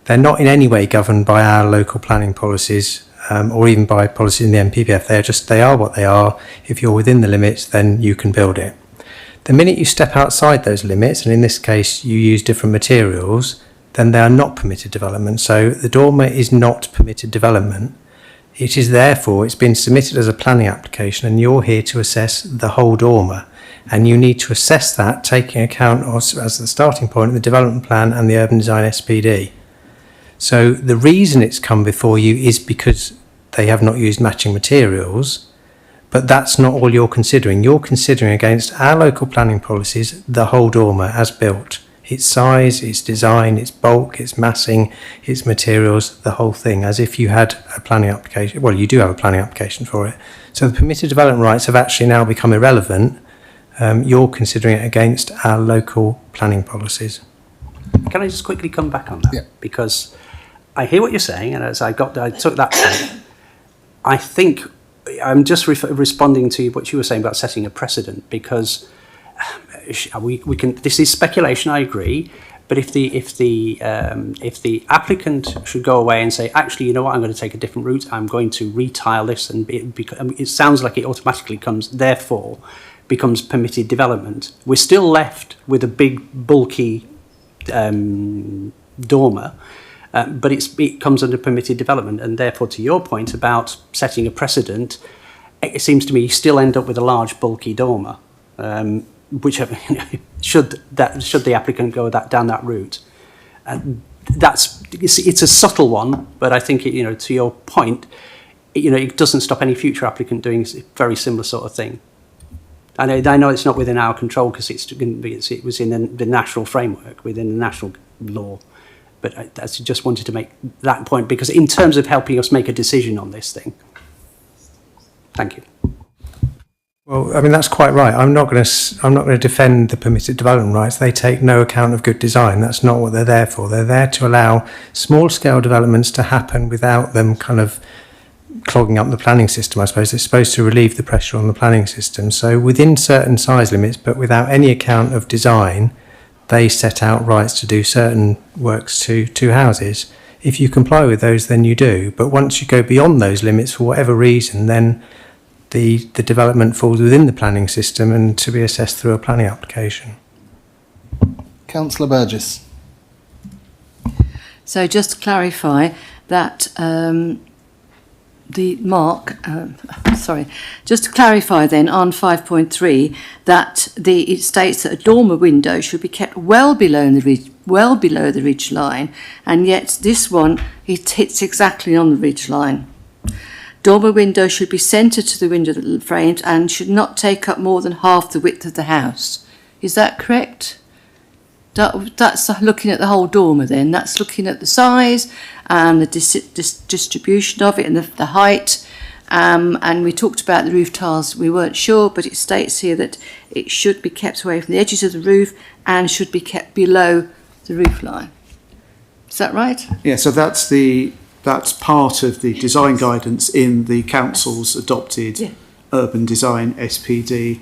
S12: They're not in any way governed by our local planning policies or even by policies in the NPPF. They are what they are. If you're within the limits, then you can build it. The minute you step outside those limits, and in this case you use different materials, then they are not permitted development. So the dormer is not permitted development. It is therefore, it's been submitted as a planning application and you're here to assess the whole dormer. And you need to assess that taking account of, as the starting point, the development plan and the urban design SPD. So the reason it's come before you is because they have not used matching materials, but that's not all you're considering. You're considering against our local planning policies the whole dormer as built. Its size, its design, its bulk, its massing, its materials, the whole thing, as if you had a planning application. Well, you do have a planning application for it. So the permitted development rights have actually now become irrelevant. You're considering it against our local planning policies.
S11: Can I just quickly come back on that?
S1: Yeah.
S11: Because I hear what you're saying, and as I took that point, I think I'm just responding to what you were saying about setting a precedent, because we can. This is speculation, I agree. But if the applicant should go away and say, actually, you know what, I'm going to take a different route. I'm going to retile this, and it sounds like it automatically becomes permitted development. We're still left with a big, bulky dormer. but it comes under permitted development, and therefore, to your point about setting a precedent, it seems to me you still end up with a large, bulky dormer, which should the applicant go down that route. It's a subtle one, but I think to your point, it doesn't stop any future applicant doing a very similar sort of thing. I know it's not within our control because it was in the national framework, within the national law. But I just wanted to make that point because in terms of helping us make a decision on this thing. Thank you.
S12: Well, I mean, that's quite right. I'm not going to defend the permitted development rights. They take no account of good design. That's not what they're there for. They're there to allow small-scale developments to happen without them kind of clogging up the planning system, I suppose. They're supposed to relieve the pressure on the planning system. So within certain size limits, but without any account of design, they set out rights to do certain works to houses. If you comply with those, then you do. But once you go beyond those limits for whatever reason, then the development falls within the planning system and to be assessed through a planning application.
S1: Councillor Burgess.
S4: So just to clarify that just to clarify then on 5.3 that it states that a dormer window should be kept well below the ridge line, and yet this one it hits exactly on the ridge line. Dormer window should be centred to the window frames and should not take up more than half the width of the house. Is that correct? That's looking at the whole dormer then. That's looking at the size and the distribution of it and the height. And we talked about the roof tiles. We weren't sure, but it states here that it should be kept away from the edges of the roof and should be kept below the roof line. Is that right?
S14: Yeah, so that's part of the design guidance in the council's adopted urban design SPD,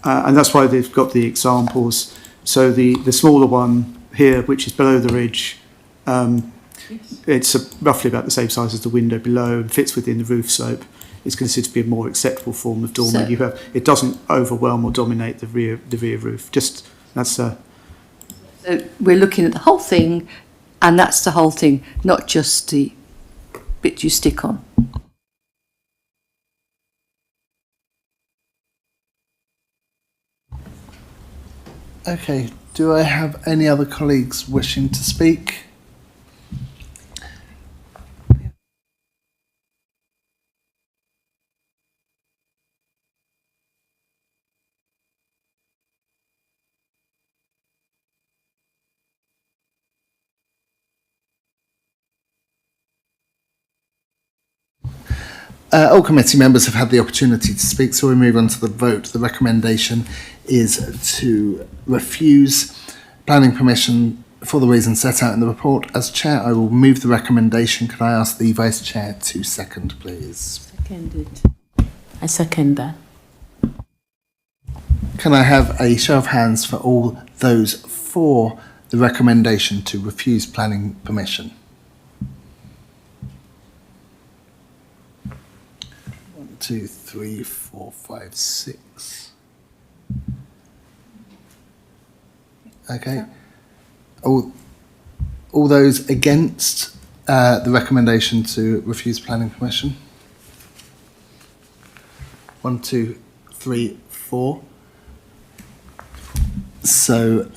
S14: and that's why they've got the examples. So the smaller one here, which is below the ridge, it's roughly about the same size as the window below and fits within the roof slope. It's considered to be a more acceptable form of dormer. It doesn't overwhelm or dominate the rear roof. So
S4: we're looking at the whole thing, and that's the whole thing, not just the bit you stick on.
S1: Okay, do I have any other colleagues wishing to speak? All committee members have had the opportunity to speak, so we move on to the vote. The recommendation is to refuse planning permission for the reasons set out in the report. As chair, I will move the recommendation. Could I ask the vice chair to second, please?
S8: Seconded. I second that.
S1: Can I have a show of hands for all those for the recommendation to refuse planning permission? 1, 2, 3, 4, 5, 6. Okay. All those against the recommendation to refuse planning permission? 1, 2, 3, 4. So,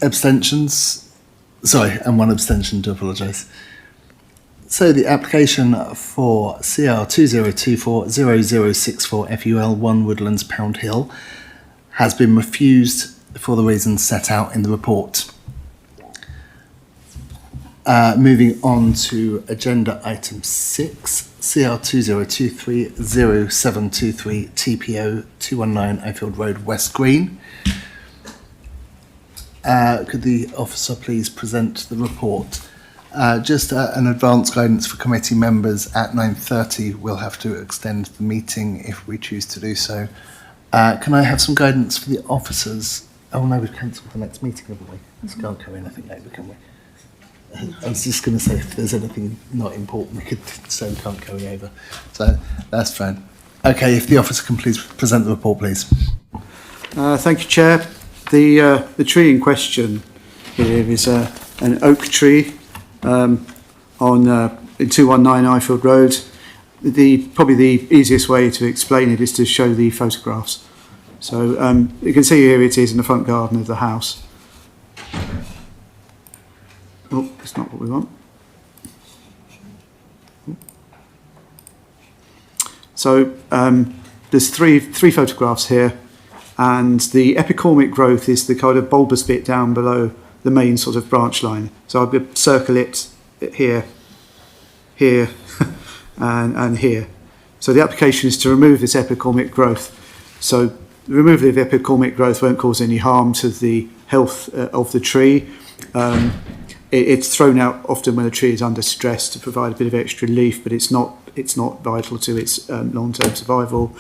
S1: abstentions. Sorry, and 1 abstention, to apologise. So the application for CR 2024-0064 FUL1 Woodlands Pound Hill has been refused for the reasons set out in the report. Moving on to agenda item 6, CR 2023-0723 TPO 219 Ifield Road, West Green. Could the officer please present the report? Just an advance guidance for committee members at 9:30. We'll have to extend the meeting if we choose to do so. Can I have some guidance for the officers? Oh no, we've cancelled the next meeting, haven't we? Let's go and come in, I think, later, can we? I was just going to say if there's anything not important we could say we can't carry over. So that's fine. Okay, if the officer can please present the report, please.
S14: Thank you, Chair. The tree in question here is an oak tree in 219 Ifield Road. Probably the easiest way to explain it is to show the photographs. So you can see here it is in the front garden of the house. Oh, that's not what we want. So there's three photographs here, and the epicormic growth is the kind of bulbous bit down below the main sort of branch line. So I'll circle it here, here, and here. So the application is to remove this epicormic growth. So the removal of epicormic growth won't cause any harm to the health of the tree. It's thrown out often when a tree is under stress to provide a bit of extra leaf, but it's not vital to its long-term survival.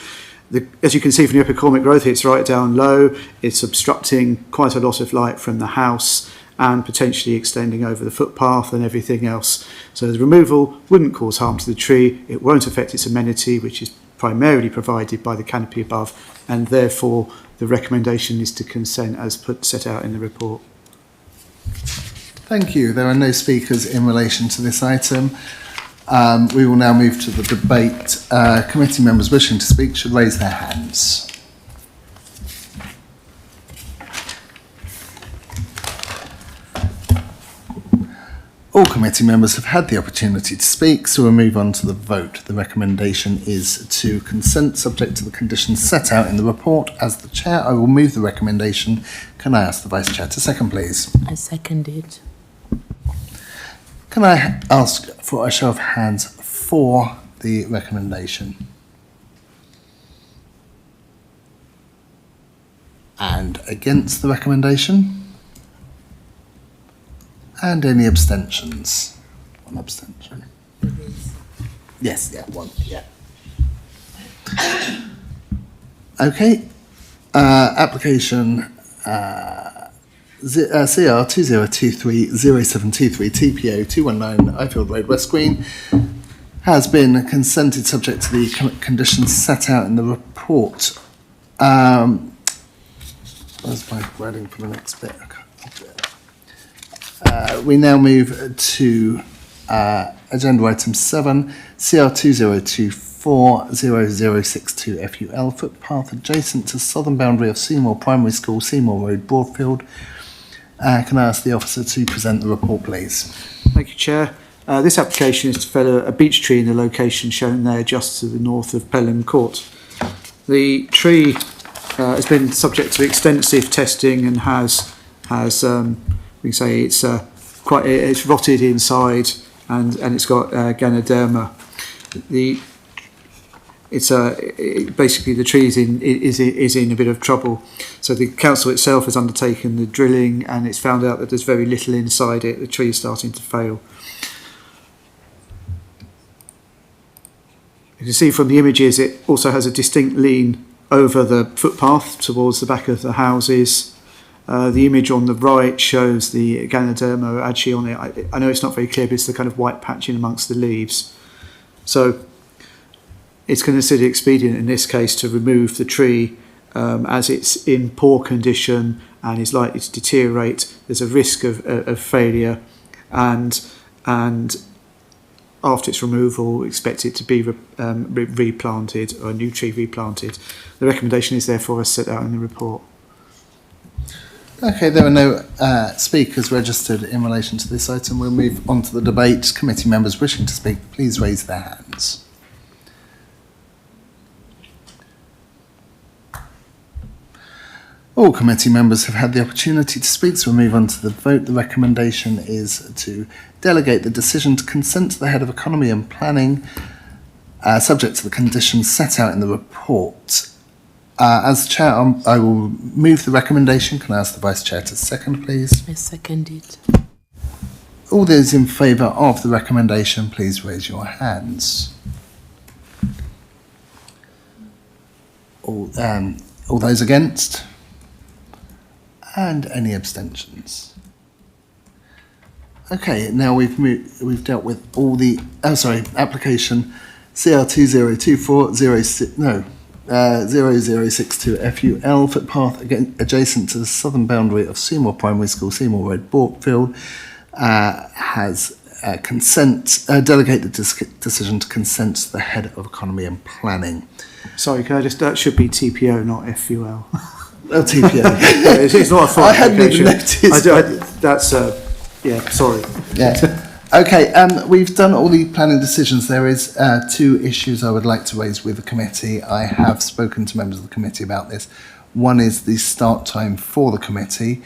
S14: As you can see from the epicormic growth, it's right down low. It's obstructing quite a lot of light from the house and potentially extending over the footpath and everything else. So the removal wouldn't cause harm to the tree. It won't affect its amenity, which is primarily provided by the canopy above, and therefore the recommendation is to consent as set out in the report.
S1: Thank you. There are no speakers in relation to this item. We will now move to the debate. Committee members wishing to speak should raise their hands. All committee members have had the opportunity to speak, so we'll move on to the vote. The recommendation is to consent subject to the conditions set out in the report. As the chair, I will move the recommendation. Can I ask the vice chair to second, please?
S8: I second it.
S1: Can I ask for a show of hands for the recommendation? And against the recommendation? And any abstentions? One abstention. Yes, yeah, one, yeah. Okay. Application CR 2023-0723 TPO 219 Ifield Road, West Green, has been consented subject to the conditions set out in the report. Where's my wording for the next bit? We now move to agenda item 7, CR 2024-0062 FUL, footpath adjacent to southern boundary of Seymour Primary School, Seymour Road, Broadfield. Can I ask the officer to present the report, please?
S14: Thank you, Chair. This application is to fell a beech tree in the location shown there just to the north of Pelham Court. The tree has been subject to extensive testing and has we can say it's rotted inside and it's got Ganoderma. Basically the tree is in a bit of trouble. So the council itself has undertaken the drilling and it's found out that there's very little inside it. The tree is starting to fail. You can see from the images it also has a distinct lean over the footpath towards the back of the houses. The image on the right shows the Ganoderma actually on it. I know it's not very clear, but it's the kind of white patch in amongst the leaves. So it's considered expedient in this case to remove the tree as it's in poor condition and is likely to deteriorate. There's a risk of failure, and after its removal, expect it to be replanted or a new tree replanted. The recommendation is therefore as set out in the report.
S1: Okay, there are no speakers registered in relation to this item. We'll move on to the debate. Committee members wishing to speak, please raise their hands. All committee members have had the opportunity to speak, so we'll move on to the vote. The recommendation is to delegate the decision to consent to the Head of Economy and Planning, subject to the conditions set out in the report. As Chair, I will move the recommendation. Can I ask the Vice Chair to second, please?
S8: I second it.
S1: All those in favour of the recommendation, please raise your hands. All those against? And any abstentions? Okay, now we've dealt with all the application CR 2024-06. No, 0062 FUL, footpath adjacent to the southern boundary of Seymour Primary School, Seymour Road, Broadfield, has delegate the decision to consent to the head of economy and planning.
S14: Sorry, can I just, that should be TPO, not FUL.
S1: Oh, TPO.
S14: Yeah, it's not a fire
S1: I hadn't even
S14: application.
S1: noticed.
S14: That's, yeah, sorry.
S1: Yeah. Okay, we've done all the planning decisions. There is 2 issues I would like to raise with the committee. I have spoken to members of the committee about this. One is the start time for the committee.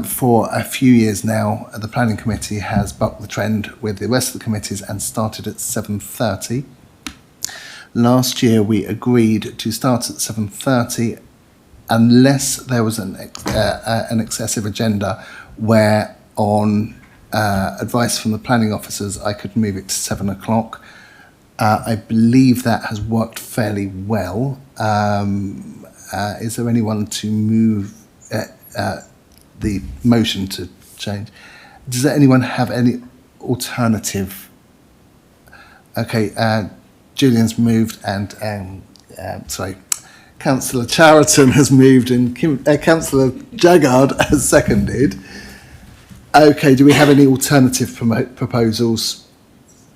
S1: For a few years now, the planning committee has bucked the trend with the rest of the committees and started at 7:30. Last year we agreed to start at 7:30 unless there was an excessive agenda where on advice from the planning officers I could move it to 7 o'clock. I believe that has worked fairly well. Is there anyone to move the motion to change? Does anyone have any alternative? Okay, Julian's moved and Councillor Chariton has moved and Councillor Jaggard has seconded. Okay, do we have any alternative proposals?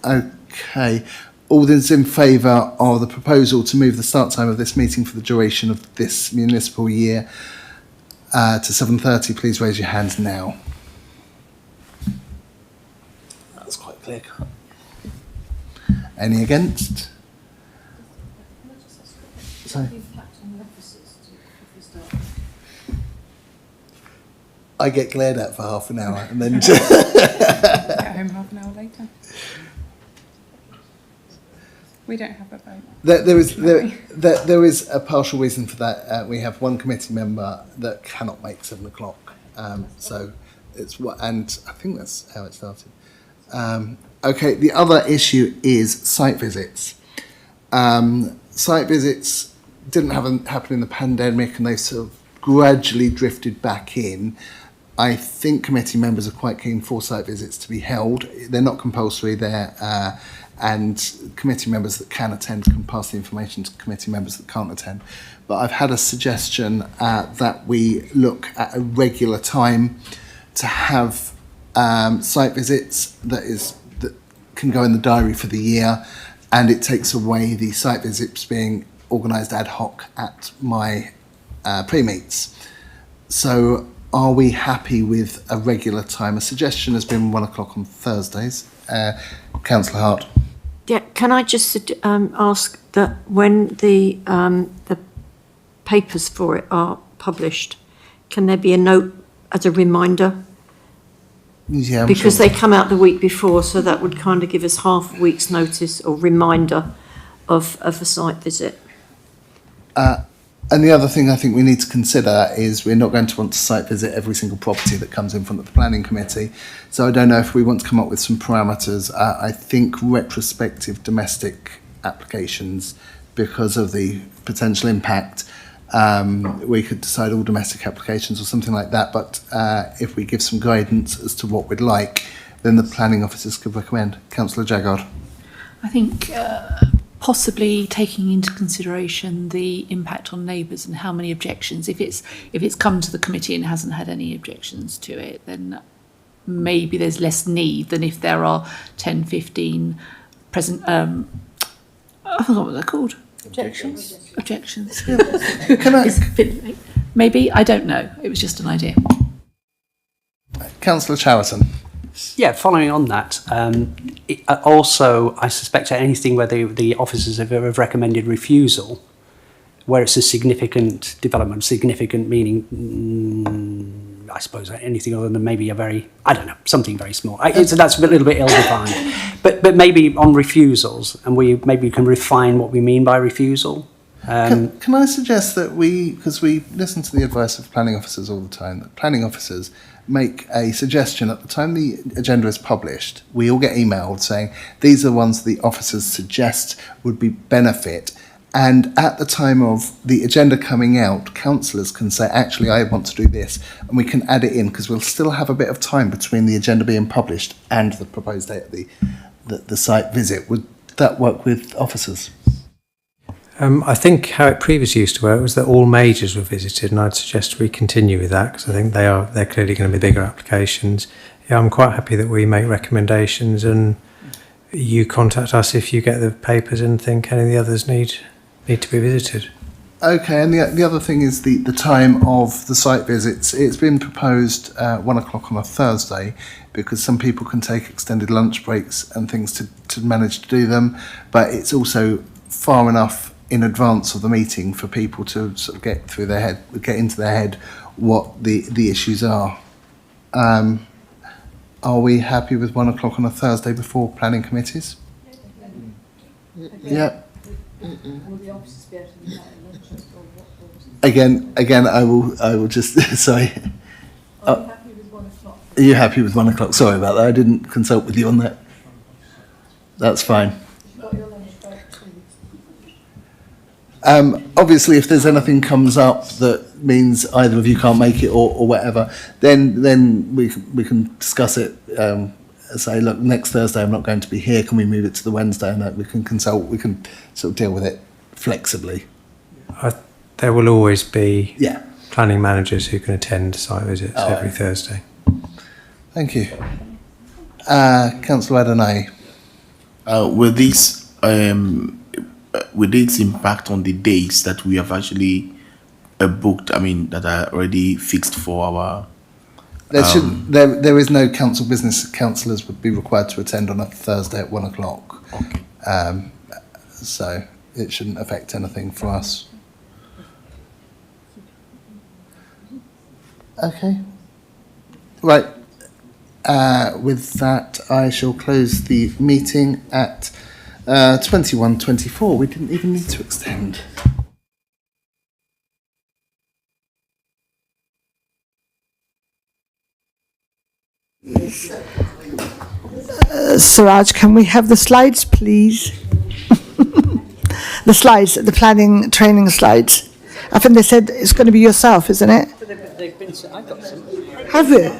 S1: Okay, all those in favour of the proposal to move the start time of this meeting for the duration of this municipal year to 7:30, please raise your hands now. That's quite clear. Any against? Sorry. I get glared at for half an hour and then
S20: get home half an hour later. We don't have a vote.
S1: There is a partial reason for that. We have one committee member that cannot make 7 o'clock. So it's and I think that's how it started. Okay, the other issue is site visits. Site visits didn't happen in the pandemic and they've sort of gradually drifted back in. I think committee members are quite keen for site visits to be held. They're not compulsory there, and committee members that can attend can pass the information to committee members that can't attend. But I've had a suggestion that we look at a regular time to have site visits that can go in the diary for the year, and it takes away the site visits being organised ad hoc at my pre-meets. So are we happy with a regular time? A suggestion has been 1 o'clock on Thursdays. Councillor Hart.
S5: Yeah, can I just ask that when the papers for it are published, can there be a note as a reminder?
S1: Yeah,
S5: because they come out the week before, so that would kind of give us half a week's notice or reminder of a site visit.
S1: And the other thing I think we need to consider is we're not going to want to site visit every single property that comes in front of the planning committee. So I don't know if we want to come up with some parameters. I think retrospective domestic applications, because of the potential impact, we could decide all domestic applications or something like that. But if we give some guidance as to what we'd like, then the planning officers could recommend. Councillor Jaggard.
S6: I think possibly taking into consideration the impact on neighbours and how many objections. If it's come to the committee and hasn't had any objections to it, then maybe there's less need than if there are 10, 15 present. I forgot what they're called. Objections.
S1: Can I?
S6: Maybe, I don't know. It was just an idea.
S1: Councillor Chariton.
S11: Yeah, following on that, also I suspect anything where the officers have recommended refusal, where it's a significant development, significant meaning, I suppose anything other than maybe something very small. That's a little bit ill-defined. But maybe on refusals, and maybe we can refine what we mean by refusal.
S1: Can I suggest that because we listen to the advice of planning officers all the time, that planning officers make a suggestion at the time the agenda is published. We all get emailed saying these are the ones the officers suggest would be benefit, and at the time of the agenda coming out, councillors can say, actually I want to do this, and we can add it in because we'll still have a bit of time between the agenda being published and the proposed date of the site visit. Would that work with officers?
S12: I think how it previously used to work was that all majors were visited, and I'd suggest we continue with that because I think they're clearly going to be bigger applications. Yeah, I'm quite happy that we make recommendations and you contact us if you get the papers and think any of the others need to be visited.
S1: Okay, and the other thing is the time of the site visits. It's been proposed 1 o'clock on a Thursday because some people can take extended lunch breaks and things to manage to do them, but it's also far enough in advance of the meeting for people to sort of get into their head what the issues are. Are we happy with 1 o'clock on a Thursday before planning committees? Yeah. Again, I will just sorry. Are you happy with 1 o'clock? Sorry about that. I didn't consult with you on that. That's fine. Obviously, if there's anything comes up that means either of you can't make it or whatever, then we can discuss it. Say, look, next Thursday I'm not going to be here. Can we move it to the Wednesday? And we can consult. We can sort of deal with it flexibly.
S12: There will always be planning managers who can attend site visits every Thursday.
S1: Thank you. Councillor Adonai.
S2: With its impact on the days that we have actually booked, that are already fixed for our...
S1: There is no council business. Councillors would be required to attend on a Thursday at 1 o'clock. Okay. So it shouldn't affect anything for us. Okay. Right. With that, I shall close the meeting at 21:24. We didn't even need to extend.
S7: Siraj, can we have the slides, please? The slides, the planning training slides. I think they said it's going to be yourself, isn't it?
S11: They've been, I got some.
S7: Have you?